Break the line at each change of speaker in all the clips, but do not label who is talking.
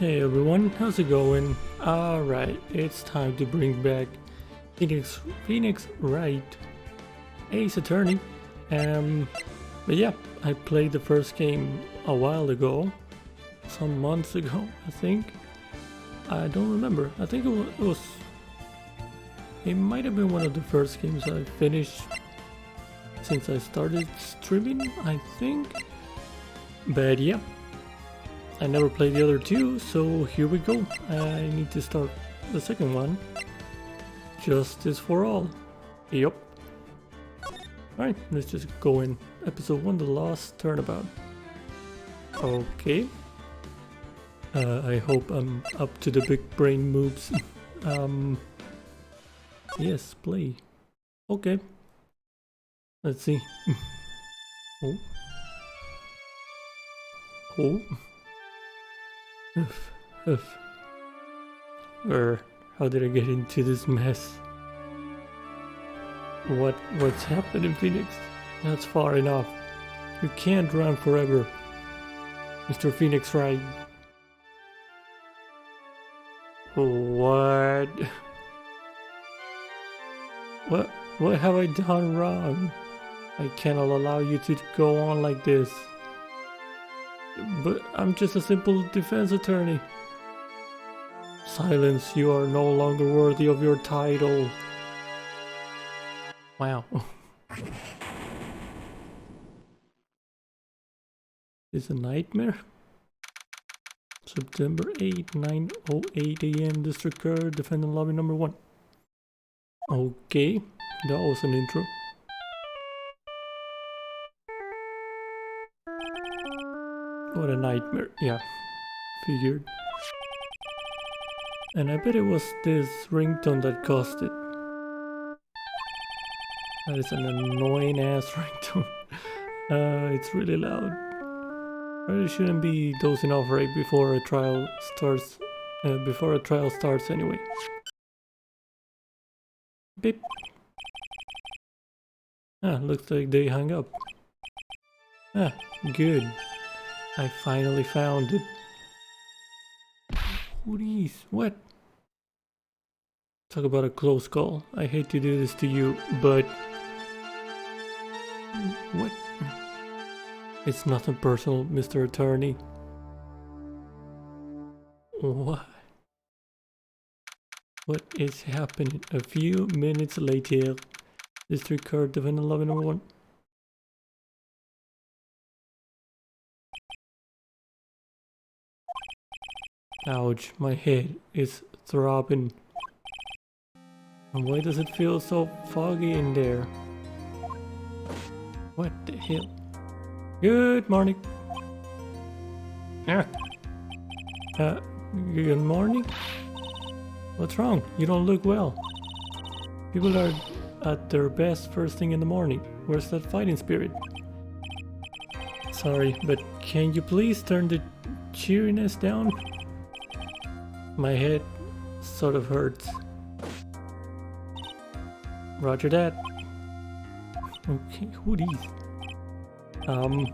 Hey everyone, how's it going? Alright, it's time to bring back Phoenix Wright, Ace Attorney. But yeah, I played the first game a while ago, some months ago, I think. I don't remember. I think it might have been one of the first games I finished since I started streaming, I think. But yeah, I never played the other two, so here we go. I need to start the second one. Justice for all. Yup. Alright, let's just go in. Episode 1, The Lost Turnabout. Okay. I hope I'm up to the big brain moves. Yes, play. Okay. Let's see. Oh. Oh. How did I get into this mess? What's happening, Phoenix? That's far enough. You can't run forever, Mr. Phoenix Wright. What? What have I done wrong? I cannot allow you to go on like this. But I'm just a simple defense attorney. Silence, you are no longer worthy of your title. Wow. It's a nightmare. September 8, 9:08 a.m. District Court, defendant lobby number 1. Okay, that was an intro. What a nightmare. Yeah, figured. And I bet it was this ringtone that caused it. That is an annoying ass ringtone. It's really loud. Probably shouldn't be dozing off right before a trial starts. Anyway. Beep. Looks like they hung up. Good. I finally found it. What? Talk about a close call. I hate to do this to you, but... What? It's nothing personal, Mr. Attorney. What? What is happening? A few minutes later, District Court, defendant lobby number 1. Ouch, my head is throbbing. And why does it feel so foggy in there? What the hell? Good morning. Good morning? What's wrong? You don't look well. People are at their best first thing in the morning. Where's that fighting spirit? Sorry, but can you please turn the cheeriness down? My head sort of hurts. Roger that. Okay, who these? Am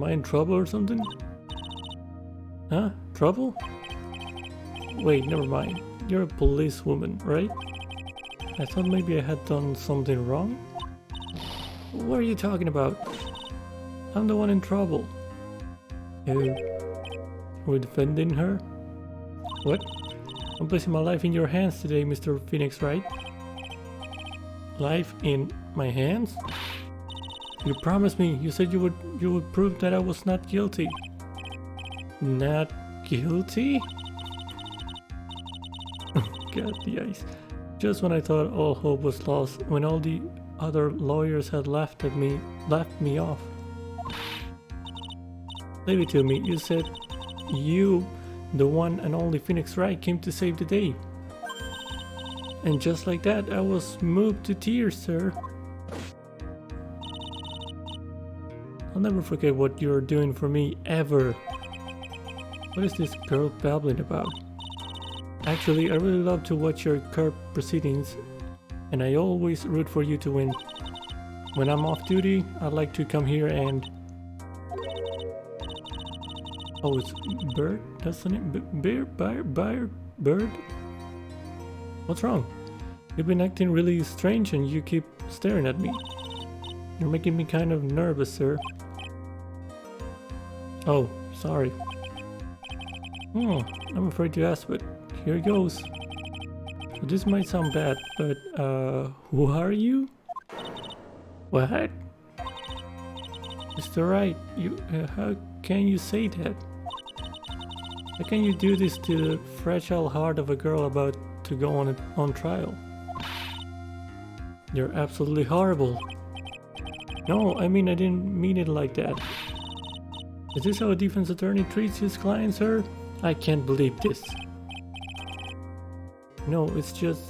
I in trouble or something? Huh? Trouble? Wait, never mind. You're a policewoman, right? I thought maybe I had done something wrong. What are you talking about? I'm the one in trouble. We're defending her? What? I'm placing my life in your hands today, Mr. Phoenix Wright. Life in my hands? You promised me. You said you would prove that I was not guilty. Not guilty? God, the ice. Just when I thought all hope was lost, when all the other lawyers had left me off. Leave it to me. You said you, the one and only Phoenix Wright, came to save the day. And just like that, I was moved to tears, sir. I'll never forget what you're doing for me, ever. What is this girl babbling about? Actually, I really love to watch your court proceedings, and I always root for you to win. When I'm off duty, I like to come here and... Oh, it's Bird? That's the name? Bird? What's wrong? You've been acting really strange and you keep staring at me. You're making me kind of nervous, sir. Oh, sorry. I'm afraid to ask, but here it goes. So this might sound bad, but who are you? What? Mr. Wright, how can you say that? How can you do this to the fragile heart of a girl about to go on trial? You're absolutely horrible. No, I mean I didn't mean it like that. Is this how a defense attorney treats his client, sir? I can't believe this. No, it's just...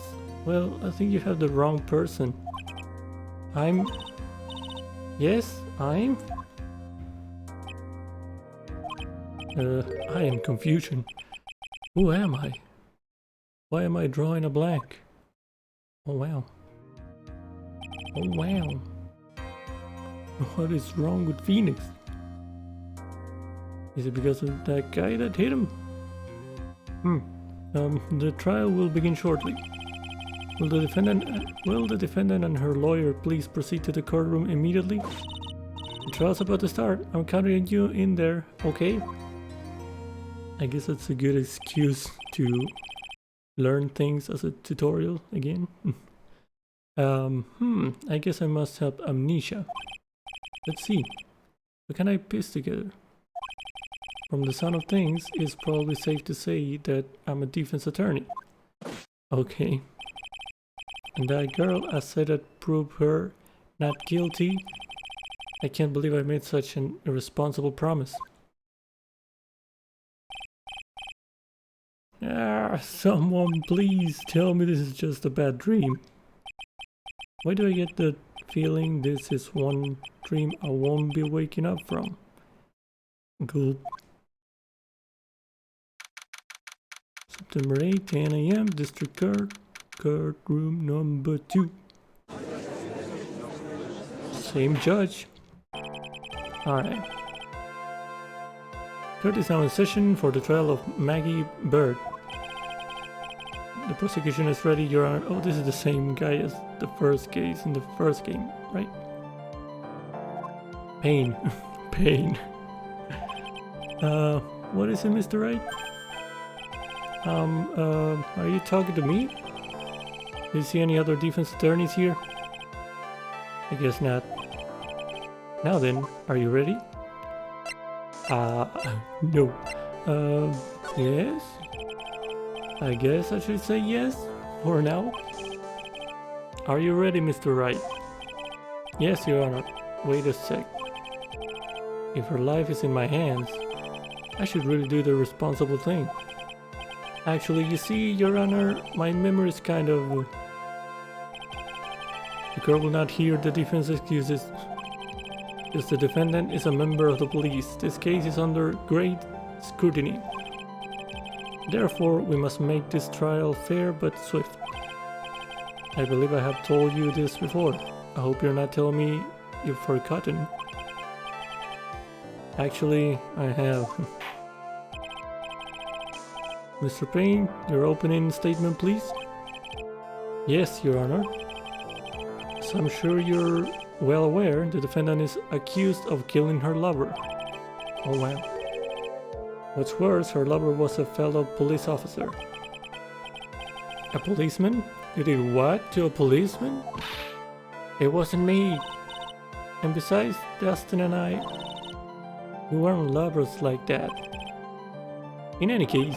well, I think you have the wrong person. Yes, I'm... I am confusion. Who am I? Why am I drawing a blank? Oh wow. Oh wow. What is wrong with Phoenix? Is it because of that guy that hit him? The trial will begin shortly. Will the defendant and her lawyer please proceed to the courtroom immediately? The trial's about to start. I'm counting you in there, okay? I guess that's a good excuse to learn things as a tutorial again. I guess I must have amnesia. Let's see. What can I piece together? From the sound of things, it's probably safe to say that I'm a defense attorney. Okay. And that girl, I said that proved her not guilty. I can't believe I made such an irresponsible promise. Someone please tell me this is just a bad dream. Why do I get the feeling this is one dream I won't be waking up from? Gulp. September 8, 10 a.m. District Court room number 2. Same judge. Alright. Court is now in session for the trial of Maggie Bird. The prosecution is ready, Your Honor. Oh, this is the same guy as the first case in the first game, right? Pain. Pain. What is it, Mr. Wright? Are you talking to me? Do you see any other defense attorneys here? I guess not. Now then, are you ready? No. Yes? I guess I should say yes, for now. Are you ready, Mr. Wright? Yes, Your Honor. Wait a sec. If her life is in my hands, I should really do the responsible thing. Actually, you see, Your Honor, my memory is kind of... The court will not hear the defense excuses, because the defendant is a member of the police. This case is under great scrutiny. Therefore, we must make this trial fair but swift. I believe I have told you this before. I hope you're not telling me you've forgotten. Actually, I have. Mr. Payne, your opening statement, please. Yes, Your Honor. As I'm sure you're well aware, the defendant is accused of killing her lover. Oh wow. What's worse, her lover was a fellow police officer. A policeman? You did what to a policeman? It wasn't me. And besides, Dustin and I, we weren't lovers like that. In any case,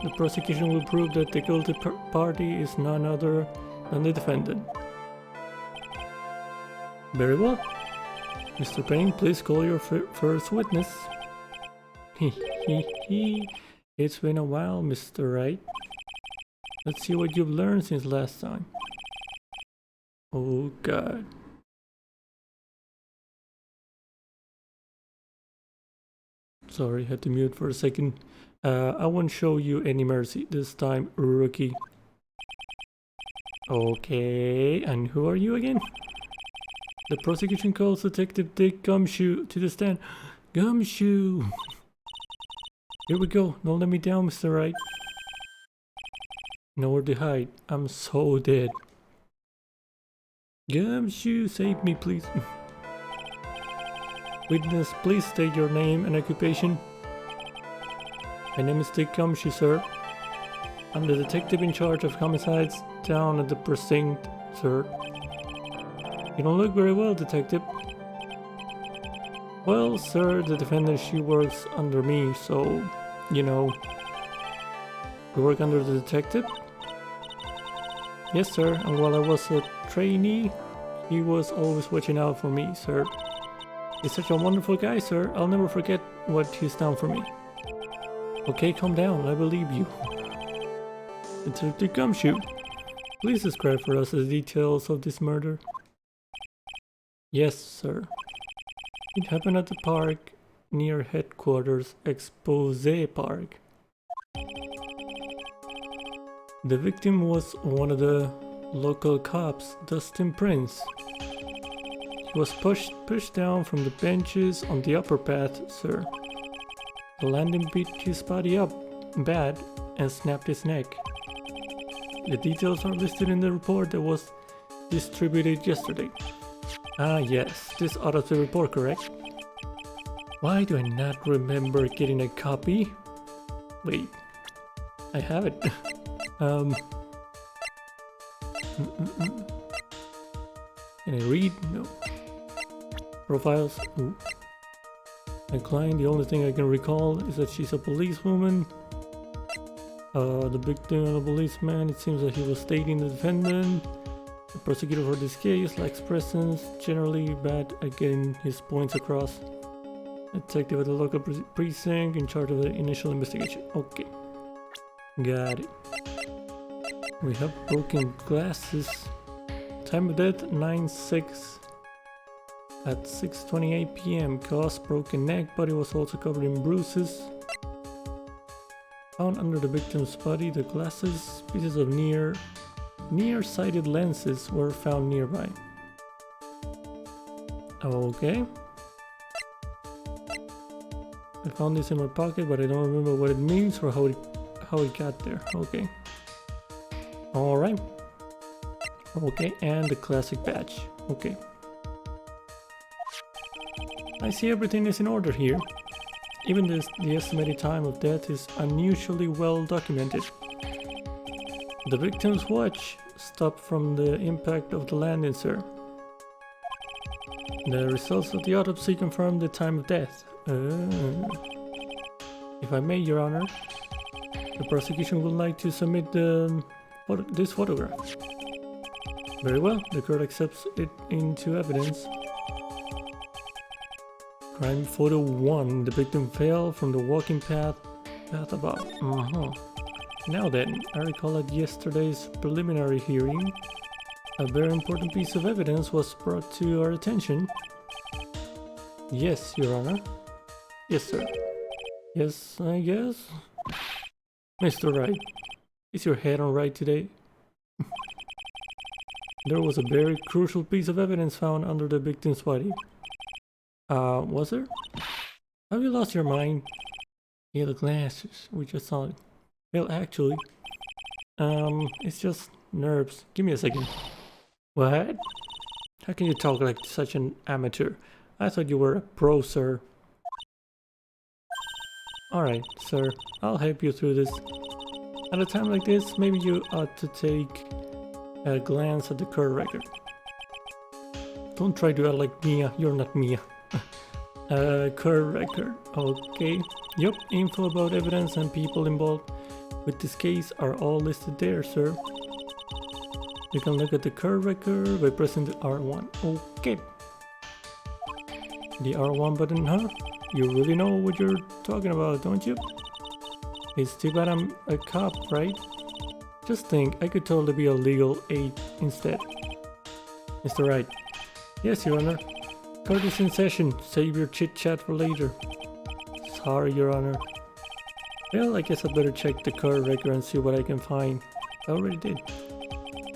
the prosecution will prove that the guilty party is none other than the defendant. Very well. Mr. Payne, please call your first witness. It's been a while, Mr. Wright. Let's see what you've learned since last time. Oh God. Sorry, had to mute for a second. I won't show you any mercy this time, rookie. Okay, and who are you again? The prosecution calls Detective Dick Gumshoe to the stand. Gumshoe! Here we go. Don't let me down, Mr. Wright. Nowhere to hide. I'm so dead. Gumshoe, save me, please. Witness, please state your name and occupation. My name is Dick Gumshoe, sir. I'm the detective in charge of homicides down at the precinct, sir. You don't look very well, detective. Well, sir, the defendant, she works under me, so, you know. You work under the detective? Yes, sir, and while I was a trainee, he was always watching out for me, sir. He's such a wonderful guy, sir. I'll never forget what he's done for me. Okay, calm down, I believe you. Detective Gumshoe, please describe for us the details of this murder. Yes, sir. It happened at the park near headquarters, Expose Park. The victim was one of the local cops, Dustin Prince. He was pushed down from the benches on the upper path, sir. The landing beat his body up bad and snapped his neck. The details are listed in the report that was distributed yesterday. Ah yes, this autopsy report, correct? Why do I not remember getting a copy? Wait, I have it. Can I read? No. Profiles? Ooh. My client, the only thing I can recall is that she's a policewoman. The victim and the policeman, it seems that he was stating the defendant. The prosecutor for this case lacks presence, generally bad at getting his points across. Detective at the local precinct in charge of the initial investigation. Okay. Got it. We have broken glasses. Time of death 9/6 at 6:28 p.m. Cause broken neck. Body was also covered in bruises. Found under the victim's body, the glasses, pieces of near-sighted lenses were found nearby. Okay. I found this in my pocket, but I don't remember what it means or how it got there. Okay. Alright. Okay, and the classic badge. Okay. I see everything is in order here. Even the estimated time of death is unusually well documented. The victim's watch stopped from the impact of the landing, sir. The results of the autopsy confirm the time of death. If I may, Your Honor, the prosecution would like to submit this photograph. Very well, the court accepts it into evidence. Crime photo 1. The victim fell from the walking path above. Now then, I recall at yesterday's preliminary hearing, a very important piece of evidence was brought to our attention. Yes, Your Honor. Yes, sir. Yes, I guess. Mr. Wright, is your head on right today? There was a very crucial piece of evidence found under the victim's body. Was there? Have you lost your mind? Yeah, the glasses. We just saw it. Well, actually, it's just nerves. Give me a second. What? How can you talk like such an amateur? I thought you were a pro, sir. Alright, sir. I'll help you through this. At a time like this, maybe you ought to take a glance at the court record. Don't try to act like Mia. You're not Mia. Court record. Okay. Yup, info about evidence and people involved with this case are all listed there, sir. You can look at the court record by pressing the R1. Okay. The R1 button, huh? You really know what you're talking about, don't you? It's too bad I'm a cop, right? Just think, I could totally be a legal aid instead. Mr. Wright. Yes, Your Honor. Court is in session. Save your chit-chat for later. Sorry, Your Honor. Well, I guess I better check the court record and see what I can find. I already did.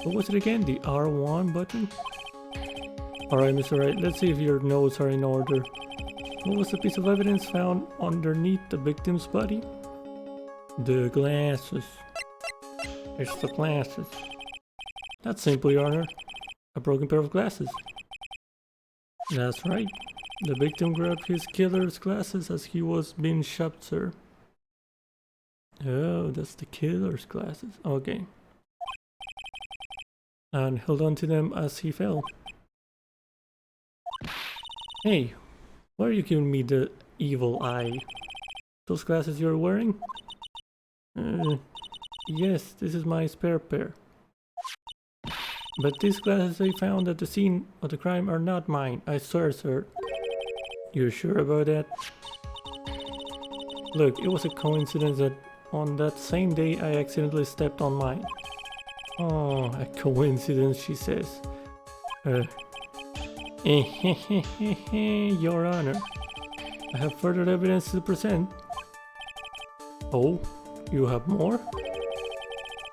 What was it again? The R1 button? Alright, Mr. Wright, let's see if your notes are in order. What was the piece of evidence found underneath the victim's body? The glasses. It's the glasses. That's simple, Your Honor. A broken pair of glasses. That's right. The victim grabbed his killer's glasses as he was being shot, sir. Oh, that's the killer's glasses. Okay. And held on to them as he fell. Hey, why are you giving me the evil eye? Those glasses you're wearing? Yes, this is my spare pair. But these glasses I found at the scene of the crime are not mine, I swear, sir. You're sure about that? Look, it was a coincidence that on that same day I accidentally stepped on mine. Oh, a coincidence, she says. Your Honor, I have further evidence to present. Oh, you have more?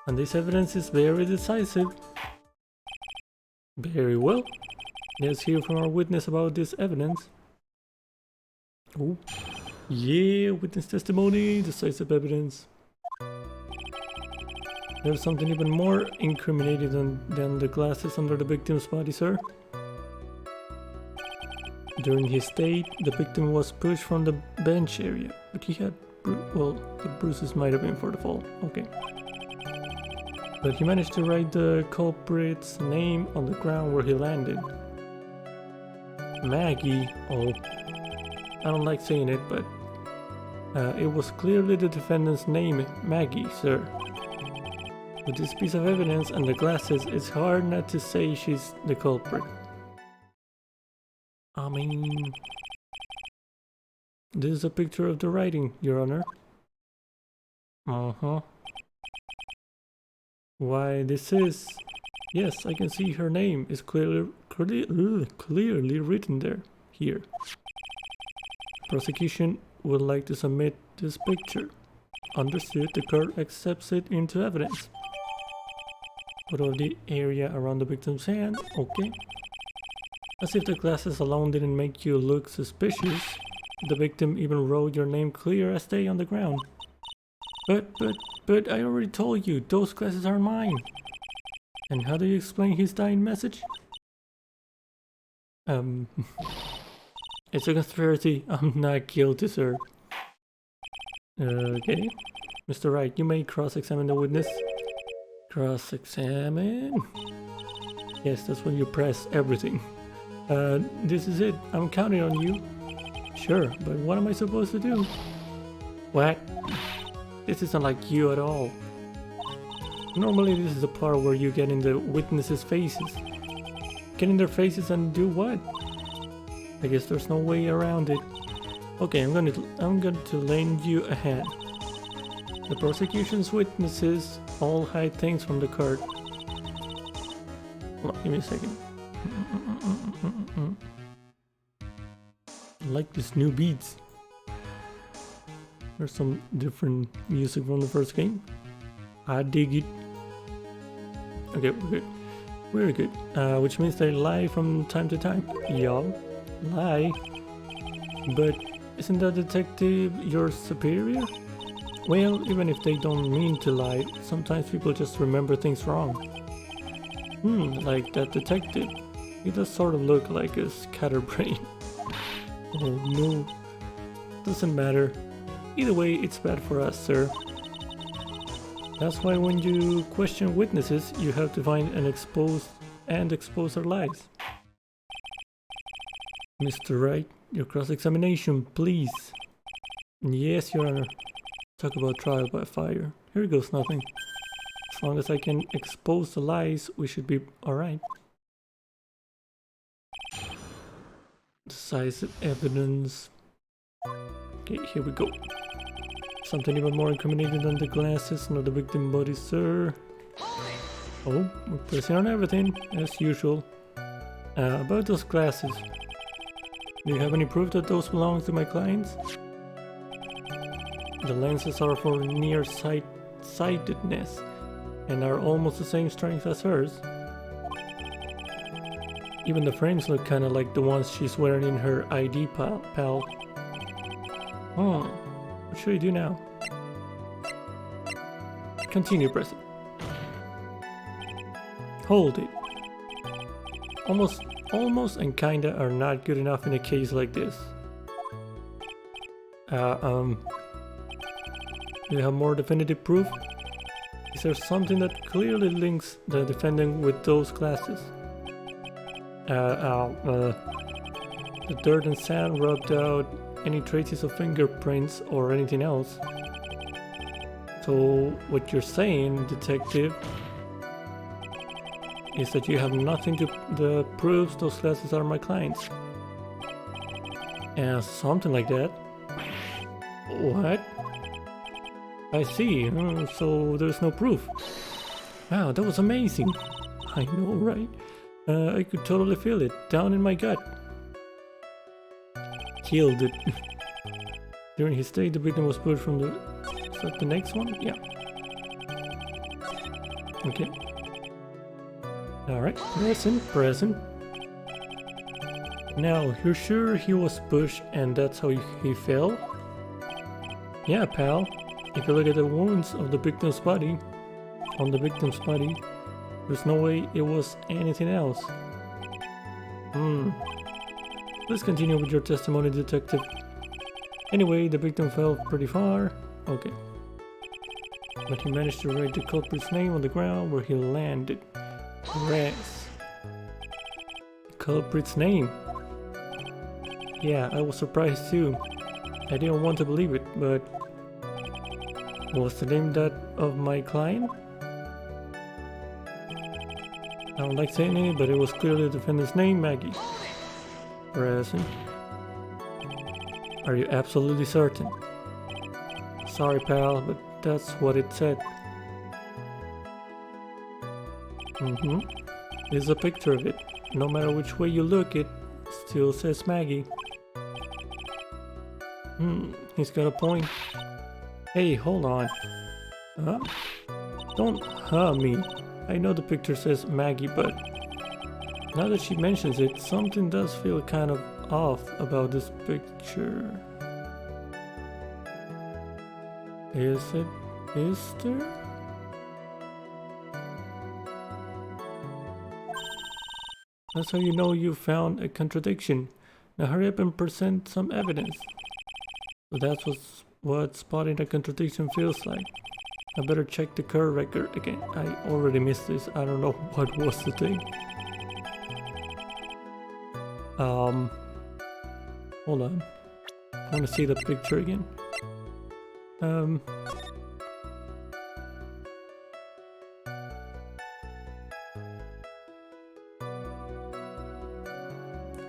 And this evidence is very decisive. Very well. Let's hear from our witness about this evidence. Oh, yeah, witness testimony, decisive evidence. There's something even more incriminating than the glasses under the victim's body, sir. During his state, the victim was pushed from the bench area, but he had, well, the bruises might have been for the fall, okay. But he managed to write the culprit's name on the ground where he landed. Maggie, oh, I don't like saying it, but it was clearly the defendant's name, Maggie, sir. With this piece of evidence and the glasses, it's hard not to say she's the culprit. I mean... This is a picture of the writing, Your Honor. Uh-huh. Why, this is... Yes, I can see her name is clearly written there, here. Prosecution would like to submit this picture. Understood, the court accepts it into evidence. Photo of the area around the victim's hand, okay. As if the glasses alone didn't make you look suspicious, the victim even wrote your name clear as day on the ground. But I already told you, those glasses are mine. And how do you explain his dying message? It's a conspiracy. I'm not guilty, sir. Okay. Mr. Wright, you may cross-examine the witness. Cross-examine? Yes, that's when you press everything. This is it. I'm counting on you. Sure, but what am I supposed to do? What? This isn't like you at all. Normally this is the part where you get in the witnesses' faces. Get in their faces and do what? I guess there's no way around it. Okay, I'm going to lend you a hand. The prosecution's witnesses all hide things from the court. Hold on, give me a second. I like this new beats. There's some different music from the first game. I dig it. Okay, we're good. Very good. Which means they lie from time to time. Y'all lie. But isn't that detective your superior? Well, even if they don't mean to lie, sometimes people just remember things wrong. Like that detective. He does sort of look like a scatterbrain. Oh no. Doesn't matter. Either way, it's bad for us, sir. That's why when you question witnesses, you have to find and expose their lies. Mr. Wright, your cross-examination, please. Yes, Your Honor. Talk about trial by fire. Here goes nothing. As long as I can expose the lies, we should be alright. Decisive evidence. Okay, here we go. Something even more incriminating than the glasses, not the victim body, sir. Oh, we're pressing on everything, as usual. About those glasses. Do you have any proof that those belong to my clients? The lenses are for nearsightedness and are almost the same strength as hers. Even the frames look kinda like the ones she's wearing in her ID pal. What should I do now? Continue pressing. Hold it. Almost and kinda are not good enough in a case like this. Do you have more definitive proof? Is there something that clearly links the defendant with those classes? The dirt and sand rubbed out any traces of fingerprints or anything else. So what you're saying, detective, is that you have nothing that proves those classes are my clients. Something like that. What? I see. So there's no proof. Wow, that was amazing. I know, right? I could totally feel it down in my gut. Killed it. During his stay, the victim was pushed from the... Is that the next one? Yeah. Okay. Alright, present. Now, you're sure he was pushed and that's how he fell? Yeah, pal. If you look at the wounds of the victim's body, there's no way it was anything else. Please continue with your testimony, detective. Anyway, the victim fell pretty far. Okay. But he managed to write the culprit's name on the ground where he landed. Rest. Culprit's name. Yeah, I was surprised too. I didn't want to believe it, but... Was the name that of my client? I don't like saying it, but it was clearly the defendant's name, Maggie. Present. Are you absolutely certain? Sorry, pal, but that's what it said. There's a picture of it. No matter which way you look, it still says Maggie. He's got a point. Hey, hold on. Huh? Don't me. I know the picture says Maggie, but now that she mentions it, something does feel kind of off about this picture. Is there? That's how you know you found a contradiction. Now hurry up and present some evidence. So that's what spotting a contradiction feels like. I better check the car record again. I already missed this. I don't know what was the thing. Hold on. I want to see the picture again.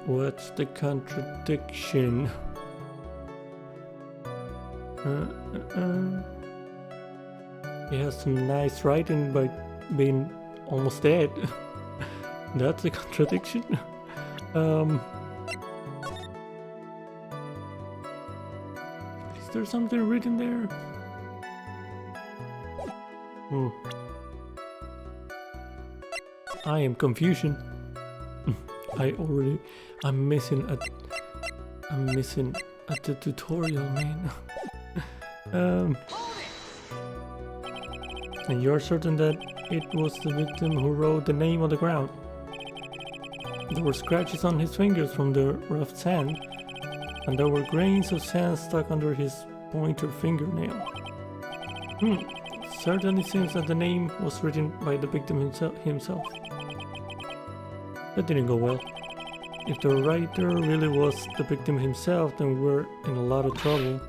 What's the contradiction? He has some nice writing by being almost dead. That's a contradiction. Is there something written there? I am confusion. I'm missing at the tutorial, man. And you're certain that it was the victim who wrote the name on the ground? There were scratches on his fingers from the rough sand, and there were grains of sand stuck under his pointer fingernail. Certainly seems that the name was written by the victim himself. That didn't go well. If the writer really was the victim himself, then we're in a lot of trouble.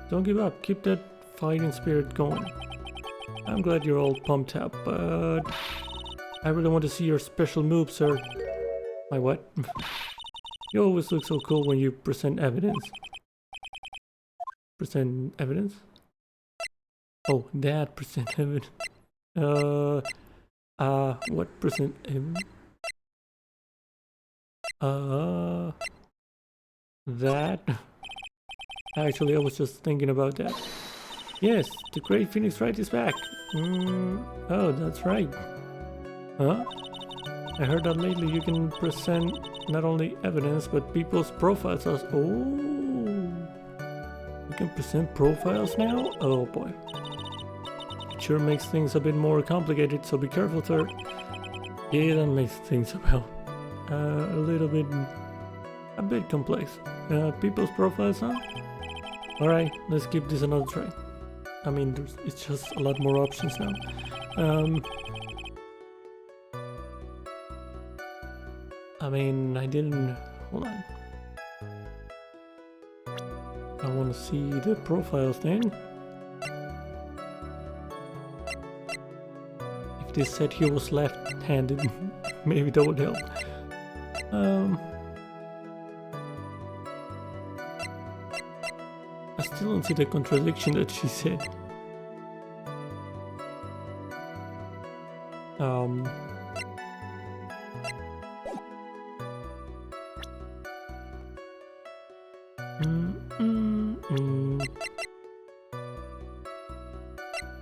Don't give up, keep that fighting spirit going. I'm glad you're all pumped up, but I really want to see your special move, sir. My what? You always look so cool when you present evidence. Present evidence? Oh, that present evidence. What present evidence? That? Actually, I was just thinking about that. Yes, the great Phoenix Wright is back. Oh, that's right. Huh? I heard that lately you can present not only evidence, but people's profiles as... Oh! You can present profiles now? Oh boy. picture makes things a bit more complicated, so be careful, sir. Yeah, that makes things about a bit complex. People's profiles, huh? Alright, let's give this another try. I mean, it's just a lot more options now. I mean, I didn't... Hold on. I want to see the profiles then. If they said he was left-handed, maybe that would help. I still don't see the contradiction that she said.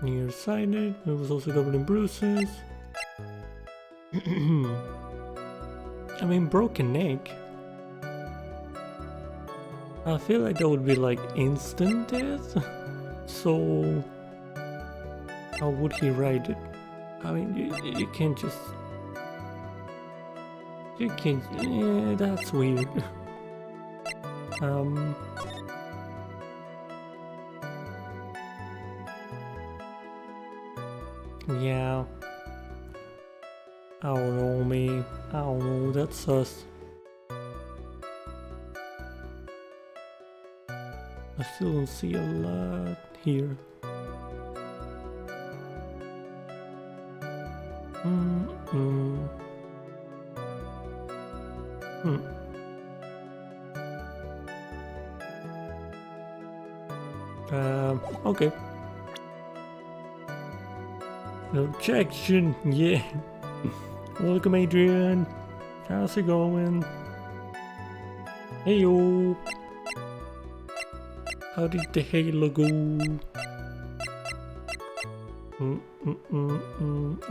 Nearsighted, it was also covered in bruises. I mean, broken neck. I feel like that would be like instant death. So how would he write it? I mean, you can't just... You can't... Yeah, that's weird. Yeah. I don't know, me. I don't know, that's sus. I still don't see a lot here. Okay. Objection, yeah. Welcome, Adrian. How's it going? Heyo. How did the halo go?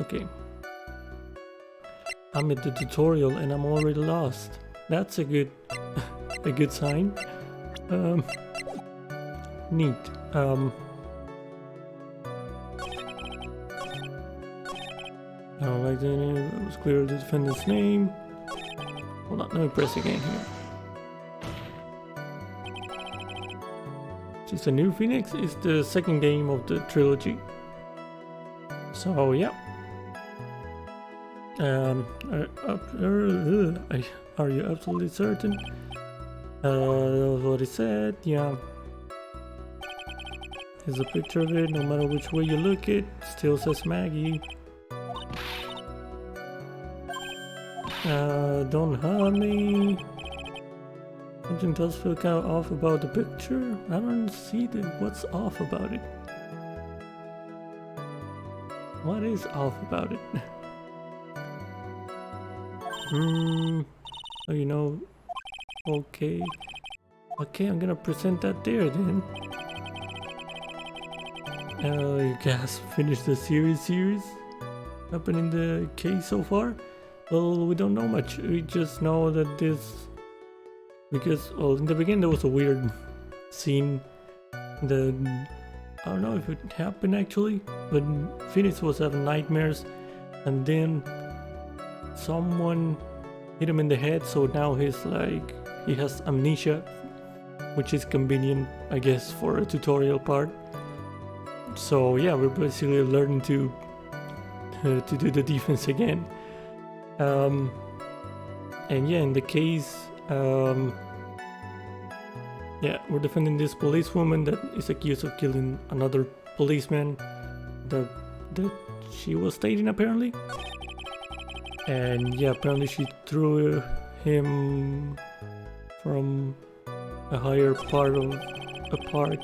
Okay. I'm at the tutorial and I'm already lost. That's a good sign. Neat. Alright then, it was clear the defendant's name. Hold on, let me press again here. Just a new Phoenix is the second game of the trilogy. So yeah. Are you absolutely certain? That was what he said, yeah. Here's a picture of it, no matter which way you look it, still says Maggie. Don't hurt me. Something does feel kind of off about the picture. I don't see what's off about it. What is off about it? Oh, you know, okay. Okay, I'm gonna present that there then. You guys finished the series happened in the case so far? Well, we don't know much. We just know that this... Because, well, in the beginning there was a weird scene that... I don't know if it happened actually, but Phoenix was having nightmares and then someone hit him in the head, so now he's like... He has amnesia, which is convenient, I guess, for a tutorial part. So yeah, we're basically learning to do the defense again. And yeah, in the case, yeah, we're defending this policewoman that is accused of killing another policeman that she was dating apparently. And yeah, apparently she threw him from a higher part of a park.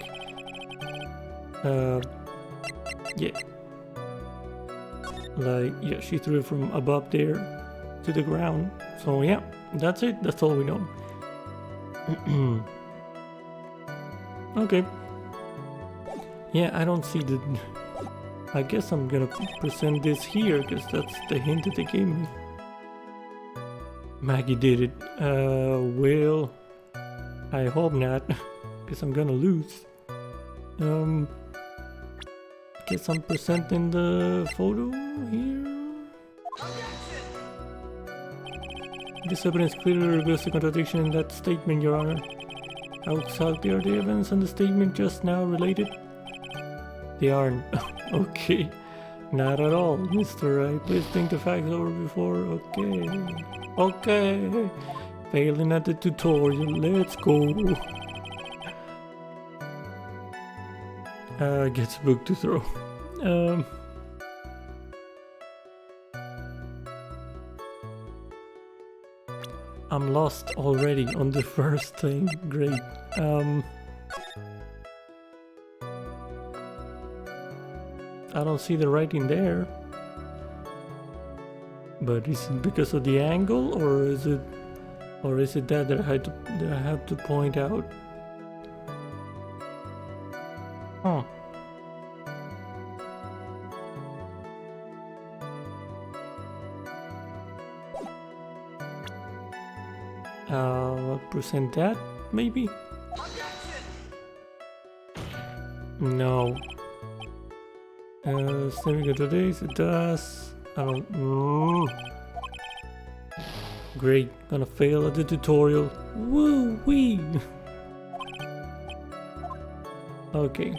Yeah. Like, yeah, she threw it from above there to the ground. So yeah, that's it. That's all we know. Okay. Yeah, I don't see the... I guess I'm gonna present this here, because that's the hint that they gave me. Maggie did it. Well... I hope not, because I'm gonna lose. get some percent in the photo here. This evidence clearly reveals the contradiction in that statement, Your Honor. How exactly are the evidence and the statement just now related? They aren't. Okay. Not at all, Mr. Wright. Please think the facts over before. Okay. Okay. Failing at the tutorial. Let's go. Gets a book to throw. I'm lost already on the first thing. Great. I don't see the writing there. But is it because of the angle, or is it that I have to point out? Huh. What percent that, maybe? No. Staring at the days, it does. I don't. Great, gonna fail at the tutorial. Woo wee. Okay.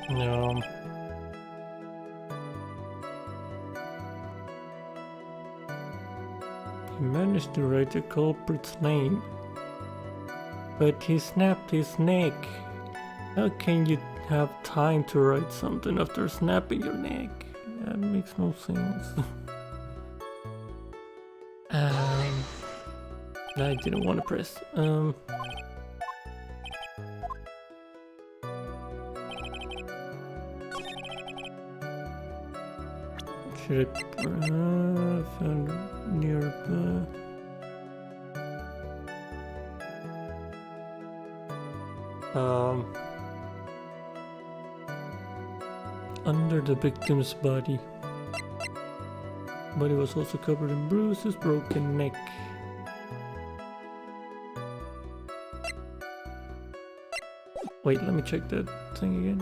No. He managed to write the culprit's name, but he snapped his neck. How can you have time to write something after snapping your neck? That makes no sense. I didn't want to press. Should I found nearby? Under the victim's body. Body was also covered in bruises, broken neck. Wait, let me check that thing again.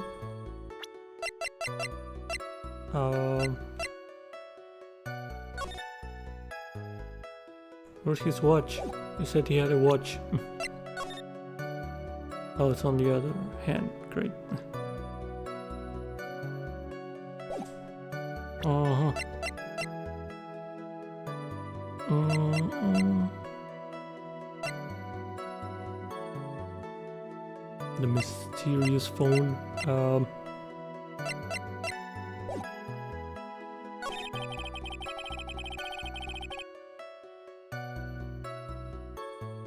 Where's his watch? He said he had a watch. Oh, it's on the other hand. Great. The mysterious phone.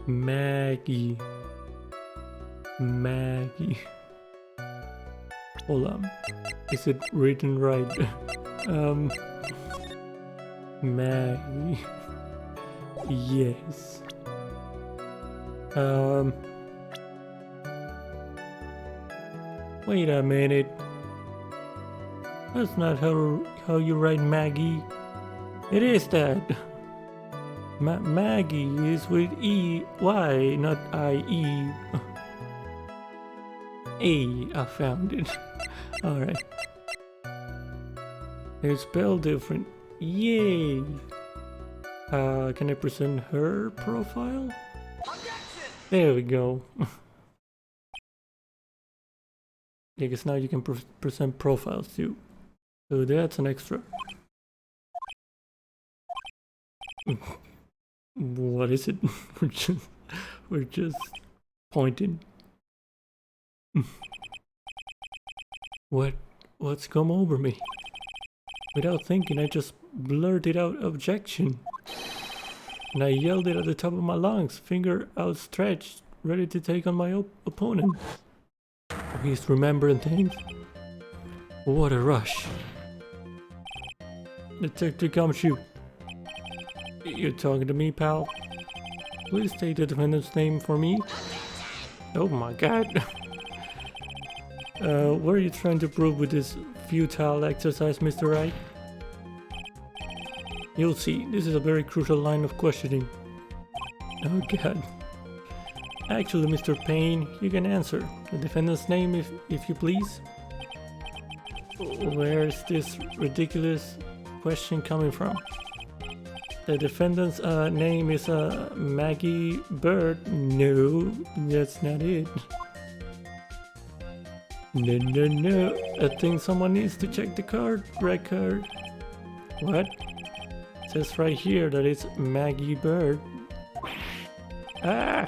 Maggie. Hold on. Is it written right? Maggie. Yes. Wait a minute. That's not how you write Maggie. It is that. Maggie is with E-Y, not I-E. I found it. Alright. It's spelled different. Yay! Can I present her profile? There we go. I guess now you can present profiles too. So that's an extra. What is it? We're just pointing. What's come over me? Without thinking, I just blurted out objection. And I yelled it at the top of my lungs, finger outstretched, ready to take on my opponent. Oh, he's remembering things. What a rush. Detective Gumshoe. You're talking to me, pal? Please state the defendant's name for me. Oh my god. What are you trying to prove with this futile exercise, Mr. Wright? You'll see, this is a very crucial line of questioning. Oh god. Actually, Mr. Payne, you can answer. The defendant's name, if you please. Where's this ridiculous question coming from? The defendant's name is Maggie Bird. No, that's not it. No. I think someone needs to check the card record. What? It says right here that it's Maggie Bird. Ah!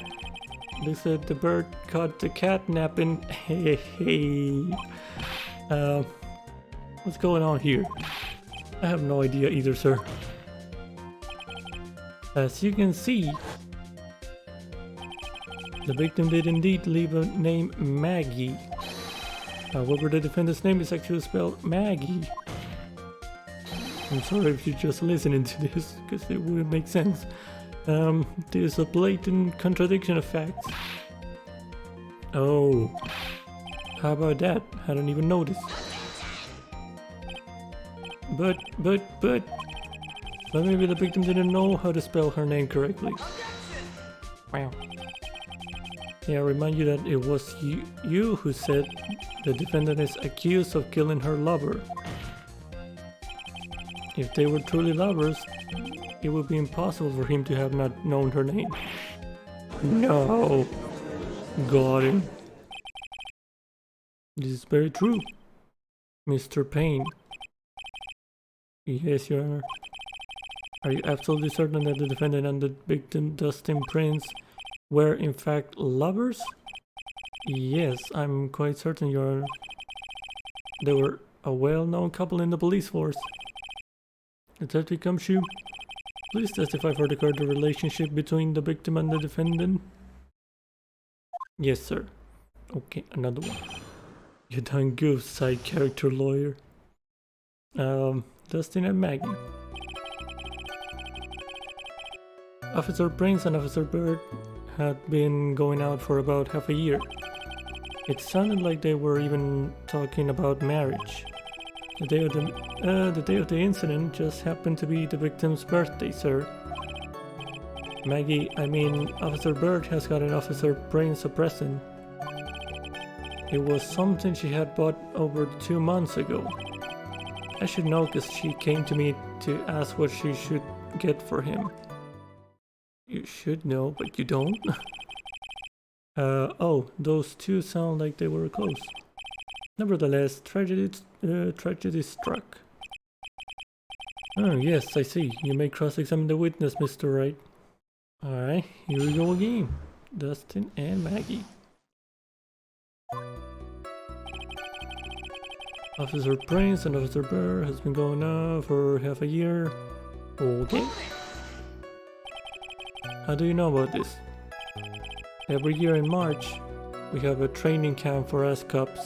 They said the bird caught the cat napping. Hey. What's going on here? I have no idea either, sir. As you can see, the victim did indeed leave a name Maggie. However, the defendant's name is actually spelled Maggie. I'm sorry if you're just listening to this, because it wouldn't make sense. There's a blatant contradiction of facts. Oh, how about that? I don't even notice. But maybe the victim didn't know how to spell her name correctly. Wow. Yeah, I remind you that it was you who said the defendant is accused of killing her lover. If they were truly lovers, it would be impossible for him to have not known her name. No. Got him. This is very true, Mr. Payne. Yes, Your Honor. Are you absolutely certain that the defendant and the victim, Dustin Prince, were in fact lovers? Yes, I'm quite certain, Your Honor. They were a well-known couple in the police force. Detective Gumshoe, please testify for the court the relationship between the victim and the defendant. Yes, sir. Okay, another one. You done good, side character lawyer. Dustin and Maggie. Officer Prince and Officer Bird had been going out for about half a year. It sounded like they were even talking about marriage. The day of the incident just happened to be the victim's birthday, sir. Officer Bird has gotten Officer Prince a present. It was something she had bought over 2 months ago. I should know because she came to me to ask what she should get for him. You should know, but you don't? Oh, those two sound like they were close. Nevertheless, tragedy struck. Oh, yes, I see. You may cross-examine the witness, Mr. Wright. Alright, here we go again. Dustin and Maggie. Officer Prince and Officer Burr has been going on for half a year. Okay. How do you know about this? Every year in March, we have a training camp for us cops.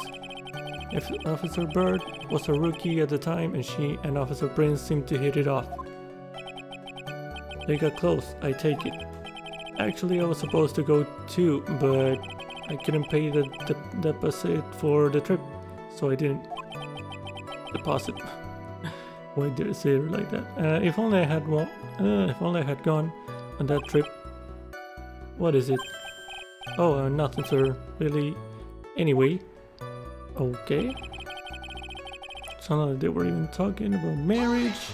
If Officer Bird was a rookie at the time and she and Officer Prince seemed to hit it off. They got close, I take it. Actually, I was supposed to go too, but I couldn't pay the deposit for the trip, so I didn't. Deposit. Why did I say it like that? If only I had gone on that trip. What is it? Oh, nothing, sir. Really? Anyway. Okay. Sounded like they were even talking about marriage.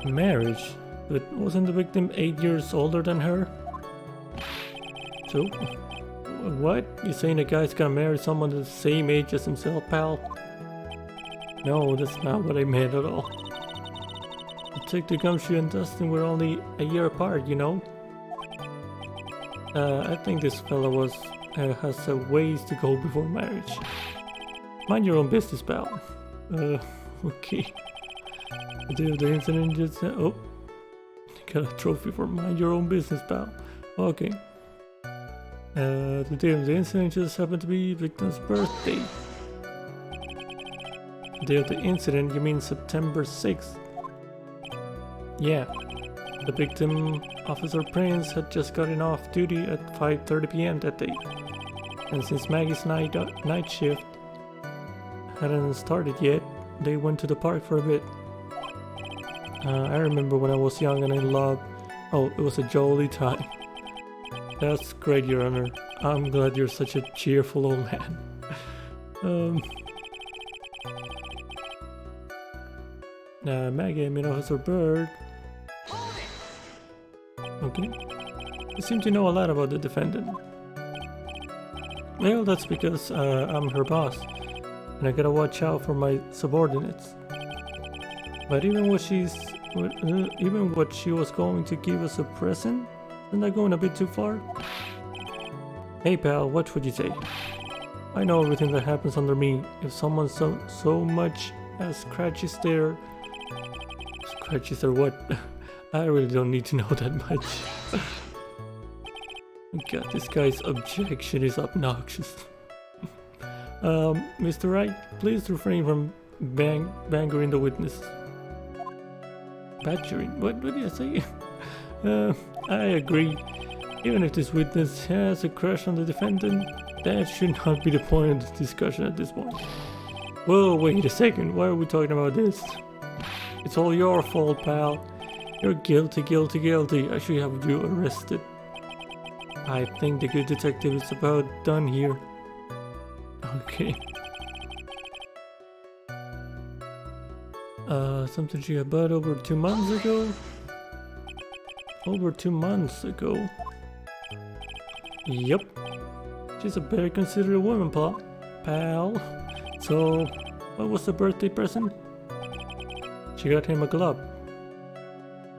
Marriage? But wasn't the victim 8 years older than her? So? What? You saying a guy's gonna marry someone the same age as himself, pal? No, that's not what I meant at all. Detective Gumshoe and Dustin were only a year apart, you know? I think this fella has a ways to go before marriage. Mind your own business, pal. Okay. The day of the incident just... oh. Got a trophy for mind your own business, pal. Okay. The day of the incident just happened to be victim's birthday. The day of the incident, you mean September 6th? Yeah. The victim, Officer Prince, had just gotten off duty at 5:30 p.m. that day. And since Maggie's night shift hadn't started yet, they went to the park for a bit. I remember when I was young and in love. Oh, it was a jolly time. That's great, Your Honor. I'm glad you're such a cheerful old man. Maggie, I mean Officer Bird. Okay. You seem to know a lot about the defendant. Well, that's because I'm her boss, and I gotta watch out for my subordinates. But even what she was going to give us a present, isn't that going a bit too far? Hey pal, what would you say? I know everything that happens under me. If someone so much as scratches their what? I really don't need to know that much. God, this guy's objection is obnoxious. Mr. Wright, please refrain from bangering the witness. Badgering? What did I say? I agree. Even if this witness has a crush on the defendant, that should not be the point of the discussion at this point. Whoa, wait a second, why are we talking about this? It's all your fault, pal. You're guilty, guilty, guilty. I should have you arrested. I think the good detective is about done here. Okay. Something she had bought over 2 months ago? Over 2 months ago? Yep. She's a very considerate woman, pal. So, what was the birthday present? She got him a glove.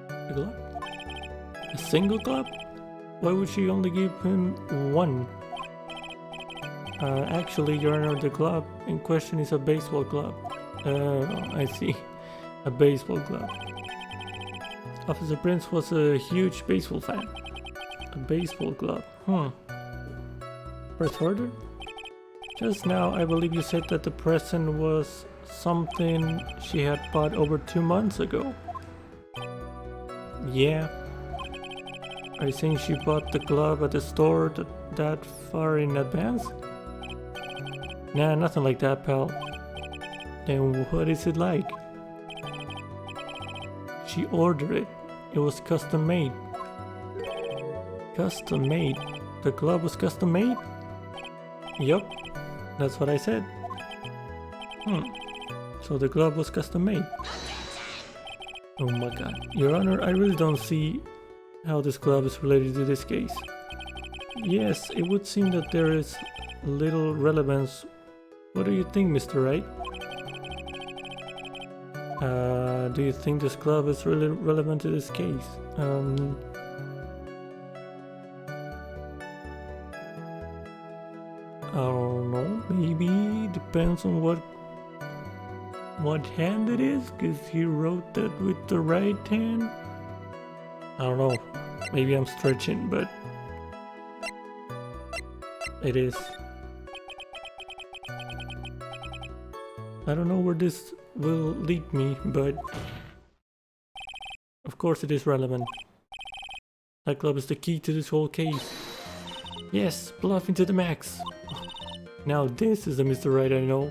A glove? A single glove? Why would she only give him one? Actually, Your Honor, the glove in question is a baseball glove. I see. A baseball glove. Officer Prince was a huge baseball fan. A baseball glove. First order? Just now, I believe you said that the present was something she had bought over 2 months ago. Yeah. Are you saying she bought the glove at the store that far in advance? Nah, nothing like that, pal. Then what is it like? She ordered it. It was custom made. Custom made? The glove was custom made? Yup, that's what I said. So the glove was custom made. Oh my god. Your Honor, I really don't see how this glove is related to this case. Yes, it would seem that there is little relevance. What do you think, Mr. Wright? Do you think this glove is really relevant to this case? I don't know, maybe depends on what hand it is, because he wrote that with the right hand. I don't know, maybe I'm stretching, but it is. I don't know where this will lead me, but of course it is relevant. That glove is the key to this whole case. Yes, bluffing to the max. Now this is the Mr. Wright I know.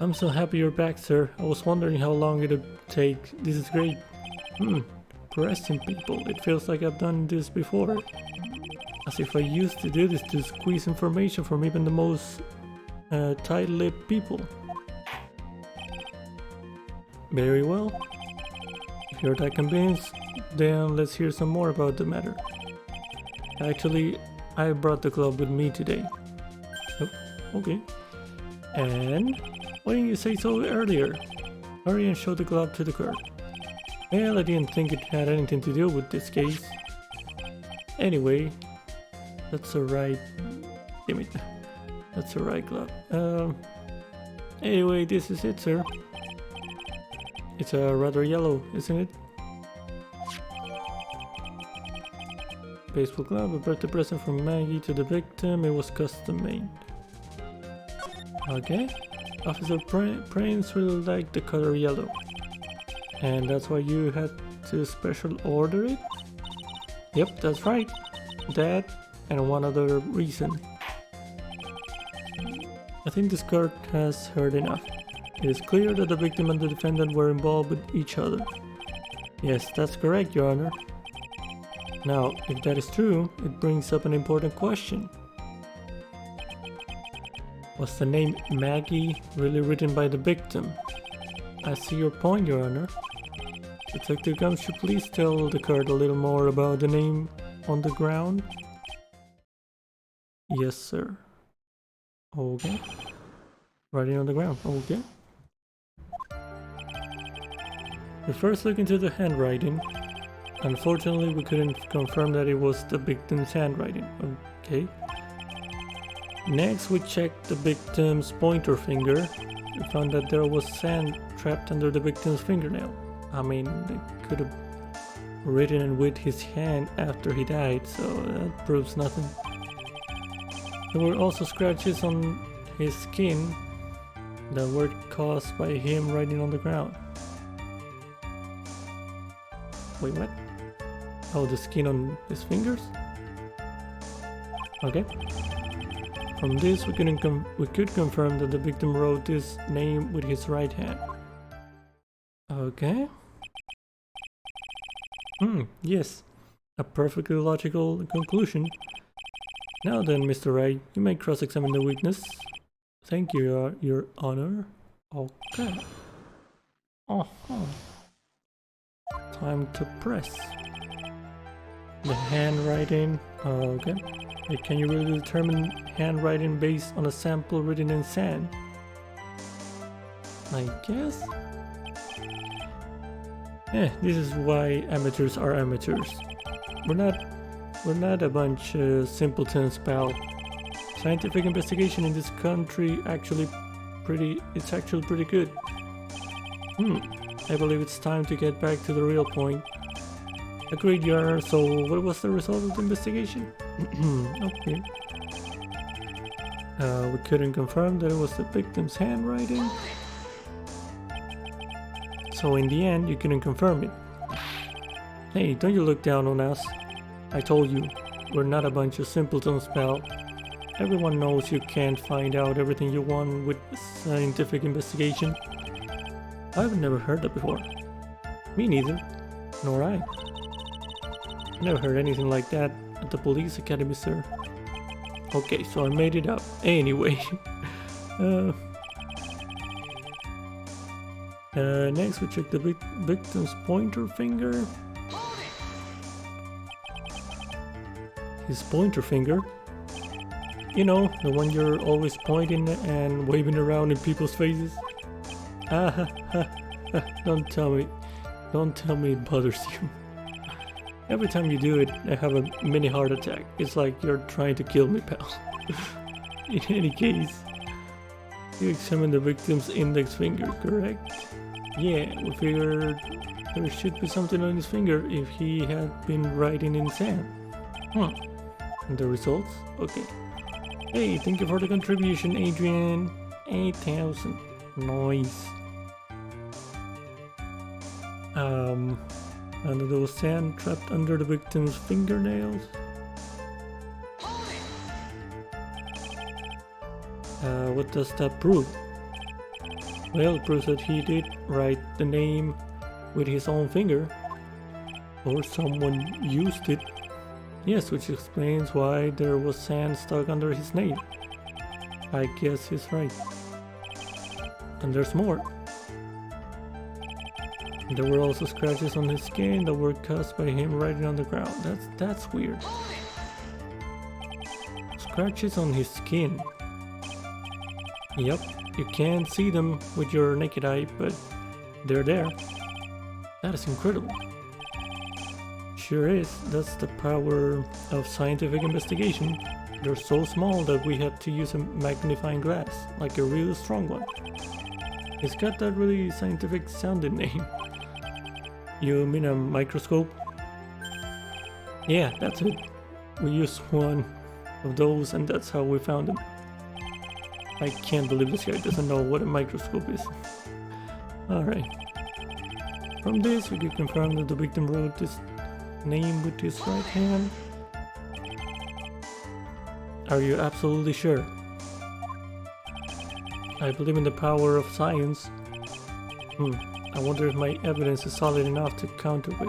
I'm so happy you're back, sir. I was wondering how long it'd take. This is great. Arresting people. It feels like I've done this before. As if I used to do this to squeeze information from even the most tight-lipped people. Very well. If you're that convinced, then let's hear some more about the matter. Actually, I brought the glove with me today. Oh, okay. And why didn't you say so earlier? Hurry and show the glove to the court. Well, I didn't think it had anything to do with this case. Anyway, that's alright. Damn it. That's a right glove. Anyway, this is it, sir. It's rather yellow, isn't it? Baseball glove, a birthday present from Maggie to the victim. It was custom made. Okay. Officer Prince really liked the color yellow. And that's why you had to special order it? Yep, that's right. That and one other reason. I think this court has heard enough. It is clear that the victim and the defendant were involved with each other. Yes, that's correct, Your Honor. Now, if that is true, it brings up an important question. Was the name Maggie really written by the victim? I see your point, Your Honor. Detective Gumshoe, please tell the court a little more about the name on the ground? Yes, sir. Okay. Writing on the ground. Okay. We first looked into the handwriting. Unfortunately, we couldn't confirm that it was the victim's handwriting. Okay. Next, we checked the victim's pointer finger. We found that there was sand trapped under the victim's fingernail. I mean, they could have written it with his hand after he died, so that proves nothing. There were also scratches on his skin that were caused by him writing on the ground. Wait, what? Oh, the skin on his fingers? Okay. From this, we could confirm that the victim wrote this name with his right hand. Okay. Yes. A perfectly logical conclusion. Now then, Mr. Wright, you may cross-examine the witness. Thank you, Your Honor. Okay. Time to press. The handwriting. Okay. Can you really determine handwriting based on a sample written in sand? I guess. This is why amateurs are amateurs. We're not a bunch of simpletons, pal. Scientific investigation in this country it's actually pretty good. I believe it's time to get back to the real point. Agreed, Your Honor. So, what was the result of the investigation? Okay. We couldn't confirm that it was the victim's handwriting. So in the end, you couldn't confirm it. Hey, don't you look down on us. I told you, we're not a bunch of simpletons, pal. Everyone knows you can't find out everything you want with scientific investigation. I've never heard that before. Me neither. Nor I. Never heard anything like that at the police academy, sir. Okay, so I made it up. Anyway. Next we check the victim's pointer finger. His pointer finger. You know, the one you're always pointing and waving around in people's faces. Don't tell me it bothers you. Every time you do it, I have a mini heart attack. It's like you're trying to kill me, pal. In any case, you examined the victim's index finger, correct? Yeah, we figured there should be something on his finger if he had been writing in sand. And the results? Okay. Hey, thank you for the contribution, Adrian. 8,000. Nice. And there was sand trapped under the victim's fingernails. What does that prove? Well, it proves that he did write the name with his own finger. Or someone used it. Yes, which explains why there was sand stuck under his name. I guess he's right. And there's more. There were also scratches on his skin that were caused by him writing on the ground. That's weird. Scratches on his skin. Yep, you can't see them with your naked eye, but they're there. That is incredible. Sure is. That's the power of scientific investigation. They're so small that we had to use a magnifying glass, like a really strong one. It's got that really scientific sounding name. You mean a microscope? Yeah, that's it. We used one of those and that's how we found them. I can't believe this guy doesn't know what a microscope is. Alright. From this we could confirm that the victim wrote this name with his right hand. Are you absolutely sure? I believe in the power of science. I wonder if my evidence is solid enough to counter it.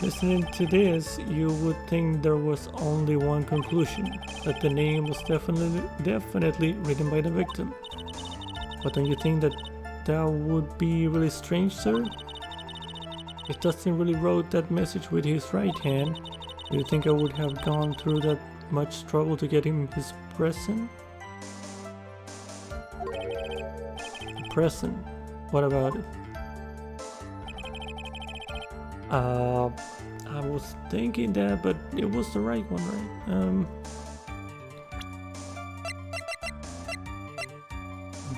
Listening to this, you would think there was only one conclusion, that the name was definitely written by the victim. But don't you think that would be really strange, sir? If Dustin really wrote that message with his right hand, do you think I would have gone through that much trouble to get him his present? Present? What about it? I was thinking that, but it was the right one, right?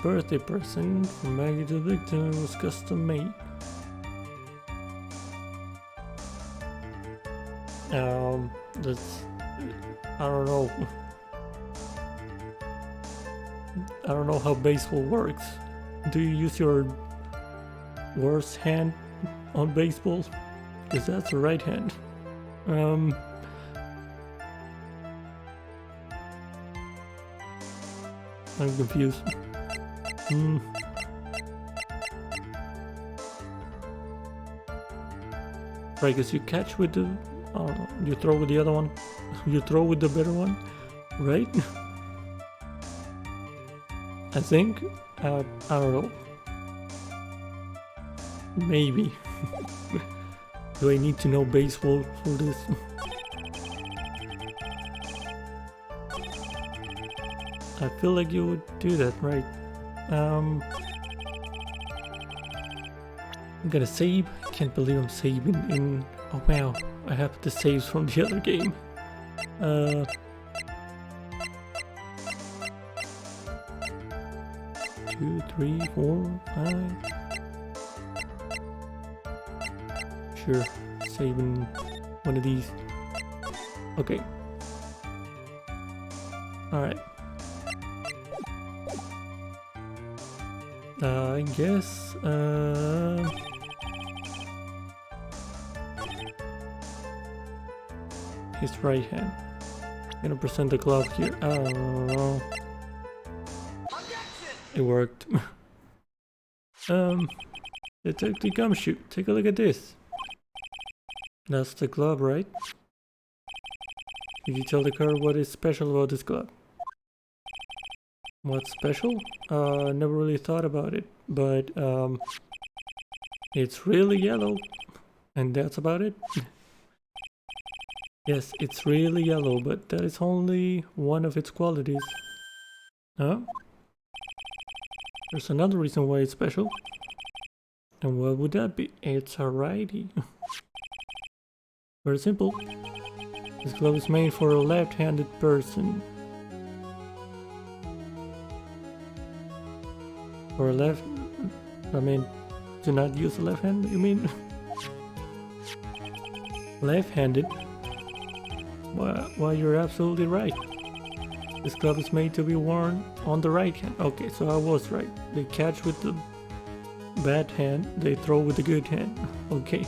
Birthday present from Maggie to the victim was custom made. That's... I don't know. I don't know how baseball works. Do you use your worst hand on baseball? Because that's the right hand. I'm confused. Right, because you catch with the... I don't know, you throw with the other one. You throw with the better one, right? I think. I don't know. Maybe. Do I need to know baseball for this? I feel like you would do that, right? I'm gonna save. I can't believe I'm saving in... Oh wow, I have the saves from the other game. 2, 3, 4, 5. Sure, saving one of these. Okay. Alright. I guess, his right hand. I'm gonna present the glove here. I don't know. It worked. Detective Gumshoe, take a look at this. That's the glove, right? Did you tell the car what is special about this glove? What's special? Never really thought about it, but it's really yellow, and that's about it. Yes, it's really yellow, but that is only one of its qualities. Huh? There's another reason why it's special. And what would that be? It's a righty. Very simple. This glove is made for a left-handed person. For a left... I mean, do not use the left hand, you mean? Left-handed? Well, you're absolutely right. This glove is made to be worn on the right hand. Okay, so I was right. They catch with the bad hand, they throw with the good hand. Okay.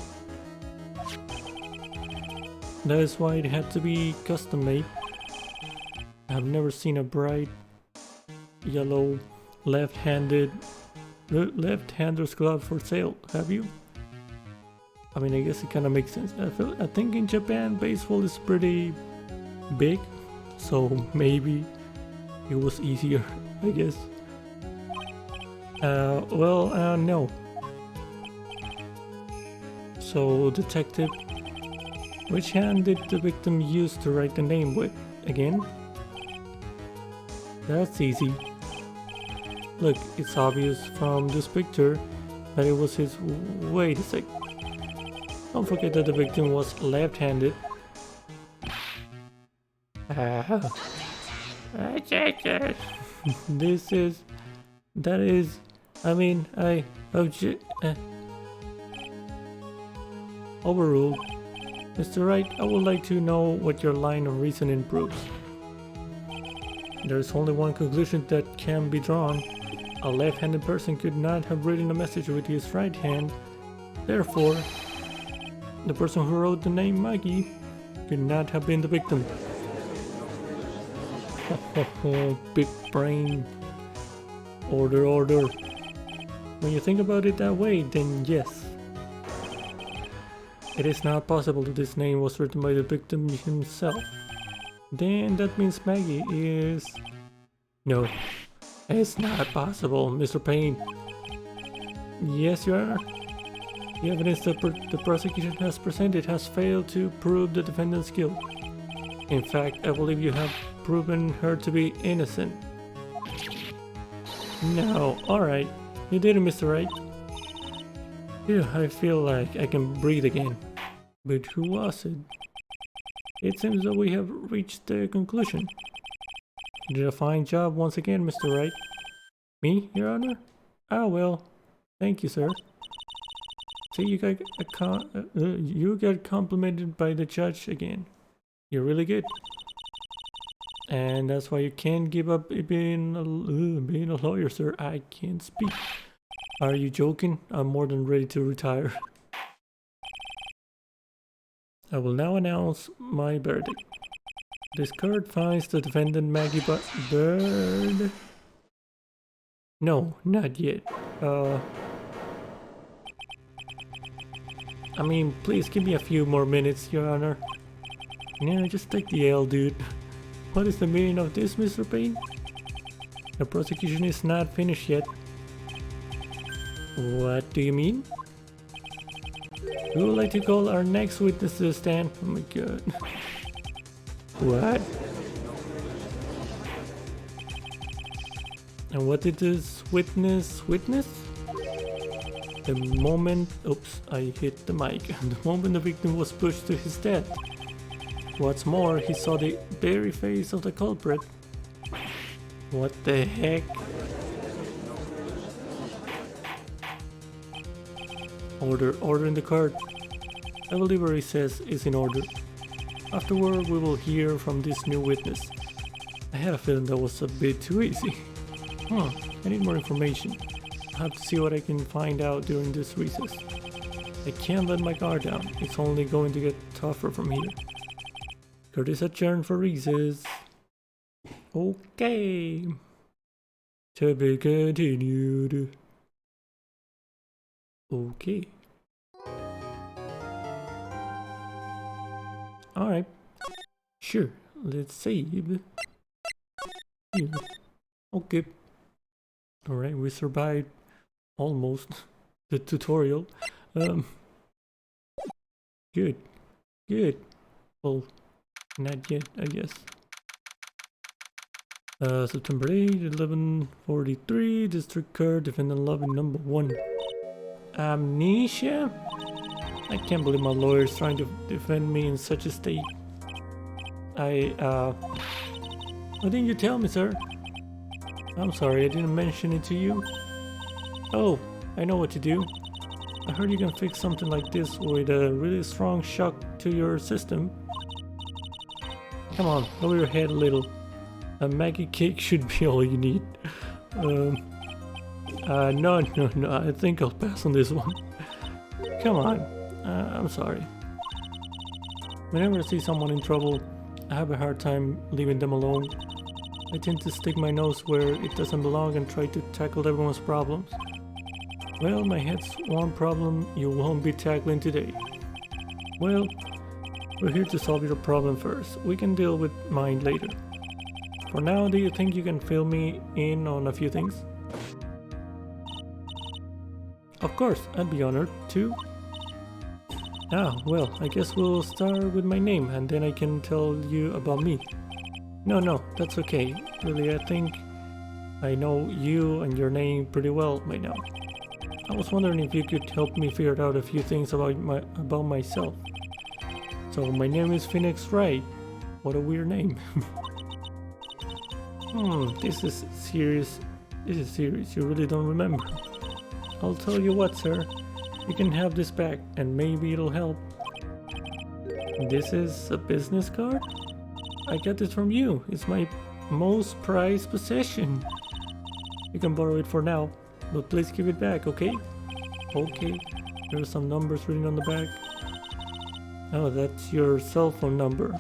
That is why it had to be custom made. I've never seen a bright yellow left-hander's glove for sale, have you? I mean, I guess it kind of makes sense. I think in Japan baseball is pretty big, so maybe it was easier, I guess. No. So, detective, which hand did the victim use to write the name with? Again? That's easy. Look, it's obvious from this picture that it was his... Wait a sec. Don't forget that the victim was left-handed. This is... That is... I mean, overruled. Mr. Wright, I would like to know what your line of reasoning proves. There is only one conclusion that can be drawn. A left-handed person could not have written a message with his right hand. Therefore, the person who wrote the name Maggie could not have been the victim. Big brain. Order, order. When you think about it that way, then yes. It is not possible that this name was written by the victim himself. Then that means Maggie is... No, it's not possible, Mr. Payne. Yes, Your Honor. The evidence that the prosecution has presented has failed to prove the defendant's guilt. In fact, I believe you have proven her to be innocent. No, alright. You did it, Mr. Wright. Phew, I feel like I can breathe again. But who was it? It seems that we have reached the conclusion. You did a fine job once again, Mr. Wright. Me, Your Honor? Ah, well. Thank you, sir. See, you got complimented by the judge again. You're really good. And that's why you can't give up being a lawyer, sir. I can't speak. Are you joking? I'm more than ready to retire. I will now announce my verdict. This court finds the defendant Maggie Bird... No, not yet. I mean, please give me a few more minutes, Your Honor. No, just take the L, dude. What is the meaning of this, Mr. Payne? The prosecution is not finished yet. What do you mean? We would like to call our next witness to the stand. Oh my god. What? And what did this witness witness? The moment... Oops, I hit the mic. The moment the victim was pushed to his death. What's more, he saw the very face of the culprit. What the heck? Order in the court. I believe what he says is in order. Afterward, we will hear from this new witness. I had a feeling that was a bit too easy. I need more information. I'll have to see what I can find out during this recess. I can't let my guard down. It's only going to get tougher from here. Court is adjourned for recess. Okay. To be continued. Okay. Alright. Sure. Let's save. Yeah. Okay. Alright, we survived almost the tutorial. Good. Good. Well, not yet, I guess. September 8, 11:43, District Court, Defendant Lobby number 1. Amnesia? I can't believe my lawyer is trying to defend me in such a state. Why didn't you tell me, sir? I'm sorry, I didn't mention it to you. Oh, I know what to do. I heard you can fix something like this with a really strong shock to your system. Come on, lower your head a little. A Maggie cake should be all you need. No, I think I'll pass on this one. Come on, I'm sorry. Whenever I see someone in trouble, I have a hard time leaving them alone. I tend to stick my nose where it doesn't belong and try to tackle everyone's problems. Well, my head's one problem you won't be tackling today. Well, we're here to solve your problem first. We can deal with mine later. For now, do you think you can fill me in on a few things? Of course, I'd be honored too. Ah, well, I guess we'll start with my name and then I can tell you about me. No, that's okay. Really, I think I know you and your name pretty well by now. I was wondering if you could help me figure out a few things about myself. So, my name is Phoenix Wright. What a weird name. This is serious. You really don't remember. I'll tell you what, sir. You can have this back and maybe it'll help. This is a business card? I got this from you. It's my most prized possession. You can borrow it for now, but please give it back, okay? Okay. There are some numbers written on the back. Oh, that's your cell phone number.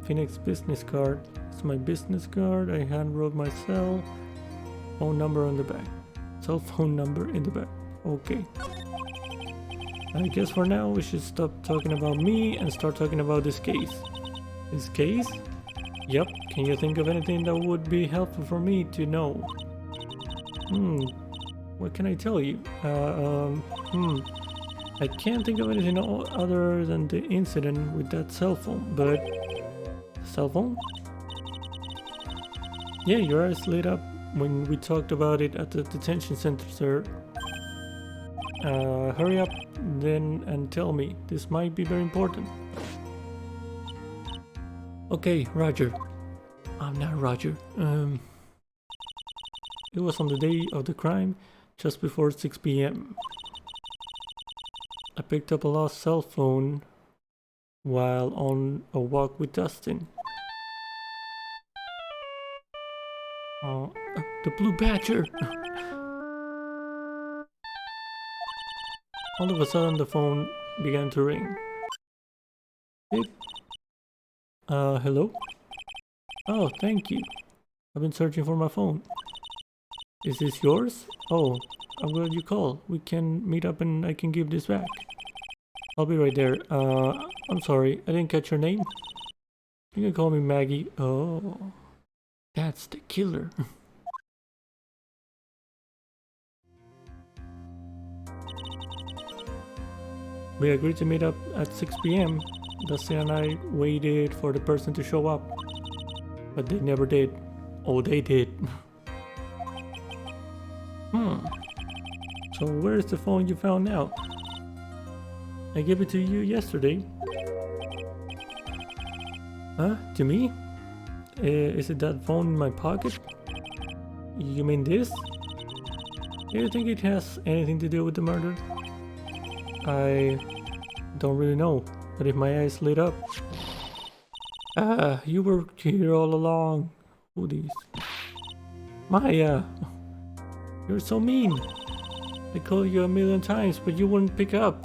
Phoenix business card. It's my business card. I hand wrote myself. Phone number on the back. Cell phone number in the back. Okay. I guess for now we should stop talking about me and start talking about this case. This case? Yep. Can you think of anything that would be helpful for me to know? What can I tell you? I can't think of anything other than the incident with that cell phone, but... Cell phone? Yeah, your eyes lit up when we talked about it at the detention center, sir. Hurry up then and tell me. This might be very important. Okay, Roger. I'm not Roger. It was on the day of the crime, just before 6 p.m. I picked up a lost cell phone while on a walk with Dustin. The Blue Badger! All of a sudden the phone began to ring. Beep. Hello? Oh, thank you. I've been searching for my phone. Is this yours? Oh, I'm glad you called. We can meet up and I can give this back. I'll be right there. I'm sorry, I didn't catch your name. You can call me Maggie. Oh, that's the killer. We agreed to meet up at 6 p.m. Dustin and I waited for the person to show up, but they never did. Oh, they did. So where's the phone you found now? I gave it to you yesterday. Huh? To me? Is it that phone in my pocket? You mean this? Do you think it has anything to do with the murder? I don't really know, but if my eyes lit up... you were here all along. Who these? Maya! You're so mean. I called you a million times, but you wouldn't pick up.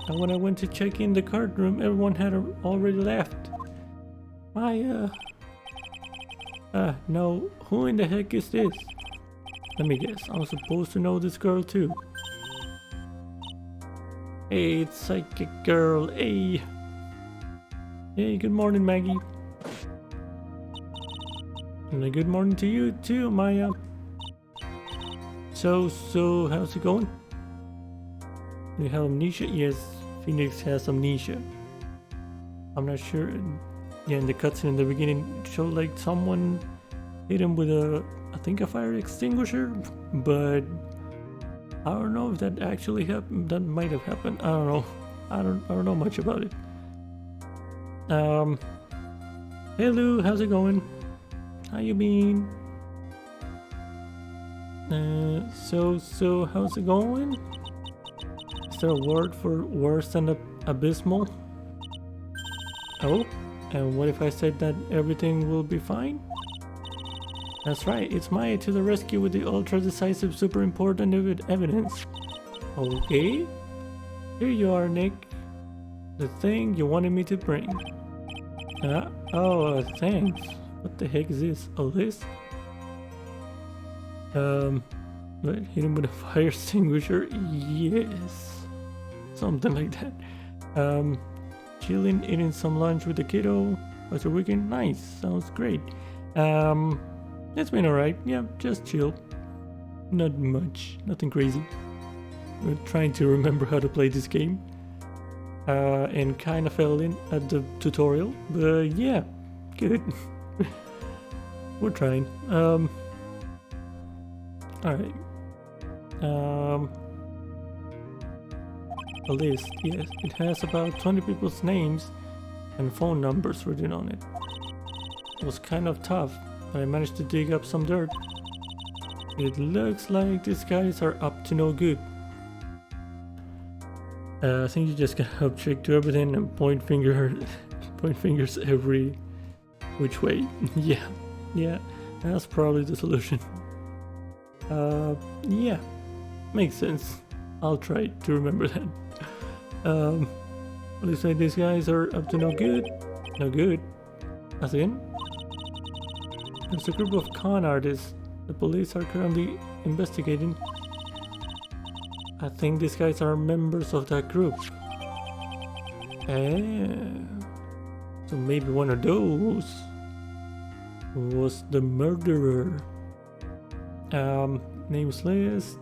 And when I went to check in the card room, everyone had already left. Maya... no, who in the heck is this? Let me guess, I'm supposed to know this girl too. Hey, it's Psychic Girl, hey! Hey, good morning, Maggie. And a good morning to you too, Maya. So, how's it going? You have amnesia? Yes, Phoenix has amnesia. I'm not sure. Yeah, in the cutscene in the beginning, it showed like someone hit him with I think a fire extinguisher, but I don't know if that actually happened. That might have happened. I don't know. I don't know much about it. Hey Lou, how's it going? How you been? So how's it going? Is there a word for worse than abysmal? Oh, and what if I said that everything will be fine? That's right, it's Maya to the rescue with the ultra-decisive, super important evidence. Okay. Here you are, Nick. The thing you wanted me to bring. Thanks. What the heck is this? A list? Hit him with a fire extinguisher? Yes. Something like that. Chilling, eating some lunch with the kiddo. How's your weekend? Nice. Sounds great. It's been alright. Yeah, just chill. Not much. Nothing crazy. We're trying to remember how to play this game. And kind of fell in at the tutorial. But yeah, good. We're trying. Alright. A list, yes. It has about 20 people's names and phone numbers written on it. It was kind of tough, but I managed to dig up some dirt. It looks like these guys are up to no good. I think you just gotta object to everything and point fingers every which way. Yeah, that's probably the solution. Yeah, makes sense. I'll try to remember that. Looks like these guys are up to no good. No good. As in? There's a group of con artists the police are currently investigating. I think these guys are members of that group. So maybe one of those was the murderer. Names list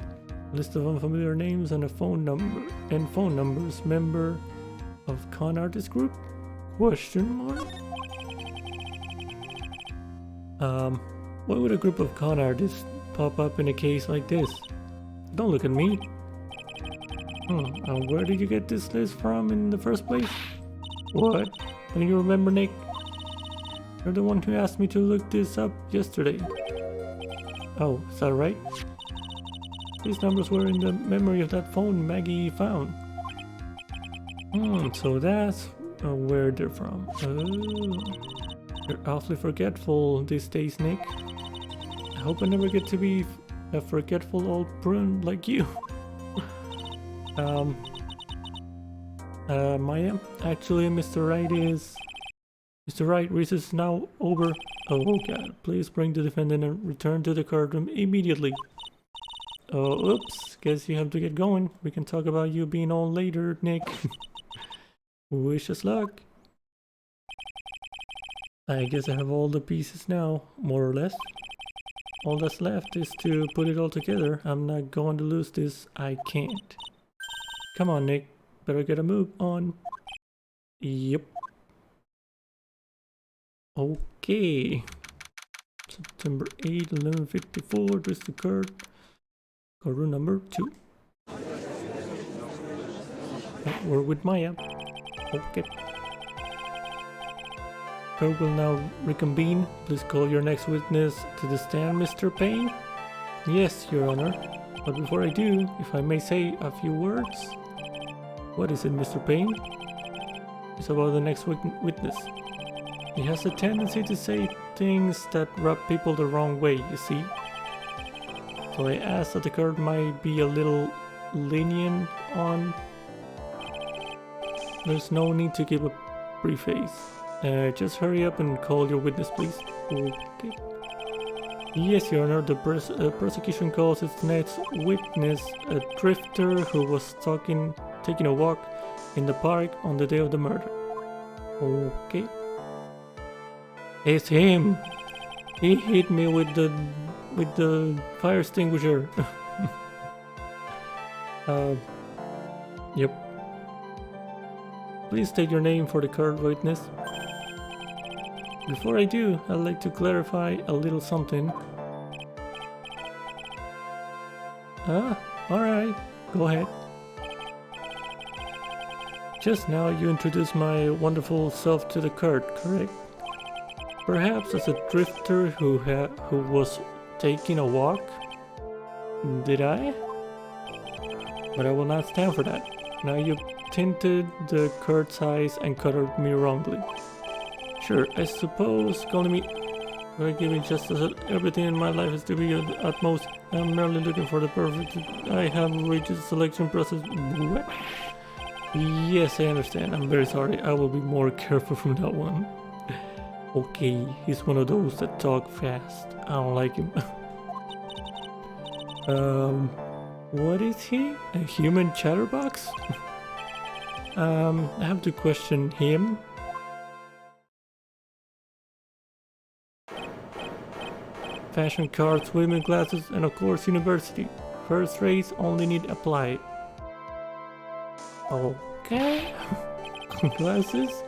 of unfamiliar names and a phone number and phone numbers. Member of con artist group? Question mark. Why would a group of con artists pop up in a case like this? Don't look at me. Where did you get this list from in the first place? What? Don't you remember, Nick? You're the one who asked me to look this up yesterday. Oh, is that right? These numbers were in the memory of that phone Maggie found. So that's where they're from. Oh. You're awfully forgetful these days, Nick. I hope I never get to be a forgetful old prune like you. Maya, actually, Mr. Wright, recess is now over. Oh god, please bring the defendant and return to the courtroom immediately. Oh, oops, guess you have to get going. We can talk about you being on later, Nick. Wish us luck. I guess I have all the pieces now, more or less. All that's left is to put it all together. I'm not going to lose this. I can't. Come on, Nick. Better get a move on. Yep. Okay. September 8, 11:54. This occurred. Courtroom number 2. We're with Maya. Okay. Court will now reconvene. Please call your next witness to the stand, Mr. Payne. Yes, Your Honor. But before I do, if I may say a few words. What is it, Mr. Payne? It's about the next witness. He has a tendency to say things that rub people the wrong way, you see. So I asked that the court might be a little lenient on. There's no need to give a preface. Just hurry up and call your witness, please. Okay. Yes, Your Honor, the prosecution calls its next witness a drifter who was taking a walk in the park on the day of the murder. Okay. It's him. He hit me with the fire extinguisher. Yep. Please state your name for the court witness. Before I do, I'd like to clarify a little something. Alright, go ahead. Just now you introduced my wonderful self to the court, correct? Perhaps as a drifter who was taking a walk? Did I? But I will not stand for that. Now you tinted the court's eyes and colored me wrongly. Sure, I suppose calling me very giving just as everything in my life is to be at the utmost. I'm merely looking for the perfect. I have reached the selection process. What? Yes, I understand. I'm very sorry. I will be more careful from that one. Okay, he's one of those that talk fast. I don't like him. What is he? A human chatterbox? I have to question him. Fashion cards, swimming glasses, and of course university. First race only need apply. Okay. Glasses?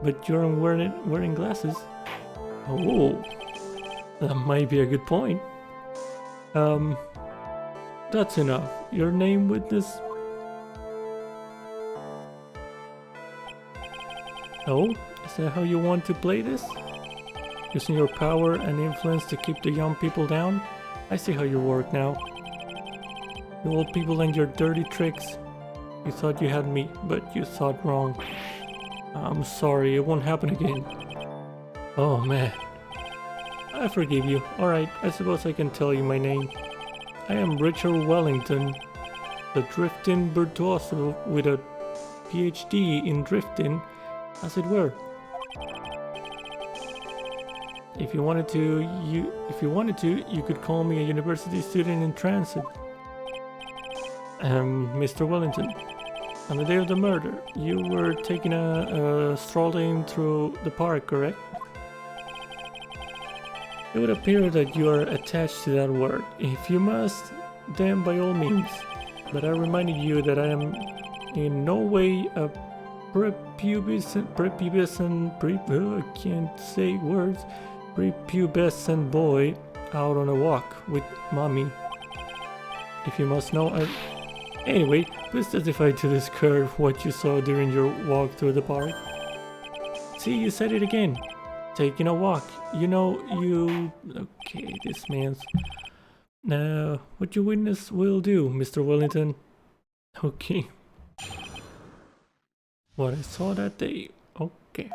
But you're wearing glasses. Oh, that might be a good point. That's enough. Your name, witness? Oh, is that how you want to play this? Using your power and influence to keep the young people down? I see how you work now. You old people and your dirty tricks. You thought you had me, but you thought wrong. I'm sorry, it won't happen again. Oh man. I forgive you. Alright, I suppose I can tell you my name. I am Richard Wellington, the drifting virtuoso with a PhD in drifting, as it were. If you wanted to, you could call me a university student in transit. Mr. Wellington, on the day of the murder, you were taking a strolling through the park, correct? It would appear that you are attached to that word. If you must, then by all means. But I reminded you that I am in no way a prepubescent, I can't say words, prepubescent boy out on a walk with mommy. If you must know, Anyway, please testify to this curve what you saw during your walk through the park. See, you said it again. Taking a walk. You know, you... Okay, this man's... what you witness will do, Mr. Wellington. Okay. What I saw that day. Okay.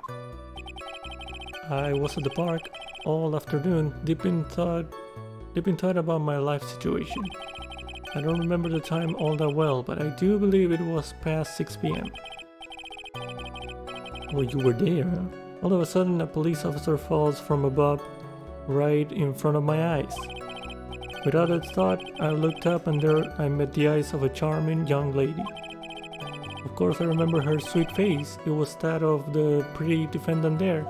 I was at the park all afternoon, deep in thought about my life situation. I don't remember the time all that well, but I do believe it was past 6 p.m. Well, you were there, huh? All of a sudden, a police officer falls from above, right in front of my eyes. Without a thought, I looked up and there I met the eyes of a charming young lady. Of course, I remember her sweet face. It was that of the pretty defendant there.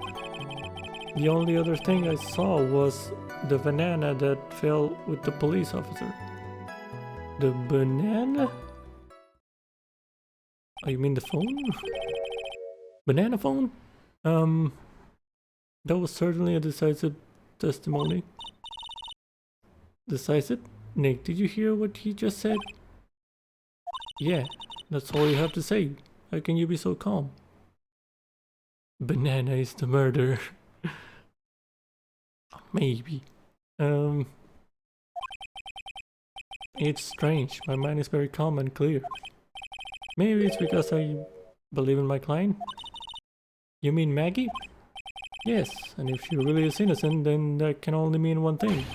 The only other thing I saw was the banana that fell with the police officer. The banana? Oh, you mean the phone? Banana phone? That was certainly a decisive testimony. Decisive? Nick, did you hear what he just said? Yeah, that's all you have to say. How can you be so calm? Banana is the murderer. Maybe. It's strange. My mind is very calm and clear. Maybe it's because I believe in my client. You mean Maggie? Yes, and if she really is innocent, then that can only mean one thing.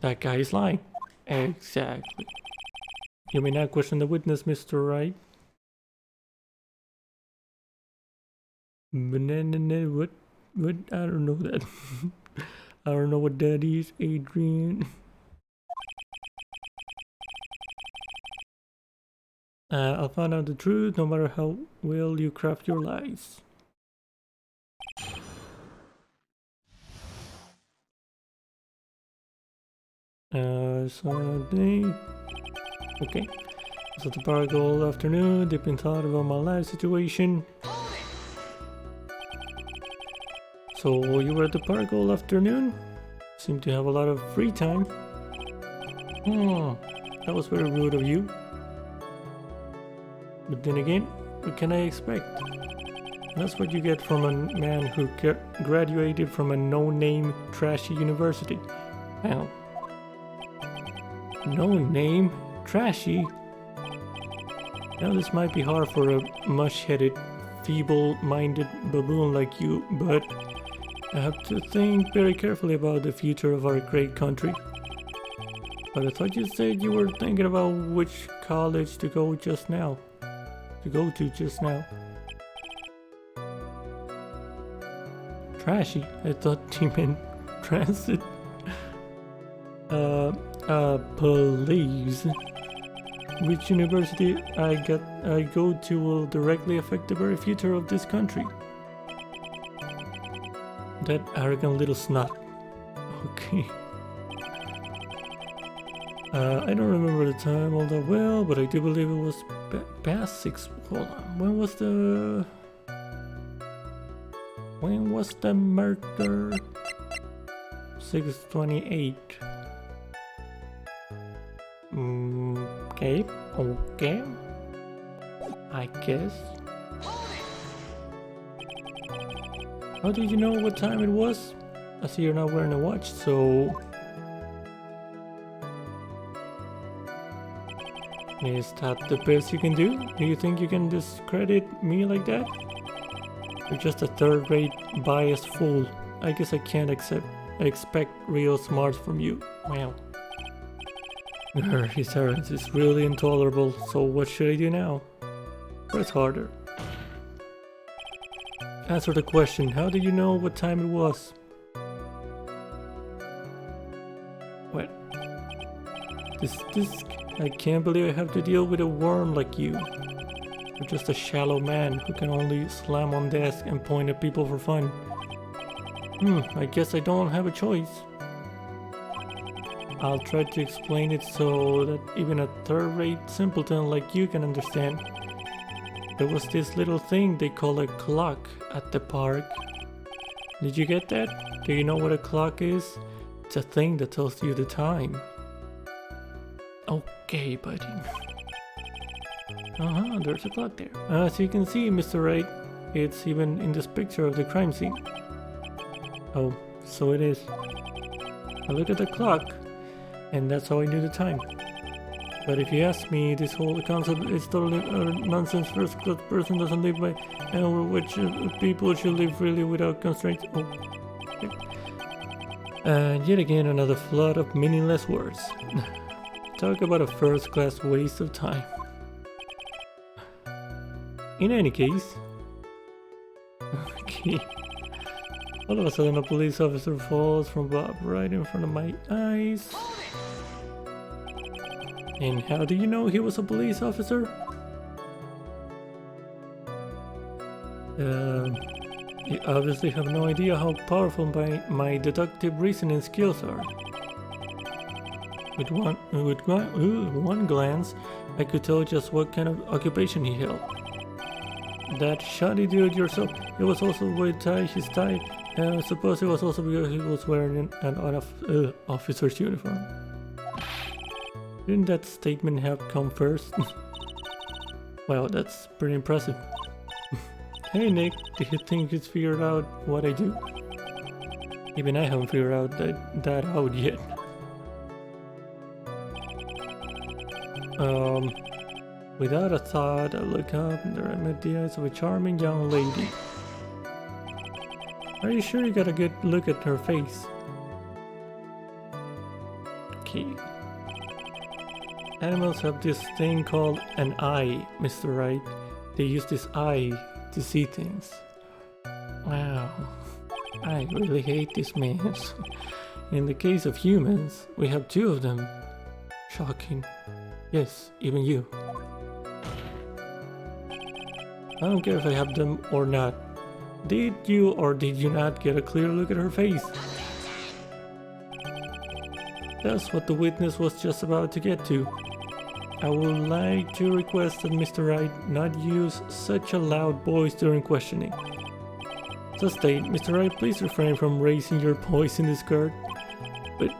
That guy is lying. Exactly. You may not question the witness, Mr. Wright. Banana, what? I don't know that. I don't know what that is, Adrian. I'll find out the truth no matter how well you craft your lies. Sunday. Okay. I was at the park all afternoon, deep in thought about my life situation. So you were at the park all afternoon? Seem to have a lot of free time. That was very rude of you. But then again, what can I expect? That's what you get from a man who graduated from a no-name, trashy university. Well, no-name, trashy? Now this might be hard for a mush-headed, feeble-minded baboon like you, but I have to think very carefully about the future of our great country. But I thought you said you were thinking about which college to go to just now. Trashy? I thought he meant transit. Please. Which university I go to will directly affect the very future of this country. That arrogant little snot. Okay. I don't remember the time all that well, but I do believe it was past 6. Hold on. When was the murder? 6:28. Okay. I guess. How did you know what time it was? I see you're not wearing a watch, so... Is that the best you can do? Do you think you can discredit me like that? You're just a third-rate, biased fool. I guess I can't expect real smarts from you. Wow. His arrogance is really intolerable, so what should I do now? Press harder. Answer the question. How did you know what time it was? What? This, I can't believe I have to deal with a worm like you. You're just a shallow man who can only slam on desk and point at people for fun. I guess I don't have a choice. I'll try to explain it so that even a third-rate simpleton like you can understand. There was this little thing they call a clock at the park. Did you get that? Do you know what a clock is? It's a thing that tells you the time. Okay, buddy. There's a clock there. As you can see, Mr. Wright, it's even in this picture of the crime scene. Oh, so it is. I look at the clock, and that's how I knew the time. But if you ask me, this whole concept is totally nonsense. First-class person doesn't live by, and which people should live freely without constraints. Oh. Okay. And yet again, another flood of meaningless words. Talk about a first-class waste of time. In any case, okay. All of a sudden, a police officer falls from Bob right in front of my eyes. And how do you know he was a police officer? You obviously have no idea how powerful my deductive reasoning skills are. With one glance, I could tell just what kind of occupation he held. That shoddy dude yourself, it was also with his tie, and I suppose it was also because he was wearing an officer's uniform. Didn't that statement have come first? Well, that's pretty impressive. Hey Nick, do you think he's figured out what I do? Even I haven't figured out that out yet. Without a thought, I look up and there I met the eyes of a charming young lady. Are you sure you got a good look at her face? Okay. Animals have this thing called an eye, Mr. Wright. They use this eye to see things. Wow. I really hate this man. In the case of humans, we have two of them. Shocking. Yes, even you. I don't care if I have them or not. Did you or did you not get a clear look at her face? That's what the witness was just about to get to. I would like to request that Mr. Wright not use such a loud voice during questioning. So state, Mr. Wright, please refrain from raising your voice in this court. But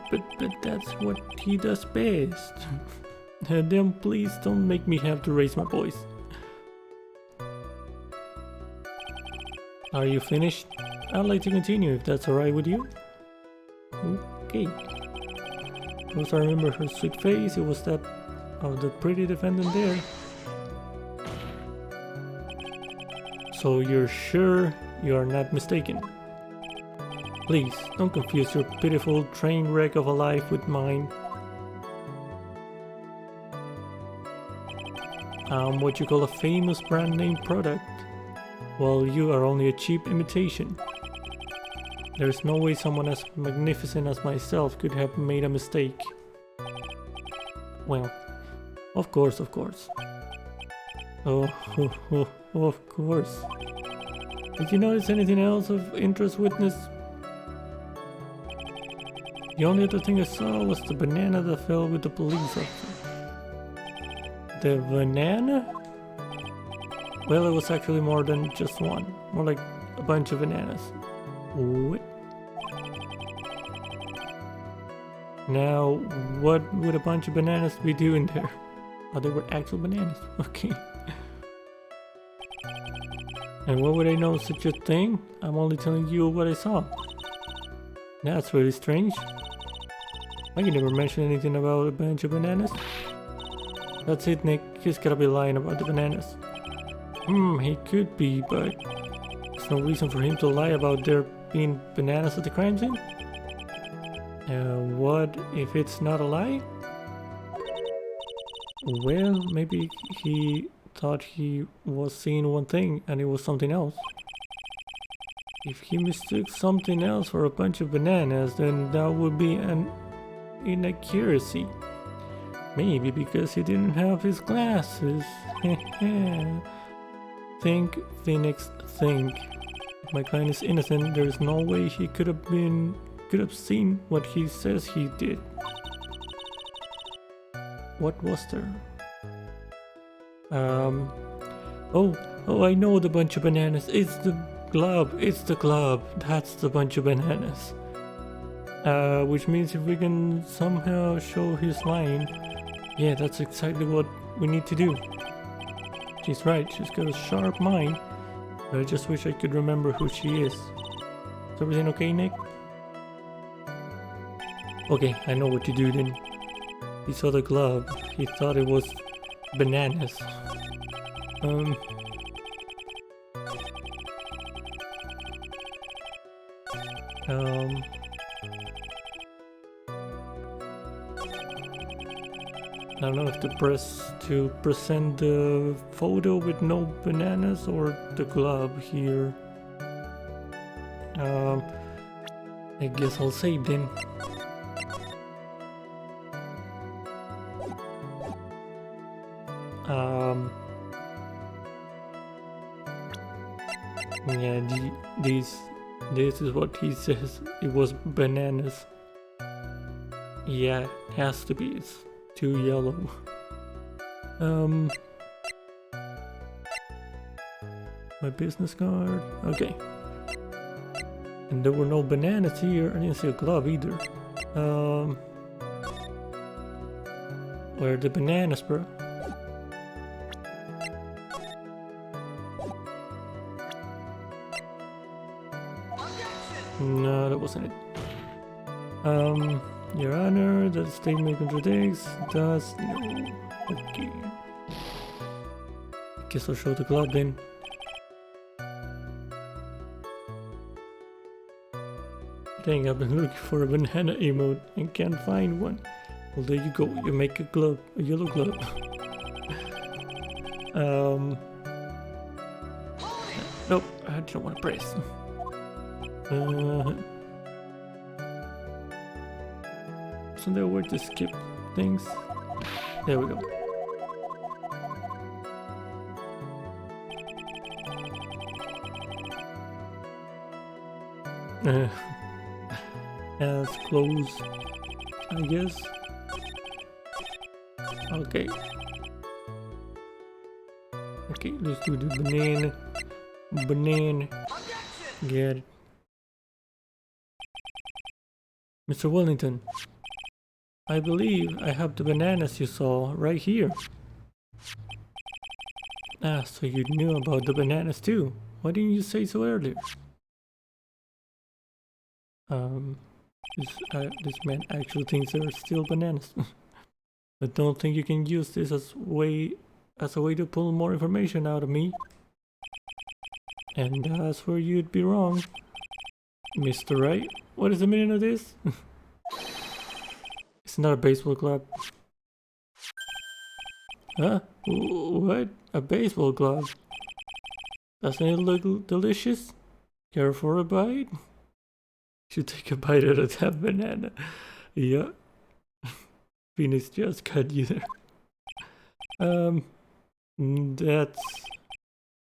that's what he does best. Then please don't make me have to raise my voice. Are you finished? I'd like to continue if that's alright with you. Okay. Because I remember her sweet face, it was that of the pretty defendant there. So you're sure you are not mistaken? Please, don't confuse your pitiful train wreck of a life with mine. I'm what you call a famous brand name product. Well, you are only a cheap imitation. There's no way someone as magnificent as myself could have made a mistake. Well, of course. Oh, of course. Did you notice anything else of interest, witness? The only other thing I saw was the banana that fell with the police officer. The banana? Well, it was actually more than just one. More like a bunch of bananas. What? Now, what would a bunch of bananas be doing there? Oh, they were actual bananas. Okay. And what would I know such a thing? I'm only telling you what I saw. That's really strange. I can never mention anything about a bunch of bananas. That's it, Nick. He's gotta be lying about the bananas. He could be, but there's no reason for him to lie about there being bananas at the crime scene. What if it's not a lie? Well, maybe he thought he was seeing one thing and it was something else. If he mistook something else for a bunch of bananas, then that would be an inaccuracy. Maybe because he didn't have his glasses. Think, Phoenix, think. If my client is innocent, there is no way he could have seen what he says he did. What was there? Oh, I know the bunch of bananas. It's the glove. It's the glove. That's the bunch of bananas. Which means if we can somehow show his line, yeah, that's exactly what we need to do. She's right. She's got a sharp mind. But I just wish I could remember who she is. Is everything okay, Nick? Okay, I know what to do then. He saw the glove. He thought it was bananas. I don't know if to present the photo with no bananas or the glove here. I guess I'll save then. Yeah, this is what he says. It was bananas. Yeah, has to be. It's too yellow. My business card. Okay. And there were no bananas here. I didn't see a glove either. Where are the bananas, bro? No, that wasn't it. Your Honor, that statement contradicts. Does no. Okay. Guess I'll show the glove then. Dang, I've been looking for a banana emote and can't find one. Well, there you go. You make a glove, a yellow glove. Nope, I don't want to press. Isn't there a way to skip things? There we go. As close, I guess. Okay. Okay, let's do the banana. Banana. Get it. Mr. Wellington, I believe I have the bananas you saw right here. Ah, so you knew about the bananas too. Why didn't you say so earlier? This man actually thinks there are still bananas. I don't think you can use this as a way to pull more information out of me. And that's where you'd be wrong. Mr. Wright, what is the meaning of this? It's not a baseball glove. Huh? What? A baseball glove? Doesn't it look delicious? Care for a bite? Should take a bite out of that banana. Yeah. Phoenix just cut you there.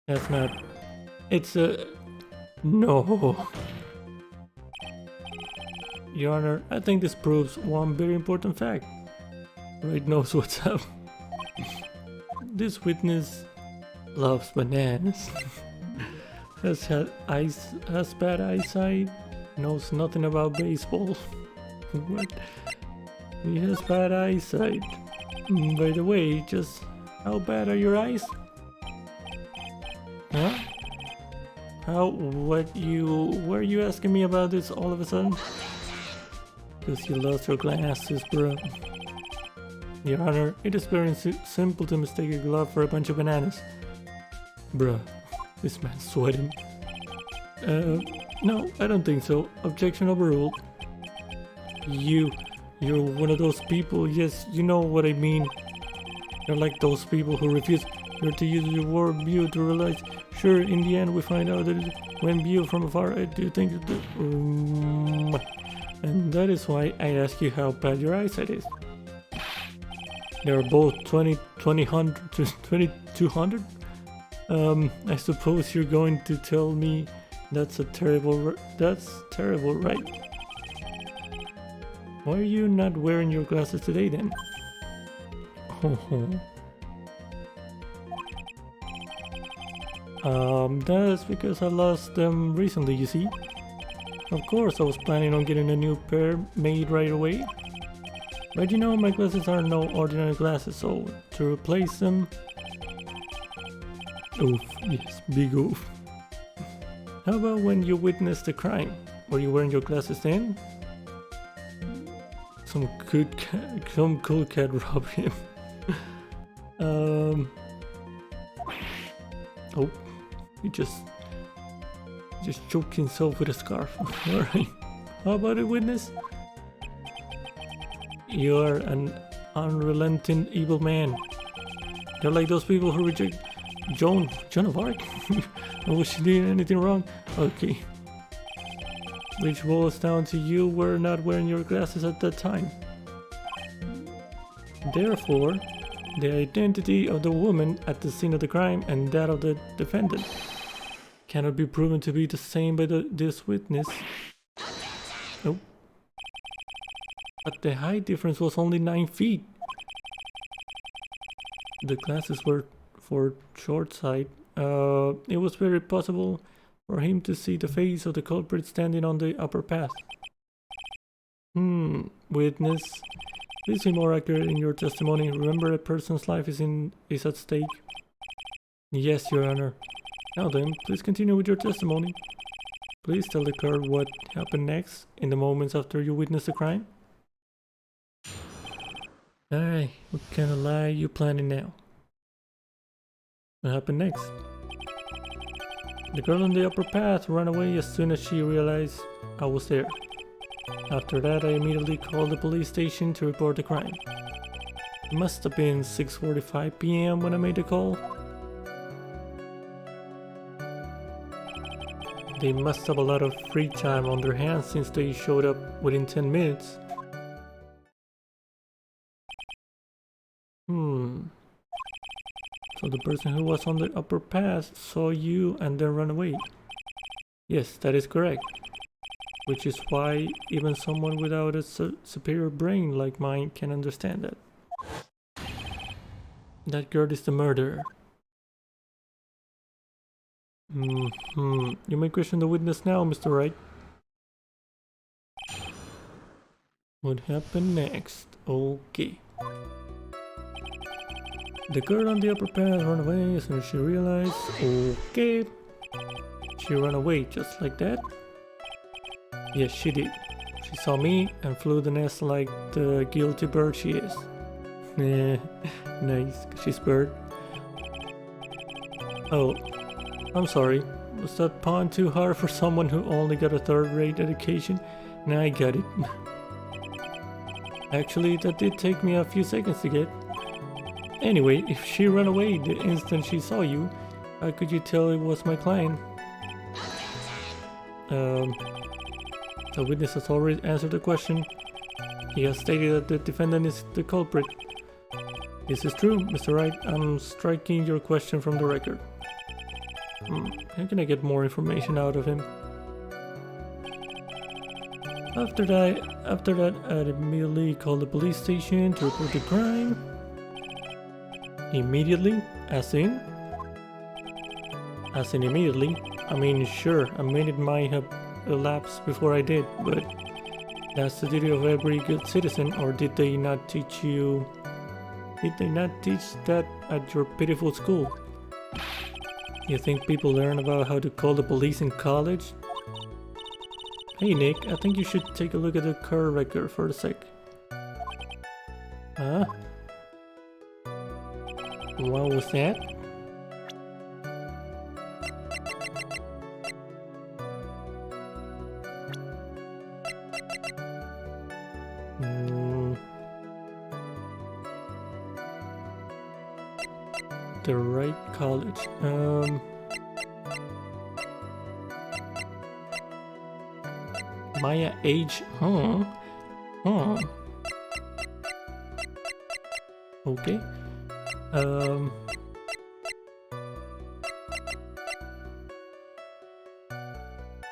That's not... It's a... No. Your Honor, I think this proves one very important fact. Wright knows what's up. This witness loves bananas. has bad eyesight, knows nothing about baseball. What? He has bad eyesight. By the way, just how bad are your eyes? Huh? Were you asking me about this all of a sudden? Because you lost your glasses, bro. Your Honor, it is very simple to mistake a glove for a bunch of bananas. Bruh, this man's sweating. No, I don't think so. Objection overruled. You're one of those people, yes, you know what I mean. You're like those people who refuse to use your word view to realize. Sure, in the end we find out that when viewed from afar, I do think that and that is why I ask you how bad your eyesight is. They're both 2200. I suppose you're going to tell me that's terrible, right? Why are you not wearing your glasses today then? That's because I lost them recently, you see. Of course, I was planning on getting a new pair made right away. But you know, my glasses are no ordinary glasses, so to replace them... Oof, yes, big oof. How about when you witnessed the crime? Were you wearing your glasses then? Some cool cat robbed him. Oh, he just choked himself with a scarf. Alright. How about it, witness? You are an unrelenting evil man. You're like those people who reject Joan of Arc. Was she doing anything wrong? Okay. Which boils down to you were not wearing your glasses at that time. Therefore, the identity of the woman at the scene of the crime and that of the defendant cannot be proven to be the same by this witness. Oh. But the height difference was only 9 feet. The glasses were for short sight. It was very possible for him to see the face of the culprit standing on the upper path. Witness, please be more accurate in your testimony. Remember, a person's life is at stake. Yes, Your Honor. Now then, please continue with your testimony. Please tell the court what happened next, in the moments after you witnessed the crime. Alright, what kind of lie are you planning now? What happened next? The girl on the upper path ran away as soon as she realized I was there. After that, I immediately called the police station to report the crime. It must have been 6:45 p.m. when I made the call. They must have a lot of free time on their hands since they showed up within 10 minutes. So the person who was on the upper path saw you and then ran away. Yes, that is correct. Which is why even someone without a superior brain like mine can understand that. That girl is the murderer. You may question the witness now, Mr. Wright. What happened next? Okay. The girl on the upper path ran away as soon as she realized. Okay. She ran away just like that? Yes, she did. She saw me and flew the nest like the guilty bird she is. Nice, she's bird. Oh, I'm sorry. Was that pawn too hard for someone who only got a third-rate education? Nah, I got it. Actually, that did take me a few seconds to get. Anyway, if she ran away the instant she saw you, how could you tell it was my client? The witness has already answered the question. He has stated that the defendant is the culprit. This is true, Mr. Wright. I'm striking your question from the record. How can I get more information out of him? After that, I immediately called the police station to report the crime. Immediately? As in immediately? I mean, sure, a minute might have elapsed before I did, but that's the duty of every good citizen, or did they not teach you... Did they not teach that at your pitiful school? You think people learn about how to call the police in college? Hey Nick, I think you should take a look at the car record for a sec. Huh? What was that? The Wright College. Maya age, Okay.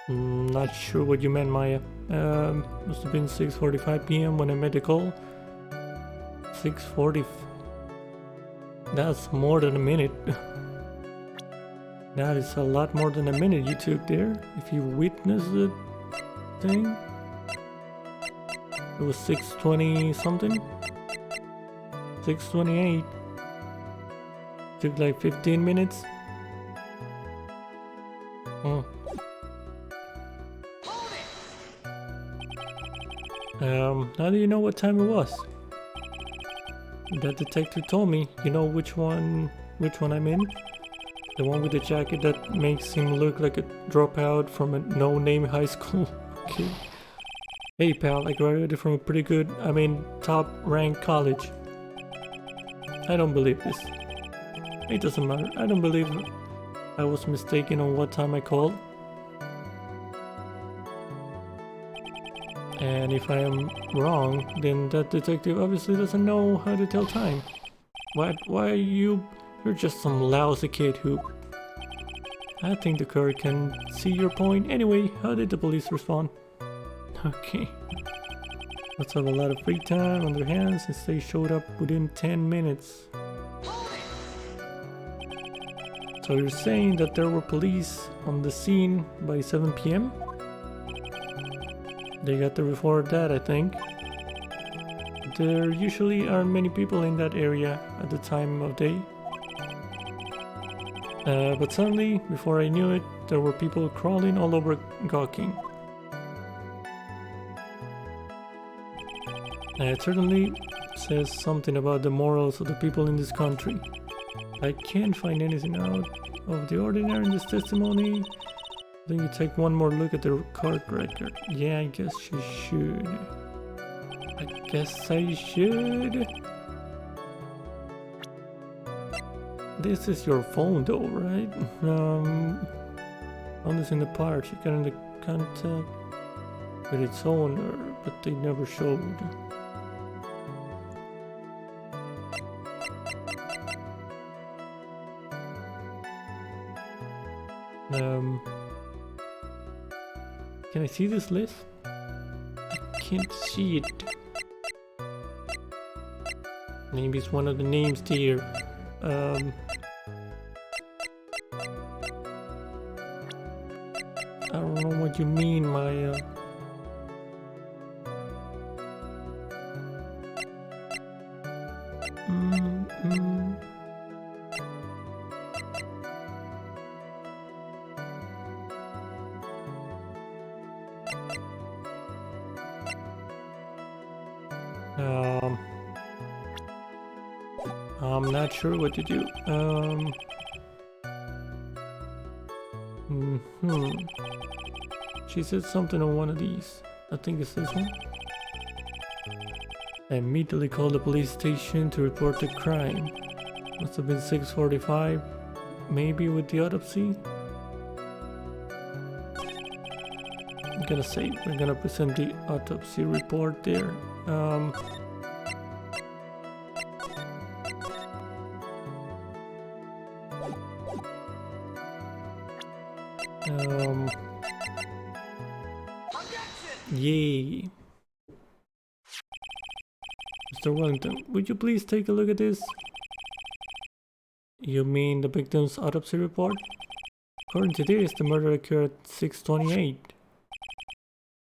Not sure what you meant, Maya. Must have been 6:45 p.m. when I made the call. 6:40. That's more than a minute. That is a lot more than a minute you took there. If you witnessed the thing, it was 6:20 something. 6:28. Took like 15 minutes. Oh. How do you know what time it was? That detective told me. You know which one I'm in? The one with the jacket that makes him look like a dropout from a no-name high school. Okay. Hey pal, I graduated from a pretty good, top-ranked college. I don't believe this. It doesn't matter. I don't believe I was mistaken on what time I called. And if I am wrong, then that detective obviously doesn't know how to tell time. Why are you're just some lousy kid who... I think the car can see your point. Anyway, how did the police respond? Okay. Let's have a lot of free time on their hands since they showed up within 10 minutes. So you're saying that there were police on the scene by 7 p.m.? They got the report that, I think. There usually aren't many people in that area at the time of day. But suddenly, before I knew it, there were people crawling all over Gawking. It certainly says something about the morals of the people in this country. I can't find anything out of the ordinary in this testimony. Then you take one more look at the court record. Yeah, I guess you should. I guess I should. This is your phone though, right? Phone is in the park. You got into contact with its owner, but they never showed. Can I see this list? I can't see it. Maybe it's one of the names here. I don't know what you mean, Maya. I'm not sure what to do. She said something on one of these. I think it's this one. I immediately called the police station to report the crime. Must have been 6:45, maybe with the autopsy. I'm gonna say we're gonna present the autopsy report there. Yay. Mr. Wellington, would you please take a look at this? You mean the victim's autopsy report? According to this, the murder occurred at 6:28.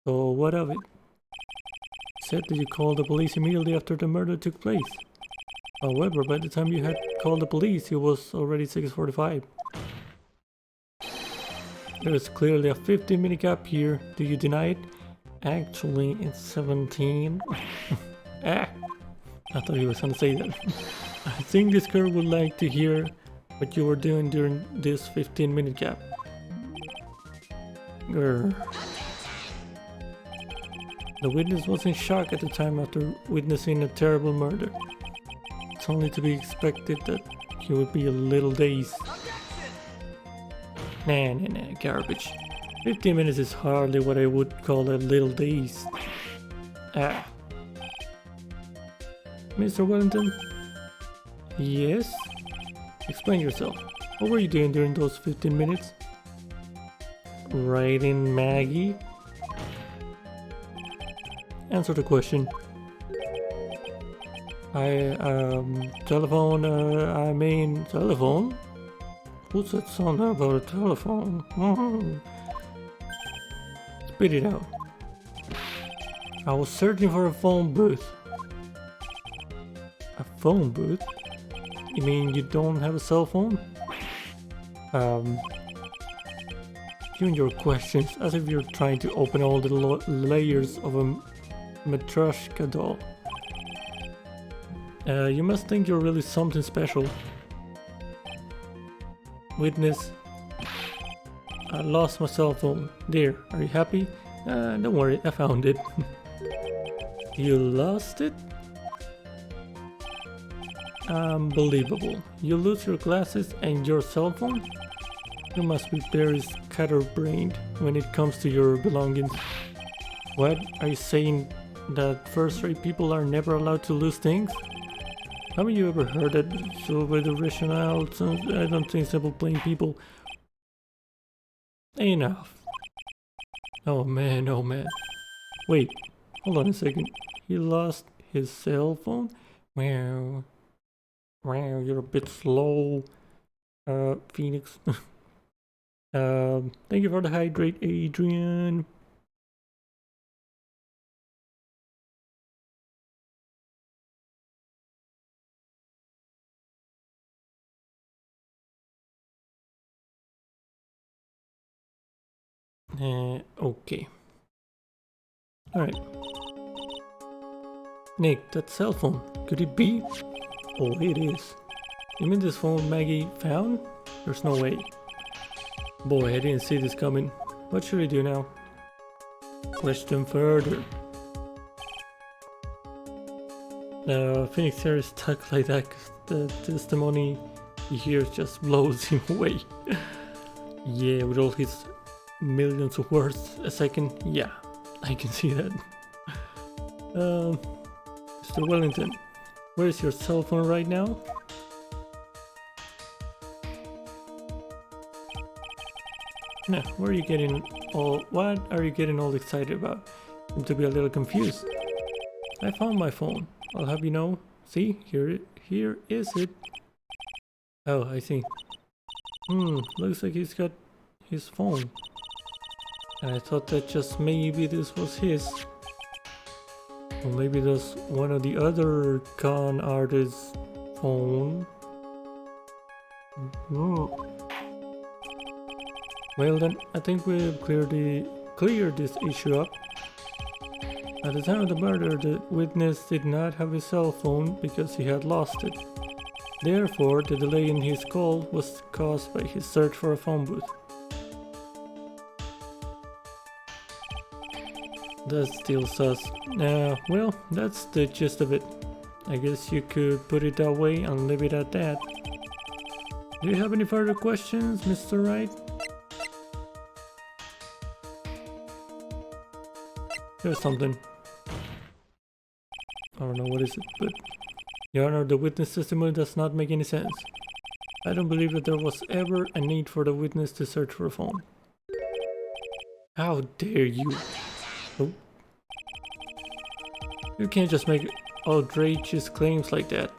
So what of it? It said that you called the police immediately after the murder took place. However, by the time you had called the police, it was already 6:45. There is clearly a 15-minute gap here. Do you deny it? Actually, it's 17. I thought he was gonna say that. I think this girl would like to hear what you were doing during this 15-minute gap. Grr. The witness was in shock at the time after witnessing a terrible murder. It's only to be expected that he would be a little dazed. Nah, garbage. 15 minutes is hardly what I would call a little dazed. Mr. Wellington, Yes? Explain yourself. What were you doing during those 15 minutes? Writing Maggie? Answer the question. Telephone, I mean telephone? Who said something about a telephone? Spit it out. I was searching for a phone booth. A phone booth? You mean you don't have a cell phone? You and your questions, as if you're trying to open all the layers of a Matryoshka doll. You must think you're really something special. Witness. I lost my cell phone. There, are you happy? Don't worry, I found it. You lost it? Unbelievable. You lose your glasses and your cell phone? You must be very scatterbrained when it comes to your belongings. What? Are you saying that first-rate people are never allowed to lose things? Haven't you ever heard that so by the rationale? I don't think simple plain people. Enough. Oh man, oh man. Wait, hold on a second. He lost his cell phone? Wow. Wow, you're a bit slow. Phoenix. Thank you for the hydrate, Adrian. Okay. Alright. Nick, that cell phone, could it be? Oh, it is. You mean this phone Maggie found? There's no way. Boy, I didn't see this coming. What should I do now? Question further. Phoenix here is stuck like that because the testimony he hears just blows him away. Yeah, with all his millions of words a second, yeah, I can see that. Mr. Wellington, where is your cell phone right now? Nah, what are you getting all excited about? Seem to be a little confused. I found my phone. I'll have you know. See, here is it. Oh, I see. Looks like he's got his phone. And I thought that just maybe this was his. Or maybe that's one of the other con artists' phone. Well then, I think we've cleared this issue up. At the time of the murder, the witness did not have his cell phone because he had lost it. Therefore, the delay in his call was caused by his search for a phone booth. That's still sus. Well, that's the gist of it. I guess you could put it that way and leave it at that. Do you have any further questions, Mr. Wright? There's something. I don't know what is it, but... Your Honor, the witness testimony does not make any sense. I don't believe that there was ever a need for the witness to search for a phone. How dare you? Oh. You can't just make outrageous claims like that.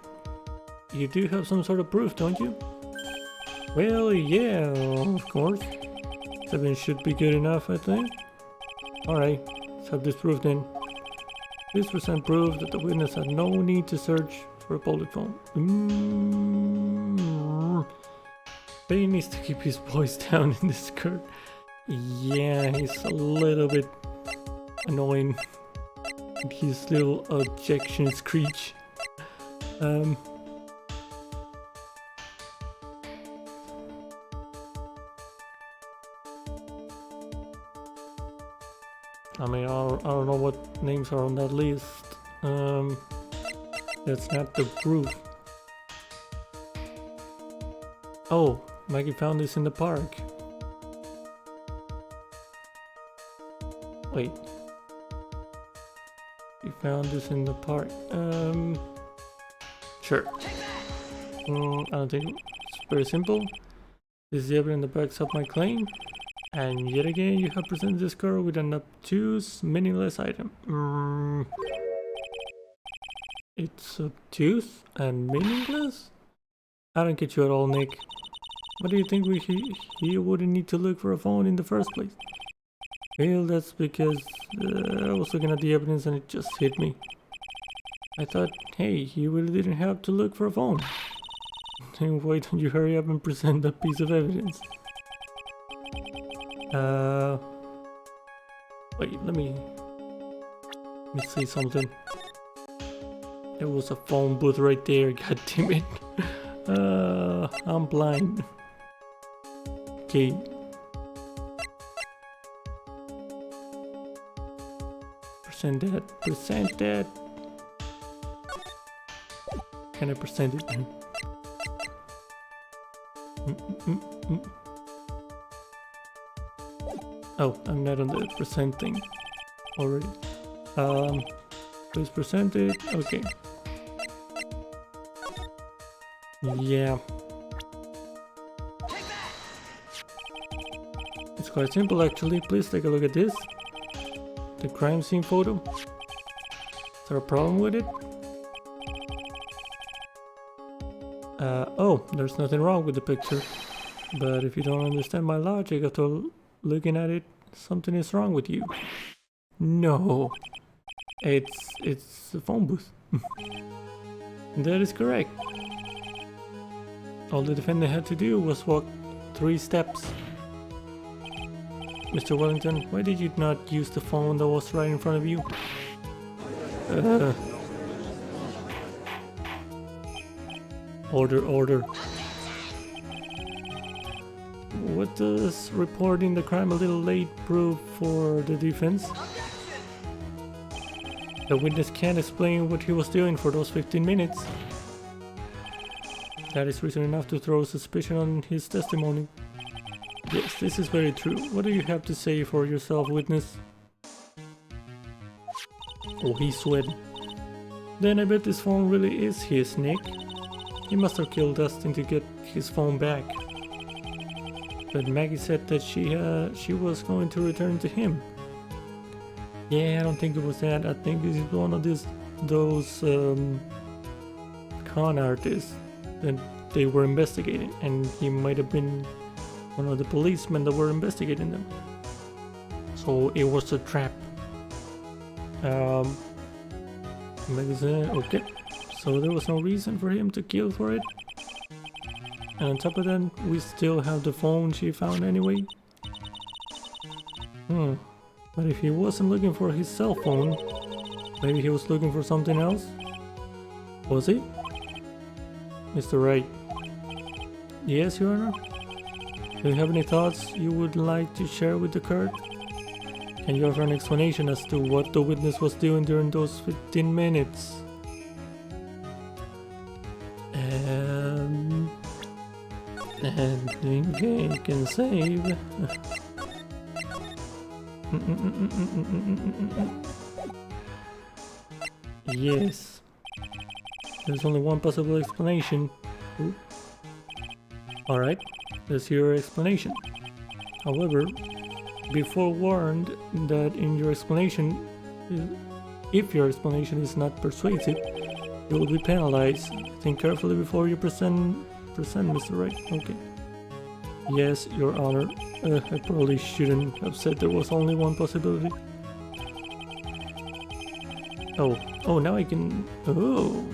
You do have some sort of proof, don't you? Well, yeah, of course. 7 should be good enough, I think. Alright, let's have this proof then. Please present proof that the witness had no need to search for a public phone. But he needs to keep his voice down in this skirt. Yeah, he's a little bit annoying. His little objection screech. I mean, I don't know what names are on that list. That's not the proof. Oh, Maggie found this in the park. Wait. You found this in the park. Sure. I don't think it's very simple. This is the evidence that backs up my claim. And yet again, you have presented this girl with an obtuse, meaningless item. It's obtuse and meaningless? I don't get you at all, Nick. What do you think he wouldn't need to look for a phone in the first place? Well, that's because I was looking at the evidence and it just hit me. I thought, hey, he really didn't have to look for a phone. Then why don't you hurry up and present that piece of evidence? Wait, let me see something. There was a phone booth right there, god damn it. I'm blind. Okay. Present that. Can I present it? Oh, I'm not on the present thing already. Please present it. Okay. Yeah. It's quite simple actually. Please take a look at this. The crime scene photo. Is there a problem with it? Oh, there's nothing wrong with the picture. But if you don't understand my logic after looking at it, something is wrong with you. No. It's a phone booth. That is correct. All the defendant had to do was walk 3 steps. Mr. Wellington, why did you not use the phone that was right in front of you? Order. What does reporting the crime a little late prove for the defense? The witness can't explain what he was doing for those 15 minutes. That is reason enough to throw suspicion on his testimony. Yes, this is very true. What do you have to say for yourself, witness? Oh, he's sweating. Then I bet this phone really is his, Nick. He must have killed Dustin to get his phone back. But Maggie said that she was going to return to him. Yeah, I don't think it was that. I think this is one of those con artists that they were investigating, and he might have been one of the policemen that were investigating them. So it was a trap. Maggie said, okay. So there was no reason for him to kill for it. And on top of that, we still have the phone she found anyway. But if he wasn't looking for his cell phone, maybe he was looking for something else? Was he? Mr. Wright. Yes, Your Honor? Do you have any thoughts you would like to share with the court? Can you offer an explanation as to what the witness was doing during those 15 minutes? And you can save. Yes. There's only one possible explanation. Alright, let's hear your explanation. However, be forewarned that in your explanation, if your explanation is not persuasive, you will be penalized. Think carefully before you present, Mr. Wright. Okay. Yes, Your Honor. I probably shouldn't have said there was only one possibility. Oh, now I can... Oh.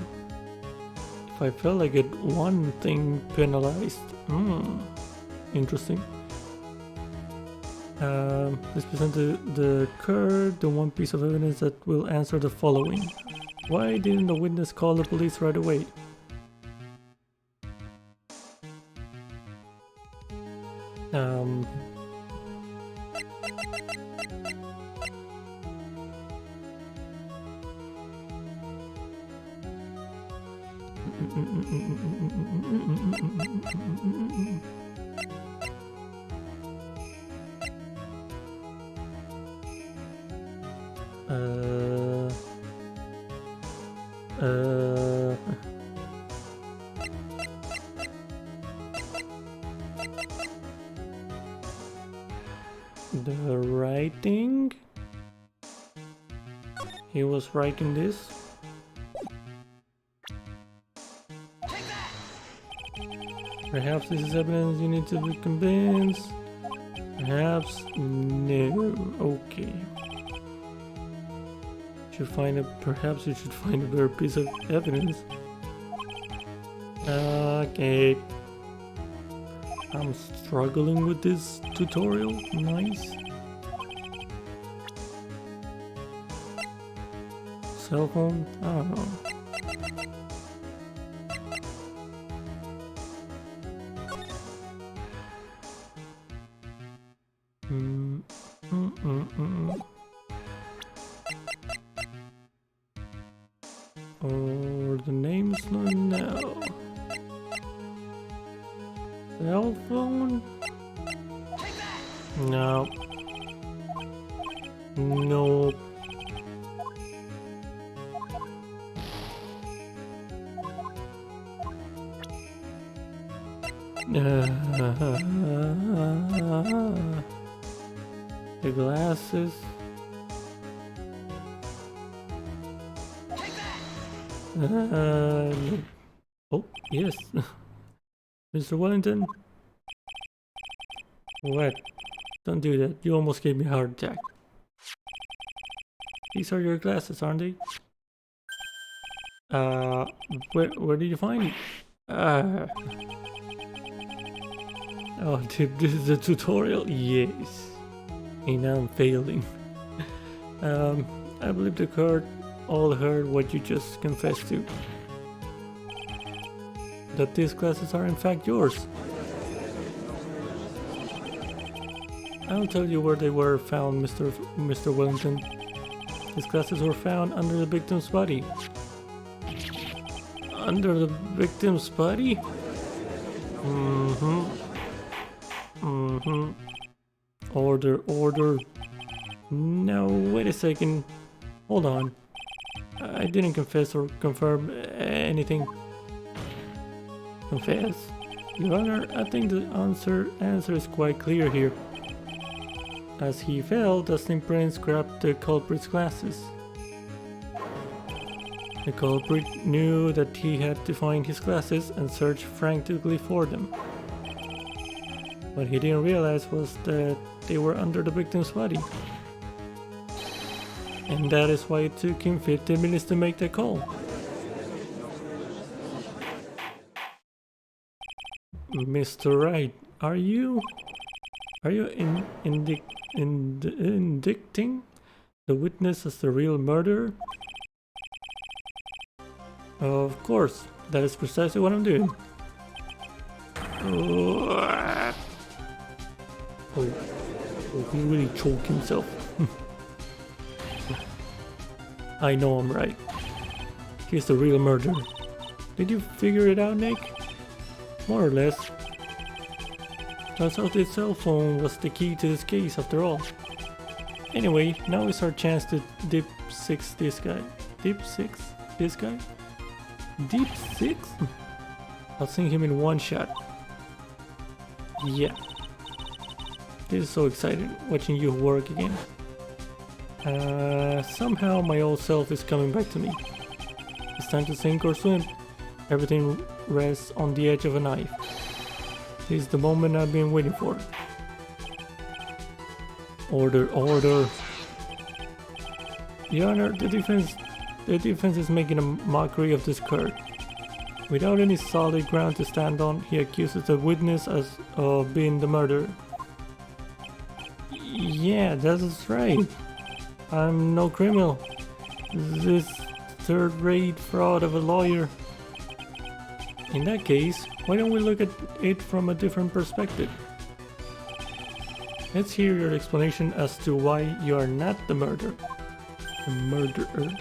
If I felt like it, one thing penalized. Interesting. Let's present the court the one piece of evidence that will answer the following. Why didn't the witness call the police right away? The writing? He was writing this? Perhaps this is evidence you need to be convinced. Perhaps no. Okay. Perhaps you should find a better piece of evidence. Okay. I'm struggling with this tutorial. Nice. Cell phone? I don't know. Or the name's not now. Cell phone? No. Nope. The glasses. Oh, yes. Mr. Wellington? What? Don't do that. You almost gave me a heart attack. These are your glasses, aren't they? Where did you find it? Oh, dude, this is a tutorial? Yes. And now I'm failing. I believe the court all heard what you just confessed to. That these glasses are in fact yours. I'll tell you where they were found, Mr. Wellington. These glasses were found under the victim's body. Under the victim's body? Order. No, wait a second. Hold on. I didn't confess or confirm anything. Confess? Your Honor, I think the answer is quite clear here. As he fell, Dustin Prince grabbed the culprit's glasses. The culprit knew that he had to find his glasses and searched frantically for them. What he didn't realize was that they were under the victim's body. And that is why it took him 15 minutes to make the call. Mr. Wright, are you indicting the witness as the real murderer? Of course, that is precisely what I'm doing. Oh, he really choked himself. I know I'm right. He's the real murderer. Did you figure it out, Nick? More or less. Turns out this cell phone was the key to this case after all. Anyway, now is our chance to deep six this guy. Deep six this guy? Deep six? I'll sink him in one shot. Yeah. This is so exciting, watching you work again. Somehow my old self is coming back to me. It's time to sink or swim. Everything rests on the edge of a knife. This is the moment I've been waiting for. Order. Your Honor, the defense is making a mockery of this court. Without any solid ground to stand on, he accuses the witness of being the murderer. Yeah, that's right. I'm no criminal. This third-rate fraud of a lawyer. In that case, why don't we look at it from a different perspective? Let's hear your explanation as to why you are not the murderer. The murderer?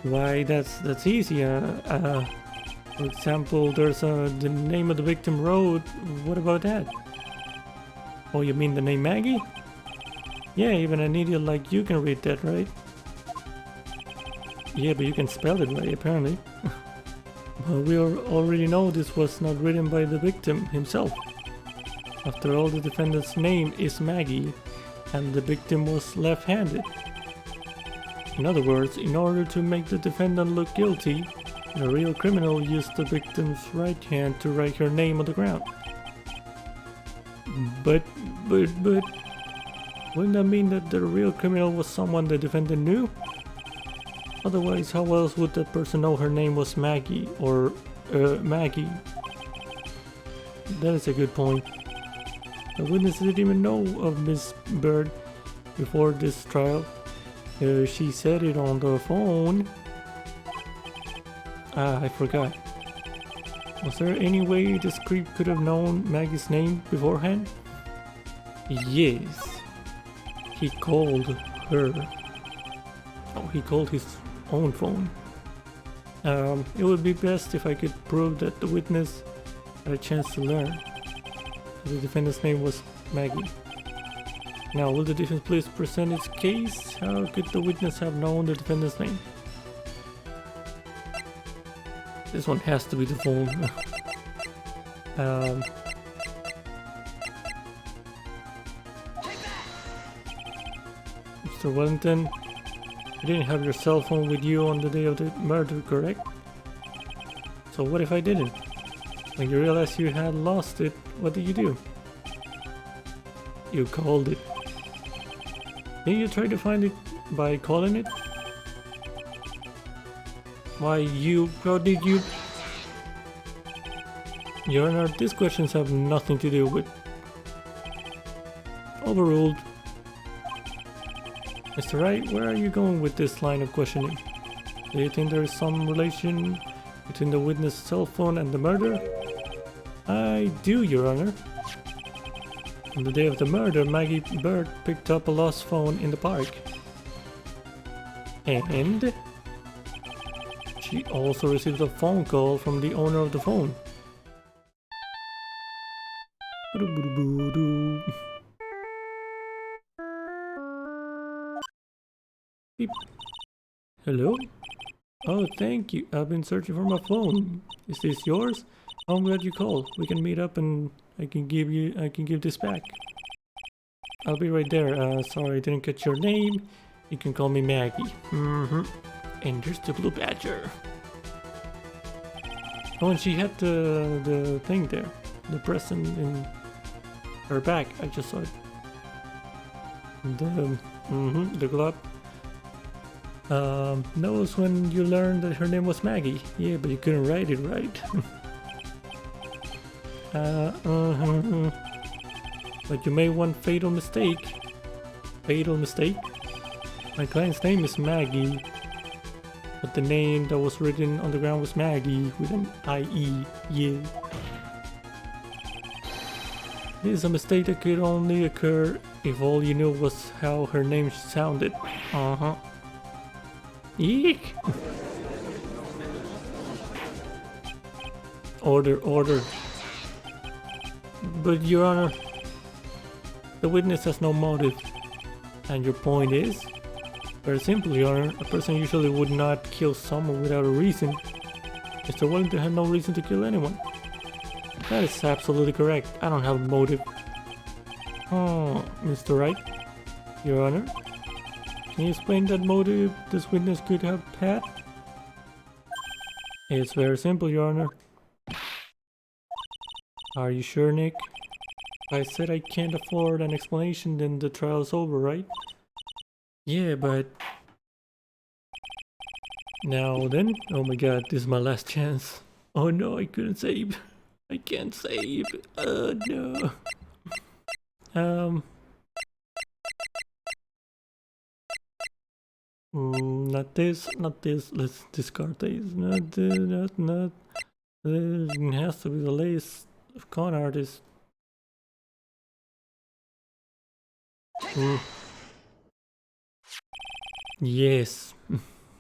Why, that's easy. For example, there's the name of the victim road. What about that? Oh, you mean the name Maggie? Yeah, even an idiot like you can read that, right? Yeah, but you can spell it right, apparently. Well, we already know this was not written by the victim himself. After all, the defendant's name is Maggie, and the victim was left-handed. In other words, in order to make the defendant look guilty, the real criminal used the victim's right hand to write her name on the ground. But, wouldn't that mean that the real criminal was someone the defendant knew? Otherwise, how else would that person know her name was Maggie, or, Maggie? That is a good point. The witness didn't even know of Miss Bird before this trial. She said it on the phone. I forgot. Was there any way this creep could have known Maggie's name beforehand? Yes. He called her. Oh, he called his own phone. It would be best if I could prove that the witness had a chance to learn. The defendant's name was Maggie. Now, will the defense please present its case? How could the witness have known the defendant's name? This one has to be the phone. Mr. Wellington, you didn't have your cell phone with you on the day of the murder, correct? So what if I didn't? When you realized you had lost it, what did you do? You called it. Didn't you try to find it by calling it? How did you? Your Honor, these questions have nothing to do with... Overruled. Mr. Wright, where are you going with this line of questioning? Do you think there is some relation between the witness' cell phone and the murder? I do, Your Honor. On the day of the murder, Maggie Bird picked up a lost phone in the park. And she also received a phone call from the owner of the phone. Beep. Hello? Oh, thank you. I've been searching for my phone. Is this yours? I'm glad you called. We can meet up and I can give this back. I'll be right there. Sorry I didn't catch your name. You can call me Maggie. And there's the blue badger. Oh, and she had the thing there. The present in her back. I just saw it. The glove. That was when you learned that her name was Maggie. Yeah, but you couldn't write it right. But you made one fatal mistake. Fatal mistake? My client's name is Maggie, but the name that was written on the ground was Maggie with an IE. Yeah. This is a mistake that could only occur if all you knew was how her name sounded. Eek! Order. But Your Honor, the witness has no motive. And your point is? Very simple, Your Honor. A person usually would not kill someone without a reason. Mr. Wellington had no reason to kill anyone. That is absolutely correct. I don't have a motive. Oh, Mr. Wright? Your Honor? Can you explain that motive this witness could have had? It's very simple, Your Honor. Are you sure, Nick? I said I can't afford an explanation, then the trial's over, right? Yeah, but... Now then? Oh my god, this is my last chance. Oh no, I couldn't save. I can't save. No. Not this. Let's discard these. Not. It has to be the latest of con artists. Yes.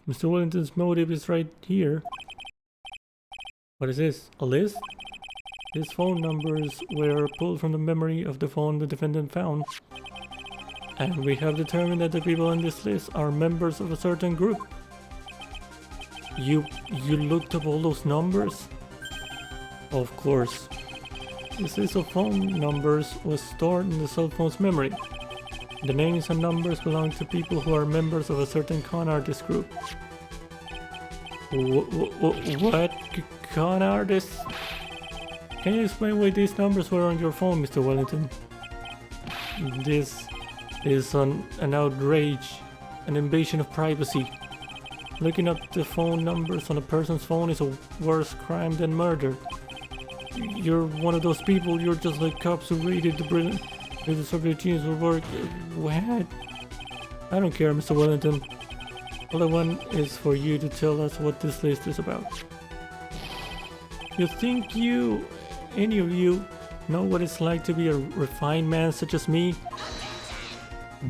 Mr. Wellington's motive is right here. What is this? A list? These phone numbers were pulled from the memory of the phone the defendant found. And we have determined that the people on this list are members of a certain group. You looked up all those numbers? Of course. This list of phone numbers was stored in the cell phone's memory. The names and numbers belong to people who are members of a certain con artist group. What con artist? Can you explain why these numbers were on your phone, Mr. Wellington? This is an outrage, an invasion of privacy. Looking up the phone numbers on a person's phone is a worse crime than murder. You're one of those people, you're just like cops who raided the Soviet teams will work. What? I don't care, Mr. Wellington. All I want is for you to tell us what this list is about. You think any of you, know what it's like to be a refined man such as me?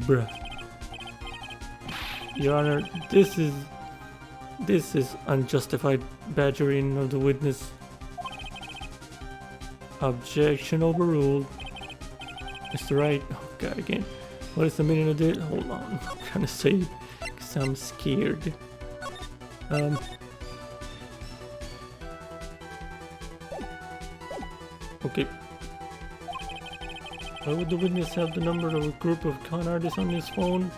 Bruh. Your Honor, this is unjustified badgering of the witness. Objection overruled. Mr. Wright, oh god, again. What is the meaning of this? Hold on, I'm trying to say it because I'm scared. Okay. Why would the witness have the number of a group of con artists on his phone?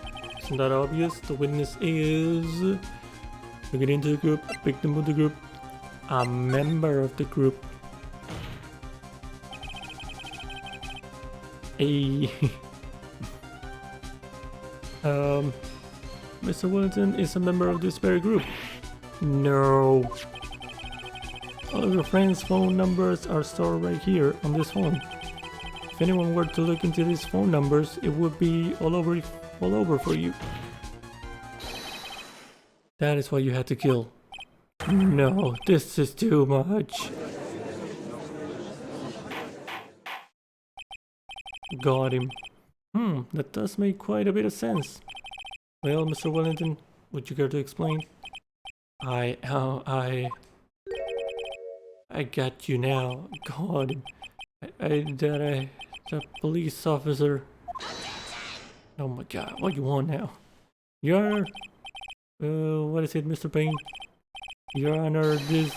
Isn't that obvious? The witness is looking into the group, a victim of the group, a member of the group. Mr. Wellington is a member of this very group. No. All of your friends' phone numbers are stored right here on this phone. If anyone were to look into these phone numbers, it would be all over for you. That is why you had to kill. No, this is too much. Got him. That does make quite a bit of sense. Well, Mr. Wellington, would you care to explain? I got you now. God, the police officer. Oh my God, what you want now? Your Honor, what is it, Mr. Payne? Your Honor, this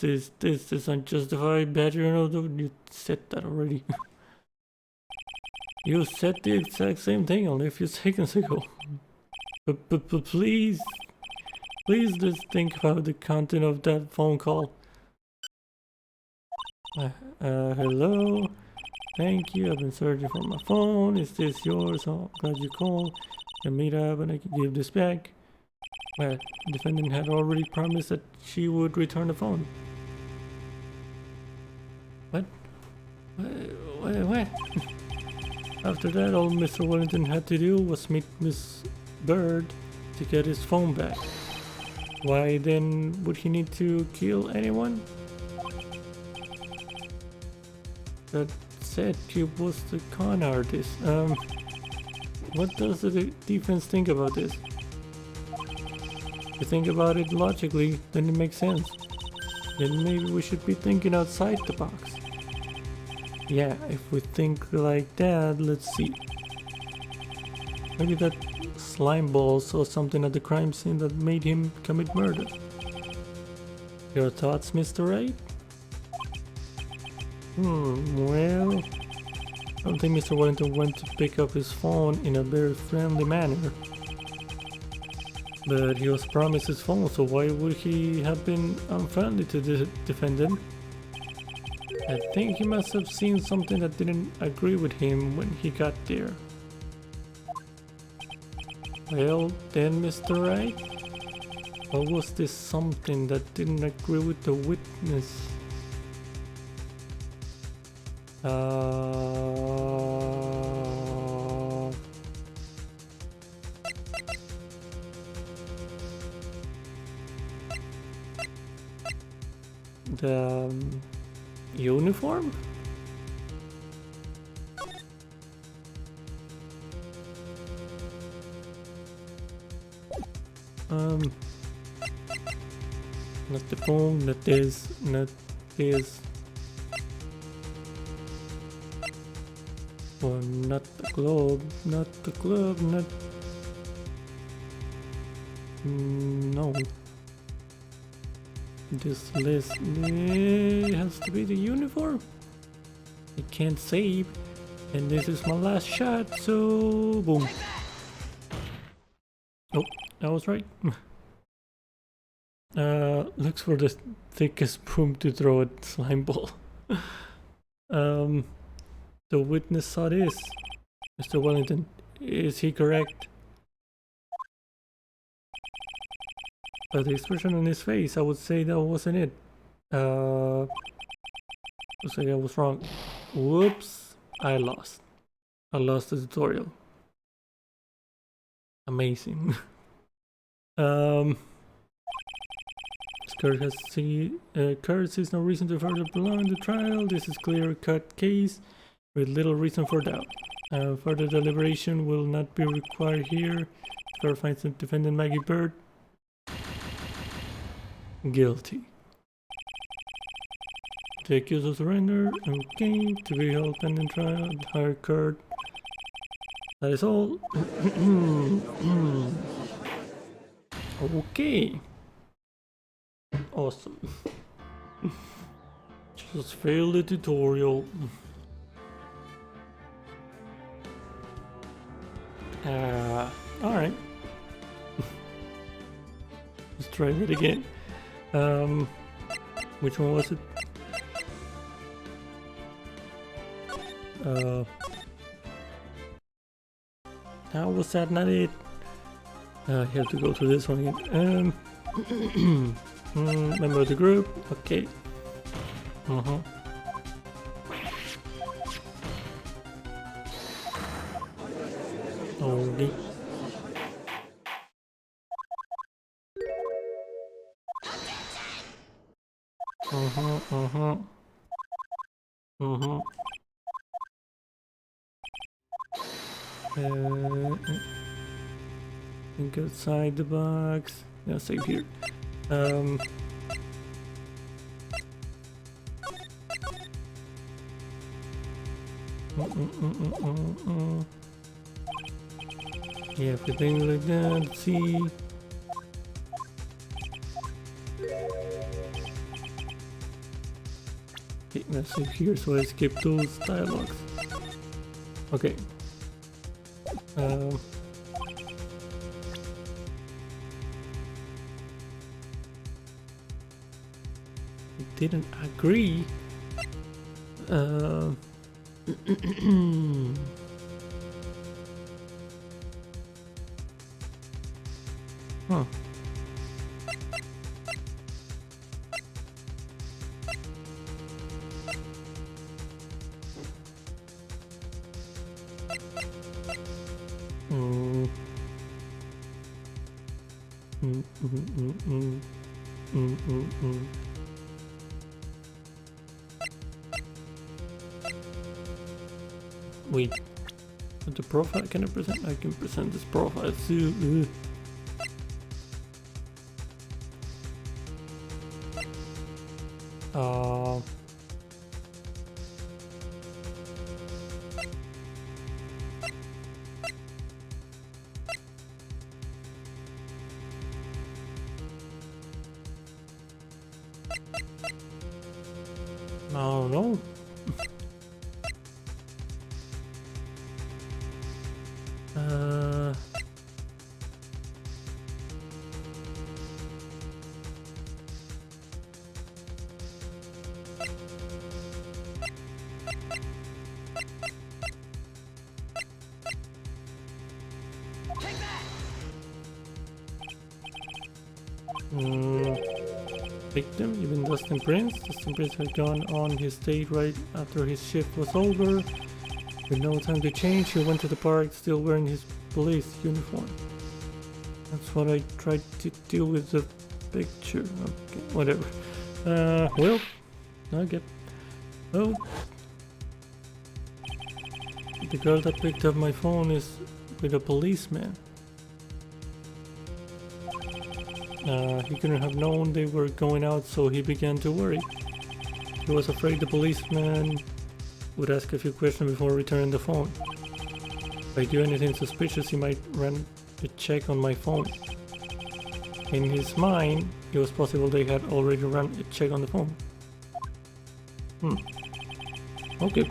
is unjustified badgering of the. You said that already. You said the exact same thing only a few seconds ago. But please just think about the content of that phone call. Hello? Thank you, I've been searching for my phone. Is this yours? Oh, glad you called. Can meet up and I can give this back. Well, the defendant had already promised that she would return the phone. What? What? After that, all Mr. Wellington had to do was meet Miss Bird to get his phone back. Why then would he need to kill anyone? That said, he was the con artist. What does the defense think about this? If you think about it logically, then it makes sense. Then maybe we should be thinking outside the box. Yeah, if we think like that, let's see. Maybe that slime ball saw something at the crime scene that made him commit murder. Your thoughts, Mr. Wright? Well, I don't think Mr. Wellington went to pick up his phone in a very friendly manner. But he was promised his phone, so why would he have been unfriendly to the defendant? I think he must have seen something that didn't agree with him when he got there. Well, then, Mr. Wright, what was this something that didn't agree with the witness? The uniform? Not the phone, not this, not this. Or not the globe, not the glove, not... No. This list has to be the uniform. It can't save. And this is my last shot, so boom. Oh, I was right. Looks for the thickest broom to throw a slime ball. The witness saw this. Mr. Wellington, is he correct? By the expression on his face, I would say that wasn't it. I would say I was wrong. Whoops, I lost. I lost the tutorial. Amazing. Kurt sees no reason to further prolong the trial. This is clear-cut case with little reason for doubt. Further deliberation will not be required here. Kurt finds the defendant Maggie Bird guilty. The accused will surrender. Okay, to be held pending trial. Hire Kurt. That is all. Okay. Awesome. Just failed the tutorial. Alright. Let's try it again. Which one was it? How was that not it? I have to go through this one again. Member of the group, okay. Okay. Think outside the box. Yeah, save here. Yeah, everything like that. Let's see. Okay, let's save here so I skip those dialogues. Okay. Didn't agree. Huh. Wait, the profile can I present? I can present this profile too. I don't know. Victim, even Dustin Prince. Dustin Prince had gone on his date right after his shift was over. With no time to change, he went to the park still wearing his police uniform. That's what I tried to do with the picture. Okay, whatever. Well, okay. Oh. The girl that picked up my phone is with a policeman. He couldn't have known they were going out, so he began to worry. He was afraid the policeman would ask a few questions before returning the phone. If I do anything suspicious, he might run a check on my phone. In his mind, it was possible they had already run a check on the phone. Okay.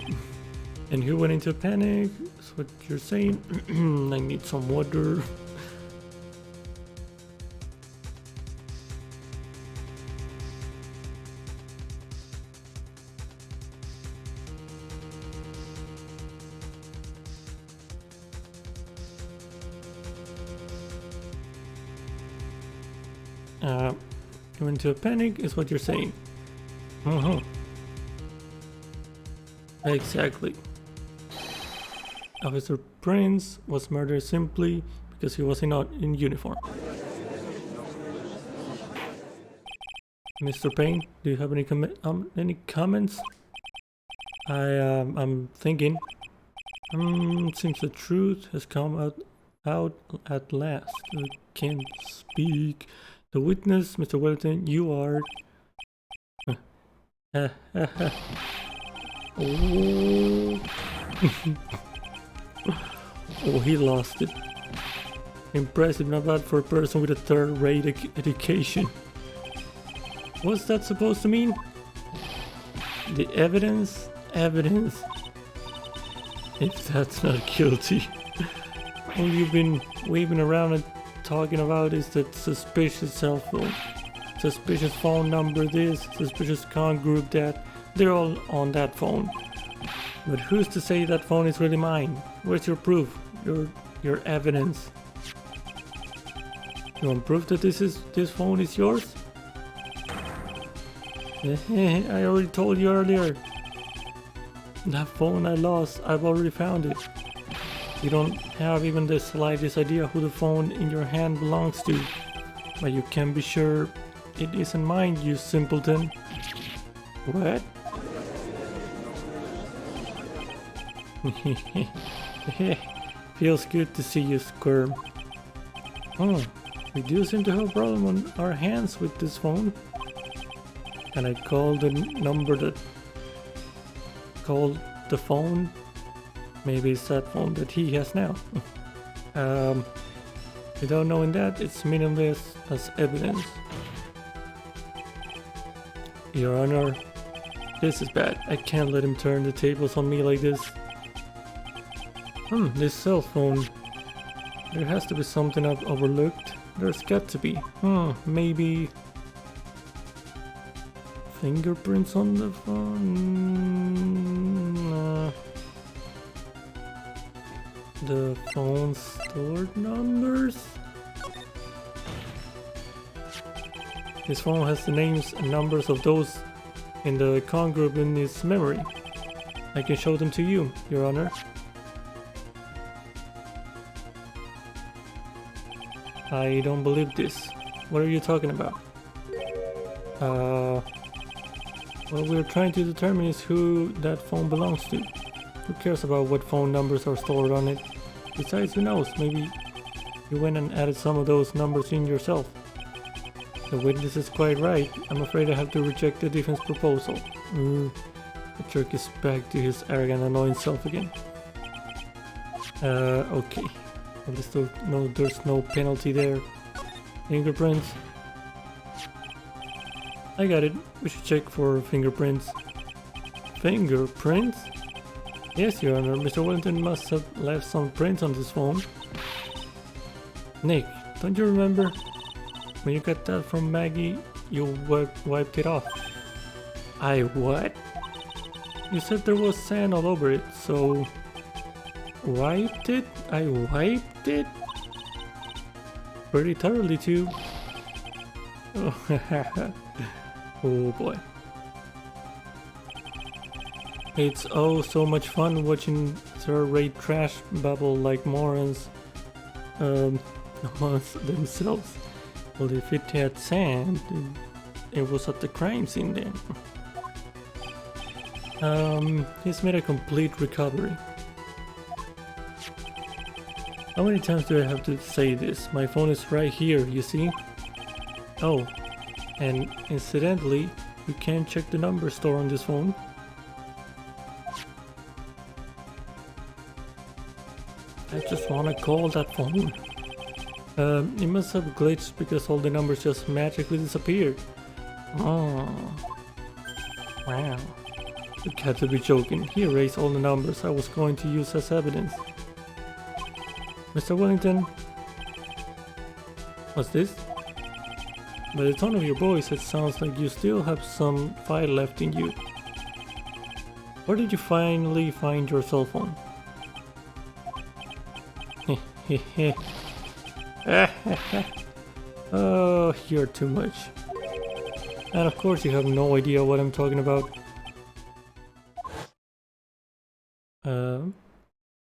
And he went into a panic. That's what you're saying. I need some water. Go into a panic is what you're saying. Exactly. Officer Prince was murdered simply because he was not in uniform. Mr. Payne, do you have any comments? I'm thinking. Seems the truth has come out at last. I can't speak. The witness, Mr. Wellington, you are. Oh. Oh, he lost it. Impressive, not bad for a person with a third-rate education. What's that supposed to mean? The evidence? Evidence. If that's not guilty. All you've been waving around and talking about is that suspicious cell phone. Suspicious phone number this, suspicious con group that. They're all on that phone. But who's to say that phone is really mine? Where's your proof? Your evidence? You want proof that this phone is yours? I already told you earlier. That phone I lost, I've already found it. You don't have even the slightest idea who the phone in your hand belongs to. But you can be sure it isn't mine, you simpleton. What? Feels good to see you squirm. Oh, we do seem to have a problem on our hands with this phone. And I called the number that called the phone. Maybe it's that phone that he has now. Without knowing that, it's meaningless as evidence. Your Honor, this is bad. I can't let him turn the tables on me like this. This cell phone. There has to be something I've overlooked. There's got to be. Maybe fingerprints on the phone? The phone stored numbers? This phone has the names and numbers of those in the con group in its memory. I can show them to you, Your Honor. I don't believe this. What are you talking about? What we're trying to determine is who that phone belongs to. Who cares about what phone numbers are stored on it? Besides, who knows, maybe you went and added some of those numbers in yourself. The witness is quite right. I'm afraid I have to reject the defense proposal. The jerk is back to his arrogant, annoying self again. Okay. At least there's no penalty there. Fingerprints. I got it. We should check for fingerprints. Fingerprints? Yes, Your Honor. Mr. Wellington must have left some prints on this phone. Nick, don't you remember? When you got that from Maggie, you wiped it off. I what? You said there was sand all over it, so... Wiped it? I wiped it? Pretty thoroughly too. Oh boy. It's oh so much fun watching third-rate trash babble like morons amongst themselves. Well, if it had sand, it was at the crime scene then. He's made a complete recovery. How many times do I have to say this? My phone is right here, you see? Oh, and incidentally, you can't check the number store on this phone. I just wanna call that phone. It must have glitched because all the numbers just magically disappeared. Oh. Wow. You got to be joking. He erased all the numbers I was going to use as evidence. Mr. Wellington? What's this? By the tone of your voice, it sounds like you still have some fire left in you. Where did you finally find your cell phone? Oh, you're too much. And of course you have no idea what I'm talking about.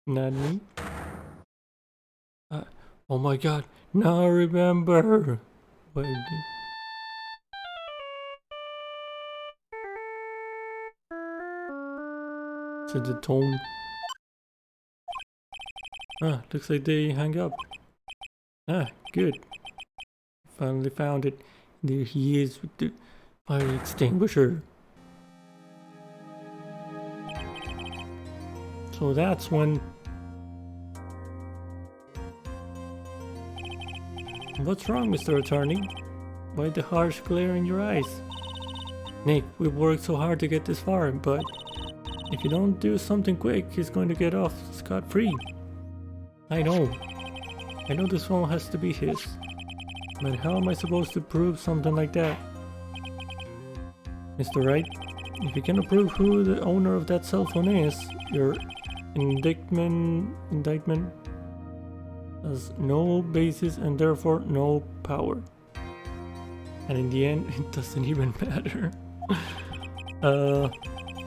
Not me. Oh my god, now I remember. What I did. To the tone. Ah, looks like they hung up. Ah, good. Finally found it. There he is with the fire extinguisher. So that's when... What's wrong, Mr. Attorney? Why the harsh glare in your eyes? Nick, we've worked so hard to get this far, but if you don't do something quick, he's going to get off scot-free. I know this phone has to be his. But how am I supposed to prove something like that? Mr. Wright, if you cannot prove who the owner of that cell phone is, your indictment has no basis and therefore no power. And in the end, it doesn't even matter.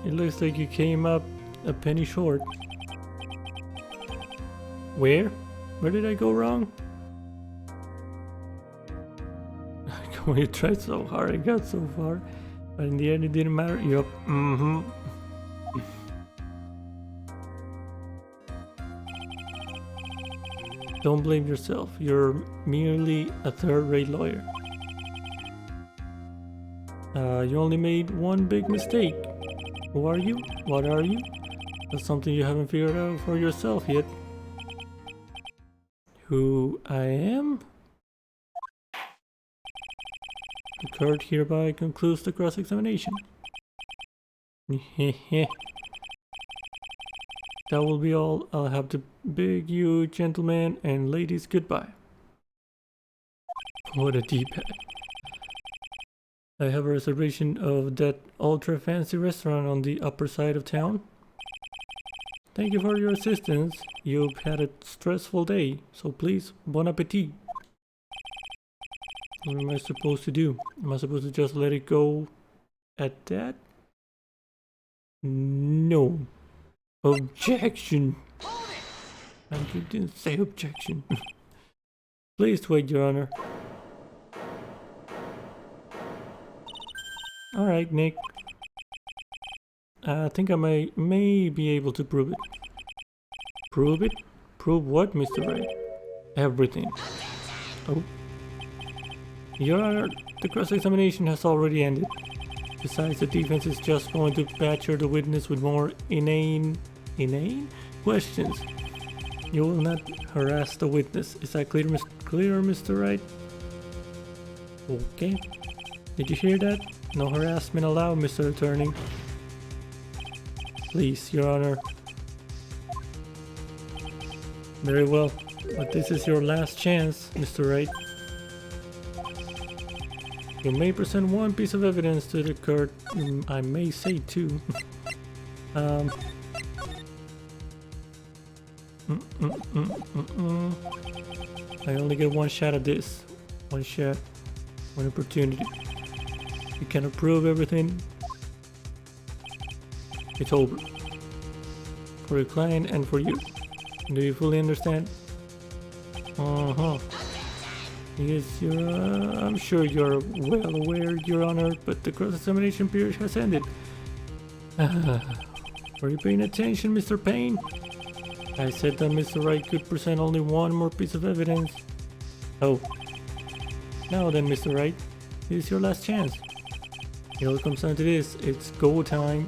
It looks like you came up a penny short. Where? Where did I go wrong? We tried so hard, I got so far, but in the end it didn't matter. Yup. Don't blame yourself. You're merely a third-rate lawyer. You only made one big mistake. Who are you? What are you? That's something you haven't figured out for yourself yet. Who I am? The court hereby concludes the cross-examination. That will be all. I'll have to bid you gentlemen and ladies goodbye. What a D-pad. I have a reservation of that ultra-fancy restaurant on the upper side of town. Thank you for your assistance. You've had a stressful day, so please, bon appetit. What am I supposed to do? Am I supposed to just let it go at that? No. Objection. And you didn't say objection. Please wait, Your Honor. Alright, Nick. I think I may be able to prove it. Prove it? Prove what, Mr. Wright? Everything. Oh. Your Honor, the cross-examination has already ended. Besides, the defense is just going to badger the witness with more inane questions. You will not harass the witness. Is that clear, Mr. Wright? Okay. Did you hear that? No harassment allowed, Mr. Attorney. Please, Your Honor. Very well, but this is your last chance, Mr. Wright. You may present one piece of evidence to the court. I may say two. I only get one shot at this. One shot. One opportunity. You cannot prove everything. It's over. For your client and for you. Do you fully understand? Yes, I'm sure you're well aware, Your Honor, but the cross-examination period has ended. Were you paying attention, Mr. Payne? I said that Mr. Wright could present only one more piece of evidence. Oh. Now then, Mr. Wright, this is your last chance. It all comes down to this. It's go time.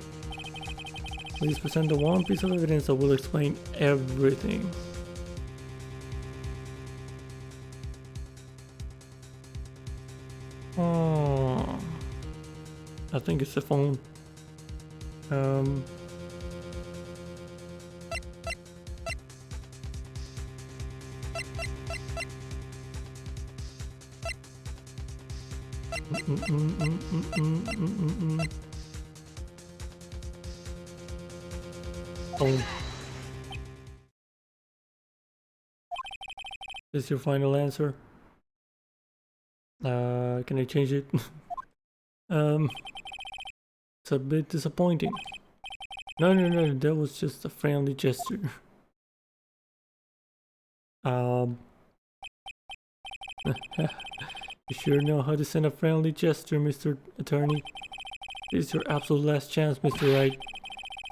Please present the one piece of evidence that will explain everything. I think it's the phone. Um, Oh. Is your final answer? Can I change it? It's a bit disappointing. No, that was just a friendly gesture. You sure know how to send a friendly gesture, Mr. Attorney. This is your absolute last chance, Mr. Wright.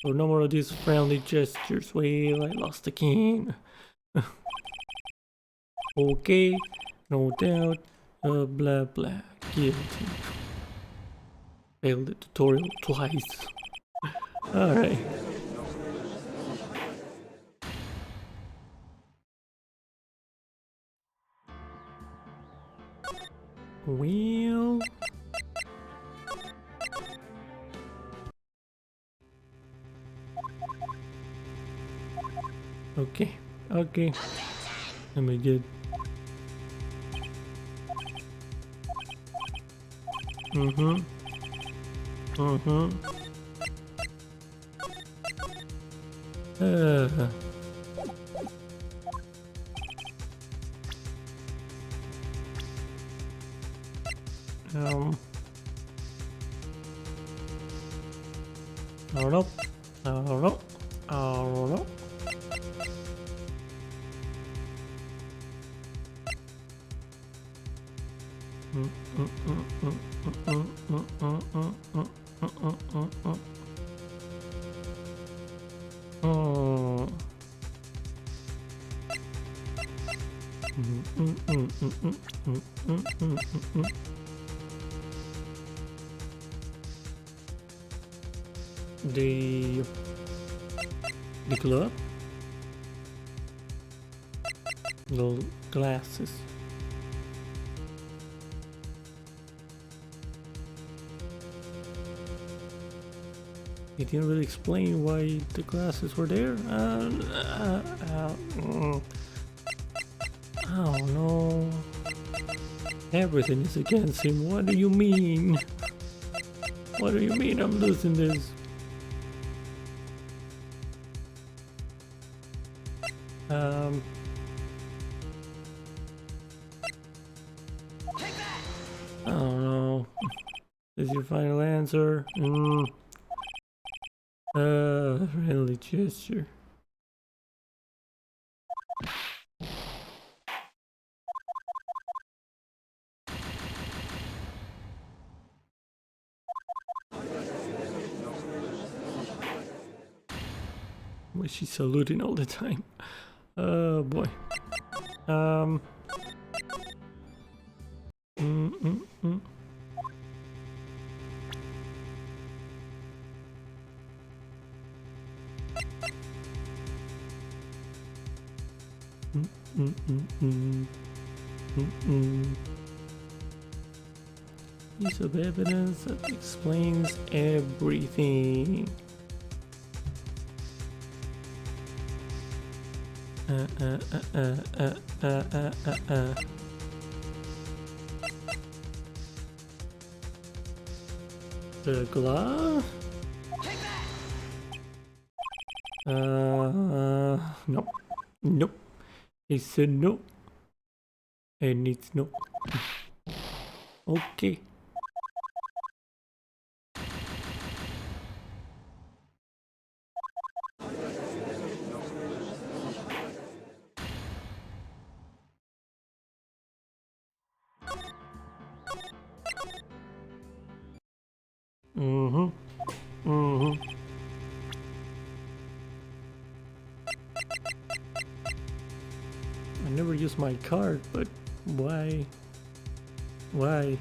So no more of these friendly gestures. Well, I lost again. Okay, no doubt. Blah blah. Guilty. Failed the tutorial twice. Alright. Well... Okay, okay. Let me get... Mm-hmm. Mm-hmm. I don't know. I don't know. I don't know. The glove, the glasses. He didn't really explain why the glasses were there. I don't know. Everything is against him. What do you mean? What do you mean I'm losing this? I don't know. Is your final answer? Friendly gesture. Why is she saluting all the time? Oh boy. Piece of evidence that explains everything. The glove? Nope. Nope. He said no. And it's no. Okay. I never use my card, but why? Why?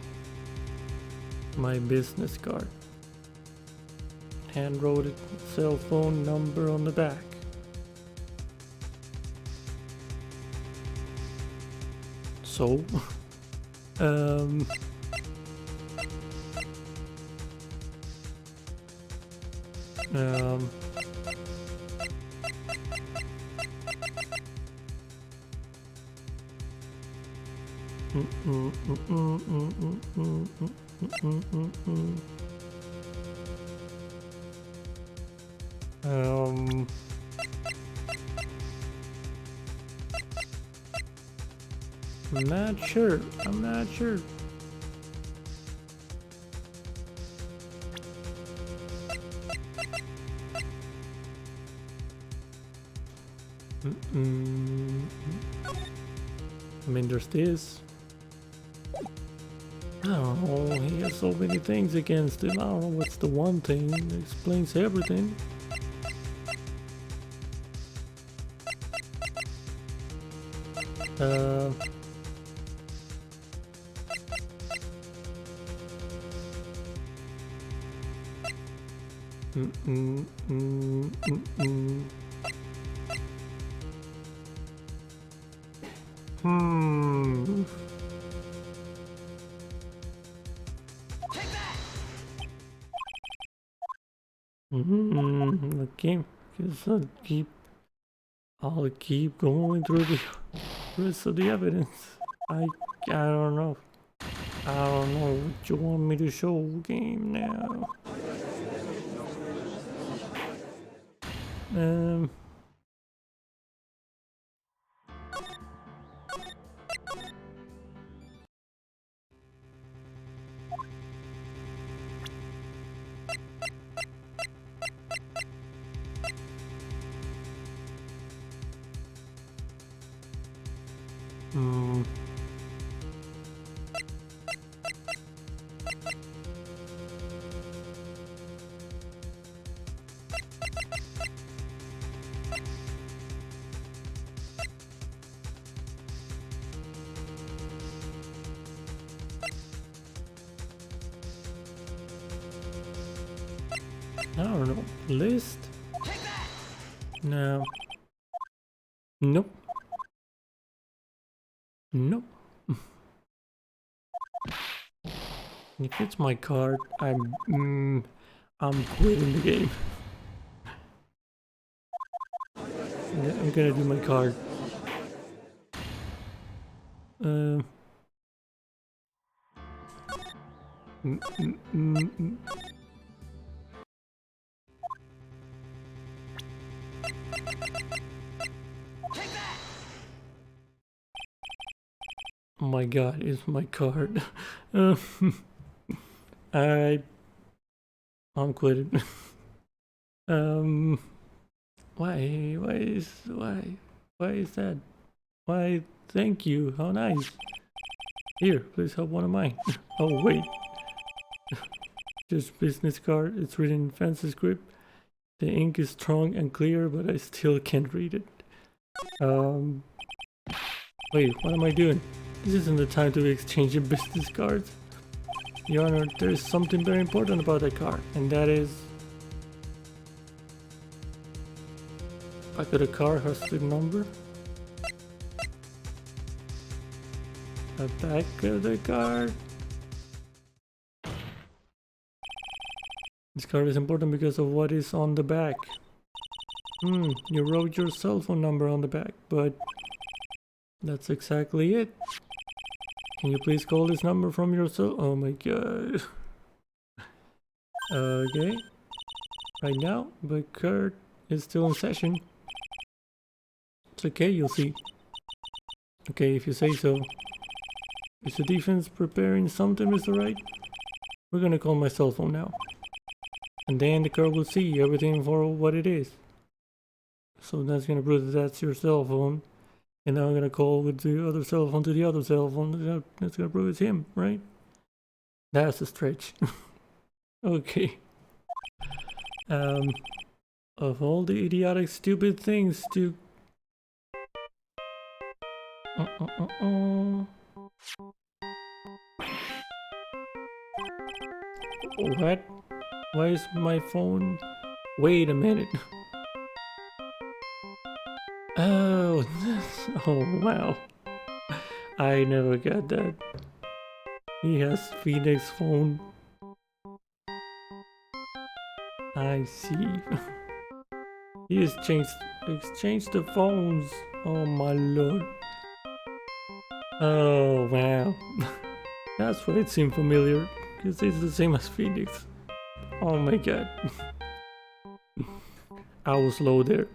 My business card. Hand wrote a cell phone number on the back. So, Um, um, I'm not sure. I'm not sure. I mean, there's this. I don't know, he has so many things against him. I don't know what's the one thing that explains everything. Uh... Hmm. Okay, guess I'll keep going through the rest of the evidence. I don't know. I don't know what you want me to show game now. Um. Hmm. I don't know. List? No. Nope. Nope. If it's my card, I'm quitting the game. I'm gonna do my card. Uh. Oh my god, it's my card. Uh, I'm quitting. Why is that? Why, thank you, how nice. Here, please help one of mine. Oh wait, just business card, it's written in fancy script. The ink is strong and clear, but I still can't read it. Wait, what am I doing? This isn't the time to be exchanging business cards. Your Honor, there is something very important about that card, and that is... Back of the card has the number. The back of the card. This card is important because of what is on the back. You wrote your cell phone number on the back, but that's exactly it. Can you please call this number from your cell? Oh my god. Okay. Right now, but card is still in session. It's okay, you'll see. Okay, if you say so. Is the defense preparing something, Mr. Wright? We're gonna call my cell phone now. And then the card will see everything for what it is. So that's gonna prove that that's your cell phone. And now I'm gonna call with the other cell phone to the other cell phone. That's gonna prove it's him, right? That's a stretch. Okay. Of all the idiotic, stupid things to... What? Why is my phone... Wait a minute. Oh, oh wow. I never got that. He has Phoenix phone. I see. He has exchanged the phones. Oh my lord. Oh wow. That's why it seemed familiar. Because it's the same as Phoenix. Oh my god. I was low there.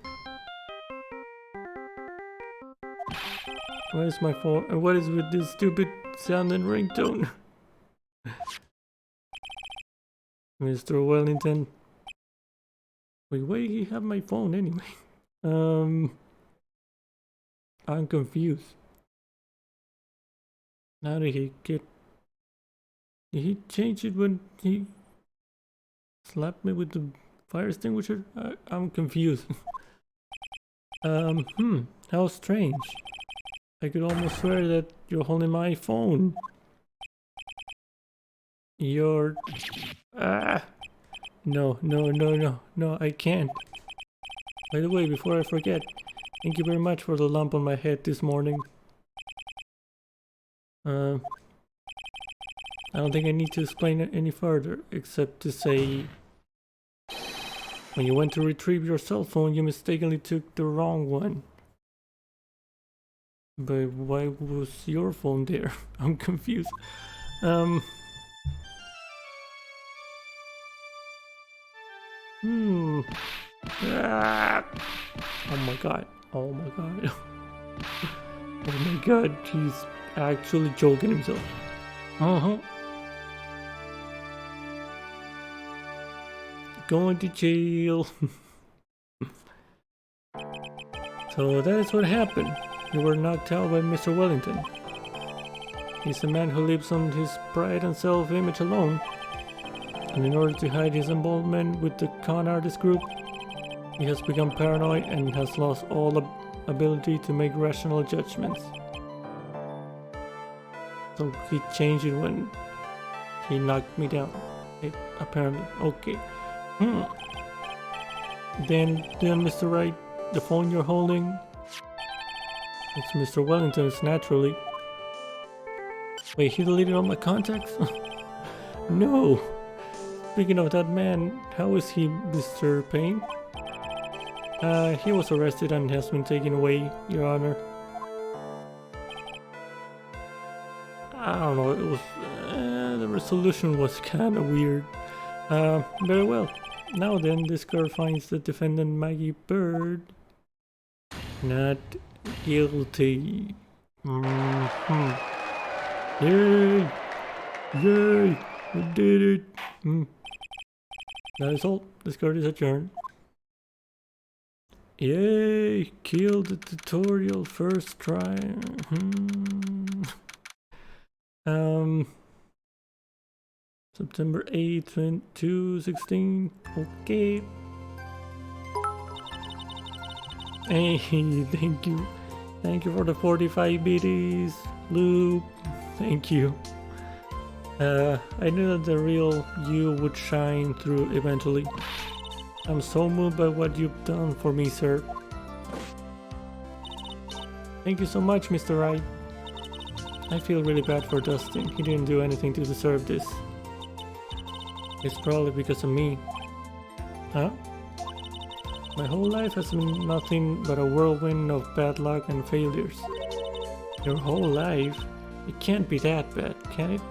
Where's my phone? And what is with this stupid sound and ringtone? Mr. Wellington. Wait, why do you have my phone anyway? I'm confused. How did he get... Did he change it when he slapped me with the fire extinguisher? I'm confused. How strange. I could almost swear that you're holding my phone. You're... No, I can't. By the way, before I forget, thank you very much for the lump on my head this morning. I don't think I need to explain it any further, except to say... When you went to retrieve your cell phone, you mistakenly took the wrong one. But why was your phone there? I'm confused. Oh my god. Oh my god. Oh my god, he's actually choking himself. Going to jail. So that is what happened. You were knocked out by Mr. Wellington. He's a man who lives on his pride and self-image alone. And in order to hide his involvement with the con artist group, he has become paranoid and has lost all ability to make rational judgments. So he changed it when he knocked me down. Apparently. Okay. Then Mr. Wright, the phone you're holding, it's Mr. Wellington's naturally. Wait, he deleted all my contacts? No! Speaking of that man, how is he, Mr. Payne? He was arrested and has been taken away, Your Honor. I don't know, it was... the resolution was kinda weird. Very well. Now then, this girl finds the defendant Maggie Bird not guilty. Yay! Yay! We did it! That is all. This card is adjourned. Yay! Killed the tutorial first try. September 8th, 2016. Okay. Hey, thank you. Thank you for the 45 biddies, Loop. Thank you. I knew that the real you would shine through eventually. I'm so moved by what you've done for me, sir. Thank you so much, Mr. Wright. I feel really bad for Dustin. He didn't do anything to deserve this. It's probably because of me. Huh? My whole life has been nothing but a whirlwind of bad luck and failures. Your whole life? It can't be that bad, can it?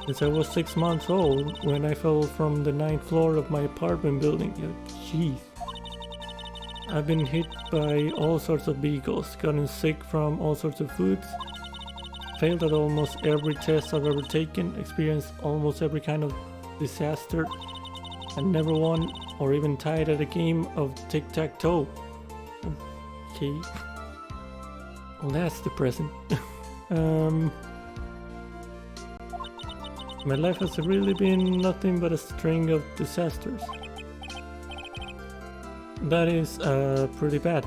Since I was 6 months old, when I fell from the 9th floor of my apartment building. Jeez. I've been hit by all sorts of vehicles, gotten sick from all sorts of foods, failed at almost every test I've ever taken, experienced almost every kind of disaster, and never won or even tied at a game of tic-tac-toe. Okay. Well, that's depressing. My life has really been nothing but a string of disasters. That is pretty bad.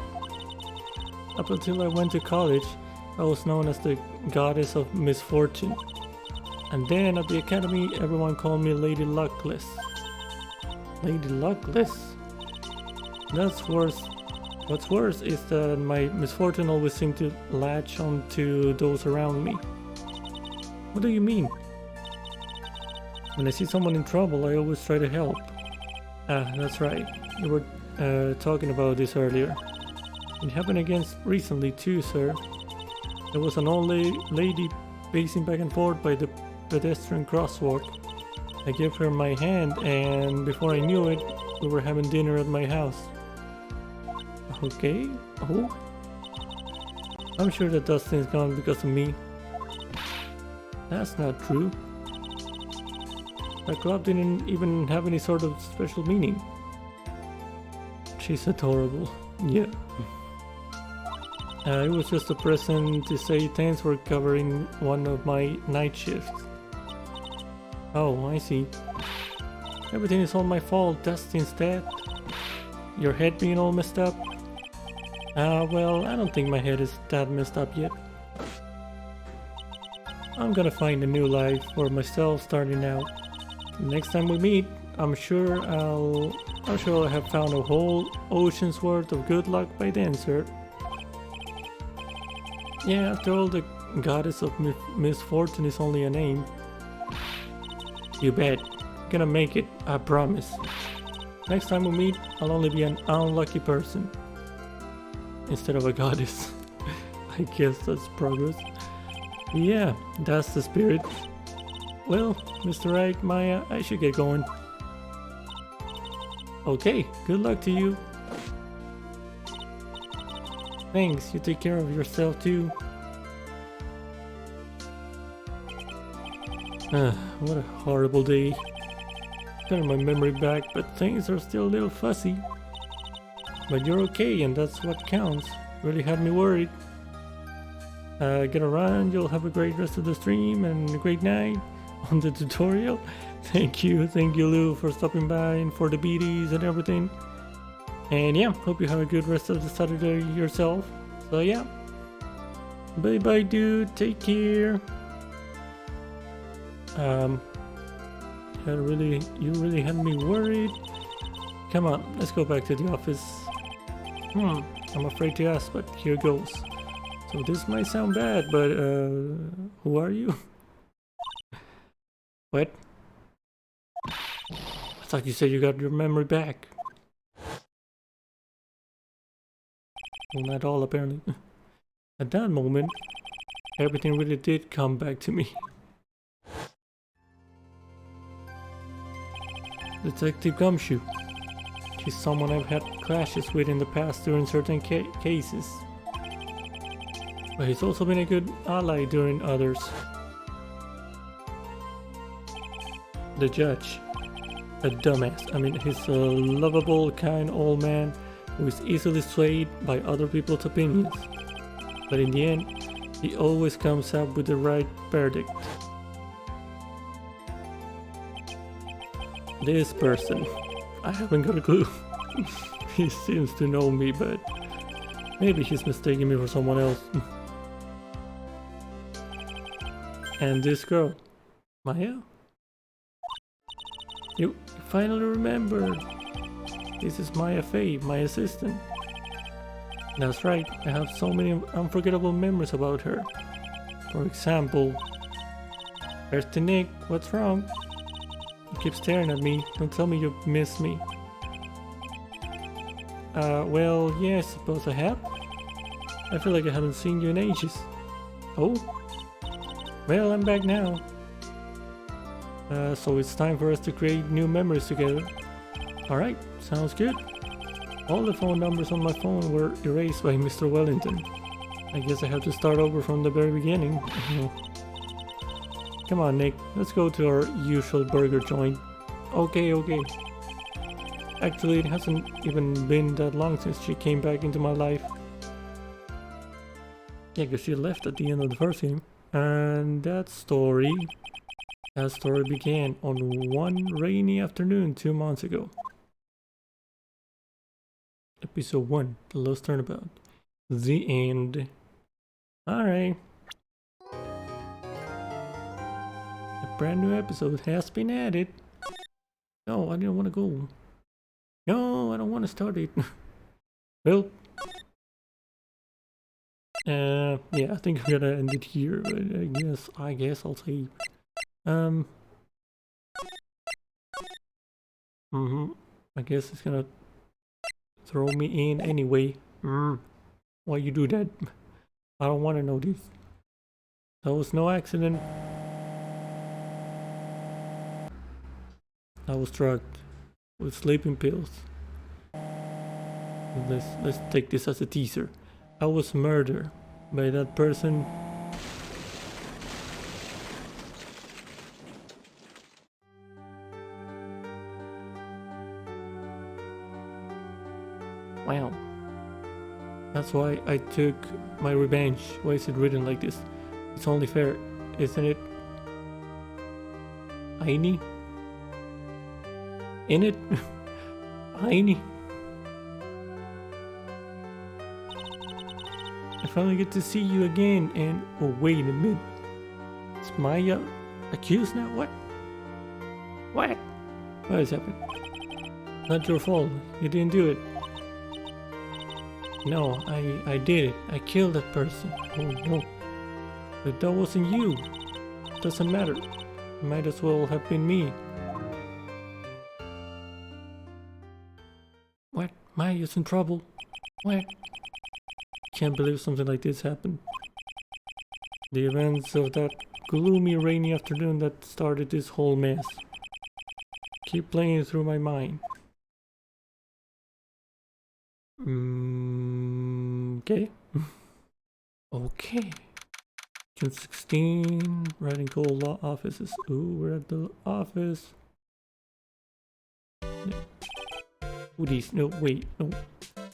Up until I went to college, I was known as the goddess of misfortune. And then at the academy, everyone called me Lady Luckless. Lady Luckless? That's worse. What's worse is that my misfortune always seemed to latch onto those around me. What do you mean? When I see someone in trouble, I always try to help. Ah, that's right. You were talking about this earlier. It happened again recently too, sir. There was an old lady pacing back and forth by the pedestrian crosswalk. I gave her my hand, and before I knew it, we were having dinner at my house. Okay? Oh? I'm sure that Dustin's gone because of me. That's not true. That club didn't even have any sort of special meaning. She's adorable. Yeah. It was just a present to say thanks for covering one of my night shifts. Oh, I see. Everything is all my fault, Dustin's dead. Your head being all messed up? Well, I don't think my head is that messed up yet. I'm gonna find a new life for myself starting out. Next time we meet, I'm sure I'll have found a whole ocean's worth of good luck by then, sir. Yeah, after all, the goddess of misfortune is only a name. You bet. Gonna make it, I promise. Next time we meet, I'll only be an unlucky person instead of a goddess. I guess that's progress. Yeah, that's the spirit. Well, Mr. Wright, Maya, I should get going. Okay, good luck to you. Thanks, you take care of yourself too. What a horrible day. Got my memory back, but things are still a little fuzzy. But you're okay, and that's what counts. Really had me worried. Get around, you'll have a great rest of the stream and a great night on the tutorial. Thank you Lou, for stopping by and for the BDs and everything. And yeah, hope you have a good rest of the Saturday yourself. So yeah, bye bye dude, take care. You really had me worried. Come on, let's go back to the office. I'm afraid to ask, but here goes. So this might sound bad, but who are you? What? I thought you said you got your memory back. Well, not all apparently. At that moment, everything really did come back to me. Detective Gumshoe. She's someone I've had clashes with in the past during certain cases. But he's also been a good ally during others. The judge. A dumbass. I mean, he's a lovable, kind old man who is easily swayed by other people's opinions. But in the end, he always comes up with the right verdict. This person, I haven't got a clue. He seems to know me, but maybe he's mistaking me for someone else. And this girl, Maya? You finally remembered. This is Maya Faye, my assistant. That's right, I have so many unforgettable memories about her. For example, where's the Nick? What's wrong? You keep staring at me. Don't tell me you miss me. Well, yeah, I suppose I have. I feel like I haven't seen you in ages. Oh? Well, I'm back now. So it's time for us to create new memories together. Alright, sounds good. All the phone numbers on my phone were erased by Mr. Wellington. I guess I have to start over from the very beginning. Come on, Nick, let's go to our usual burger joint. Okay. Actually, it hasn't even been that long since she came back into my life. Yeah, because she left at the end of the first game. And that story began on one rainy afternoon 2 months ago. Episode 1, The Lost Turnabout. The end. Alright. A brand new episode has been added. No, I didn't want to go. No, I don't want to start it. Well. Yeah, I think I'm gonna end it here, but I guess I'll save. I guess it's gonna throw me in anyway. Why you do that? I don't want to know this. That was no accident. I was drugged with sleeping pills. Let's take this as a teaser. I was murdered by that person. Wow. That's why I took my revenge. Why is it written like this? It's only fair, isn't it? Heine? In it? Heine? I finally get to see you again and... Oh, wait a minute. Is Maya accused now? What? What? What has happened? Not your fault. You didn't do it. No, I did it. I killed that person. Oh no. But that wasn't you. Doesn't matter. Might as well have been me. What? Maya's in trouble. What? Can't believe something like this happened. The events of that gloomy, rainy afternoon that started this whole mess keep playing through my mind. Okay. Okay. June 16, writing cold law offices. Ooh, we're at the office. Goodies. No, wait, no.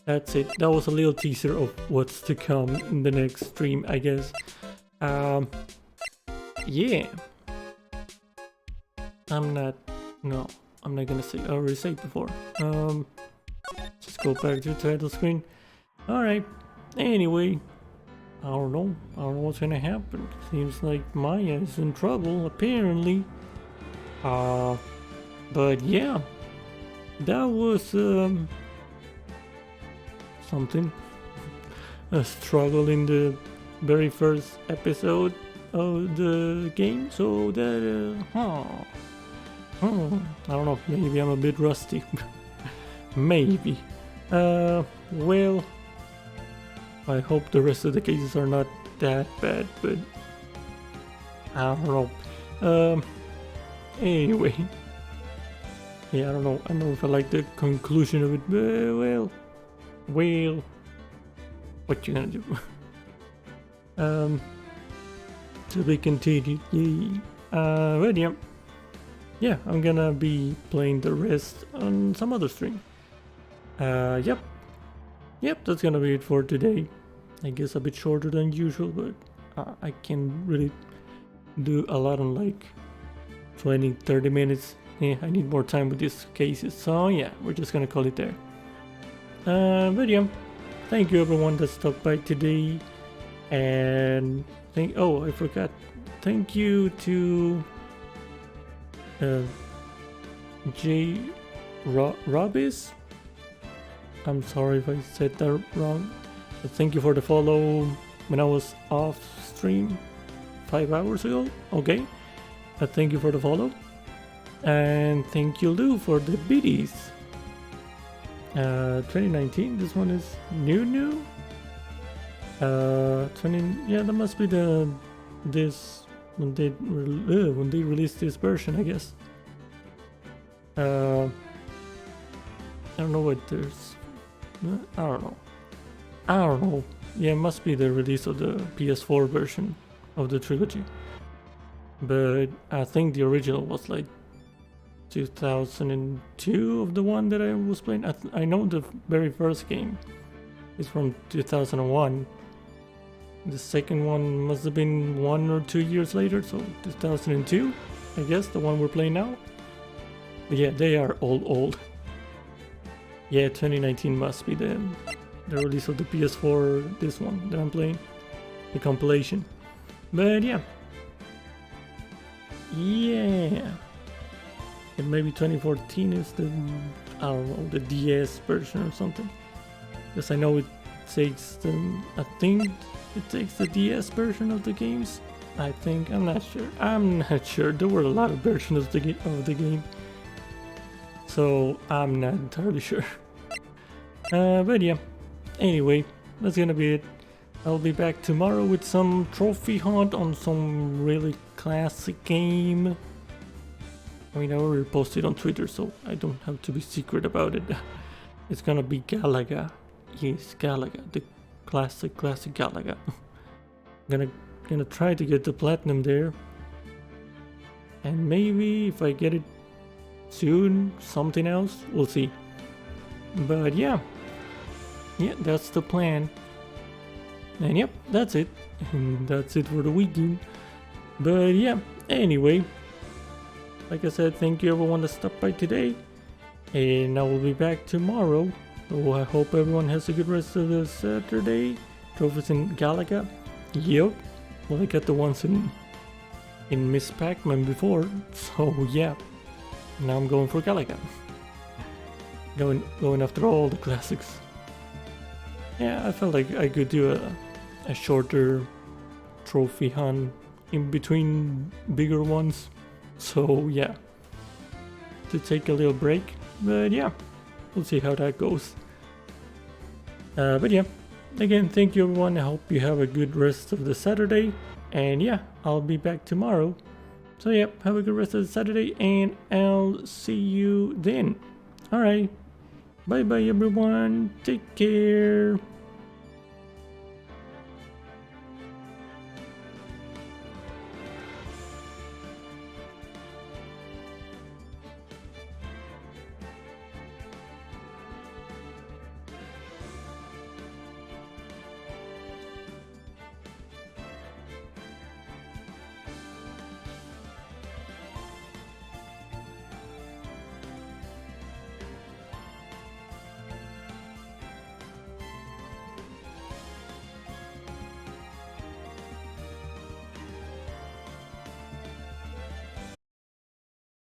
That's it. That was a little teaser of what's to come in the next stream, I guess. Yeah. I'm not gonna say, I already said before. Just go back to the title screen. Alright. Anyway. I don't know what's gonna happen. Seems like Maya is in trouble, apparently. But yeah. That was, something. A struggle in the very first episode of the game, so that, I don't know, maybe I'm a bit rusty. Maybe. Well, I hope the rest of the cases are not that bad, but I don't know. Anyway. Yeah, I don't know if I like the conclusion of it, but well, what you gonna do? To be continued, yay. But yeah, I'm gonna be playing the rest on some other stream. Yep, that's gonna be it for today. I guess a bit shorter than usual, but I can really do a lot on like 20-30 minutes. Yeah, I need more time with these cases, so yeah, we're just gonna call it there. But yeah, thank you everyone that stopped by today, and I forgot. Thank you to J. Robis. I'm sorry if I said that wrong. But thank you for the follow when I was off stream 5 hours ago. Okay, thank you for the follow. And thank you, Lou, for the biddies. 2019, this one is new. Yeah, that must be this when they released this version, I guess. I don't know what there's. I don't know. Yeah, it must be the release of the PS4 version of the trilogy. But I think the original was like 2002 of the one that I was playing. I know the very first game is from 2001. The second one must have been 1 or 2 years later, so 2002, I guess, the one we're playing now. But yeah, they are all old. Yeah, 2019 must be the release of the PS4, this one that I'm playing, the compilation. But yeah. And maybe 2014 is the, I don't know, the DS version or something. Because I know it takes I think it takes the DS version of the games. I think, I'm not sure. There were a lot of versions of the game. so I'm not entirely sure. But yeah, anyway, that's gonna be it. I'll be back tomorrow with some trophy hunt on some really classic game. I mean, I already posted on Twitter, so I don't have to be secret about it. It's gonna be Galaga. Yes, Galaga, the classic Galaga. Gonna try to get the platinum there, and maybe if I get it soon, something else, we'll see. But yeah, that's the plan. And yep, that's it. And that's it for the weekend. But yeah, anyway, like I said, thank you everyone that stopped by today. And I will be back tomorrow. So I hope everyone has a good rest of the Saturday. Trophies in Galaga. Yep. Well, I got the ones in Miss Pac-Man before. So yeah. Now I'm going for Galaga. Going after all the classics. Yeah, I felt like I could do a shorter trophy hunt in between bigger ones. So yeah, to take a little break. But yeah, we'll see how that goes. But yeah, again, thank you everyone. I hope you have a good rest of the Saturday. And yeah, I'll be back tomorrow. So yeah, have a good rest of the Saturday and I'll see you then. Alright, bye bye everyone. Take care.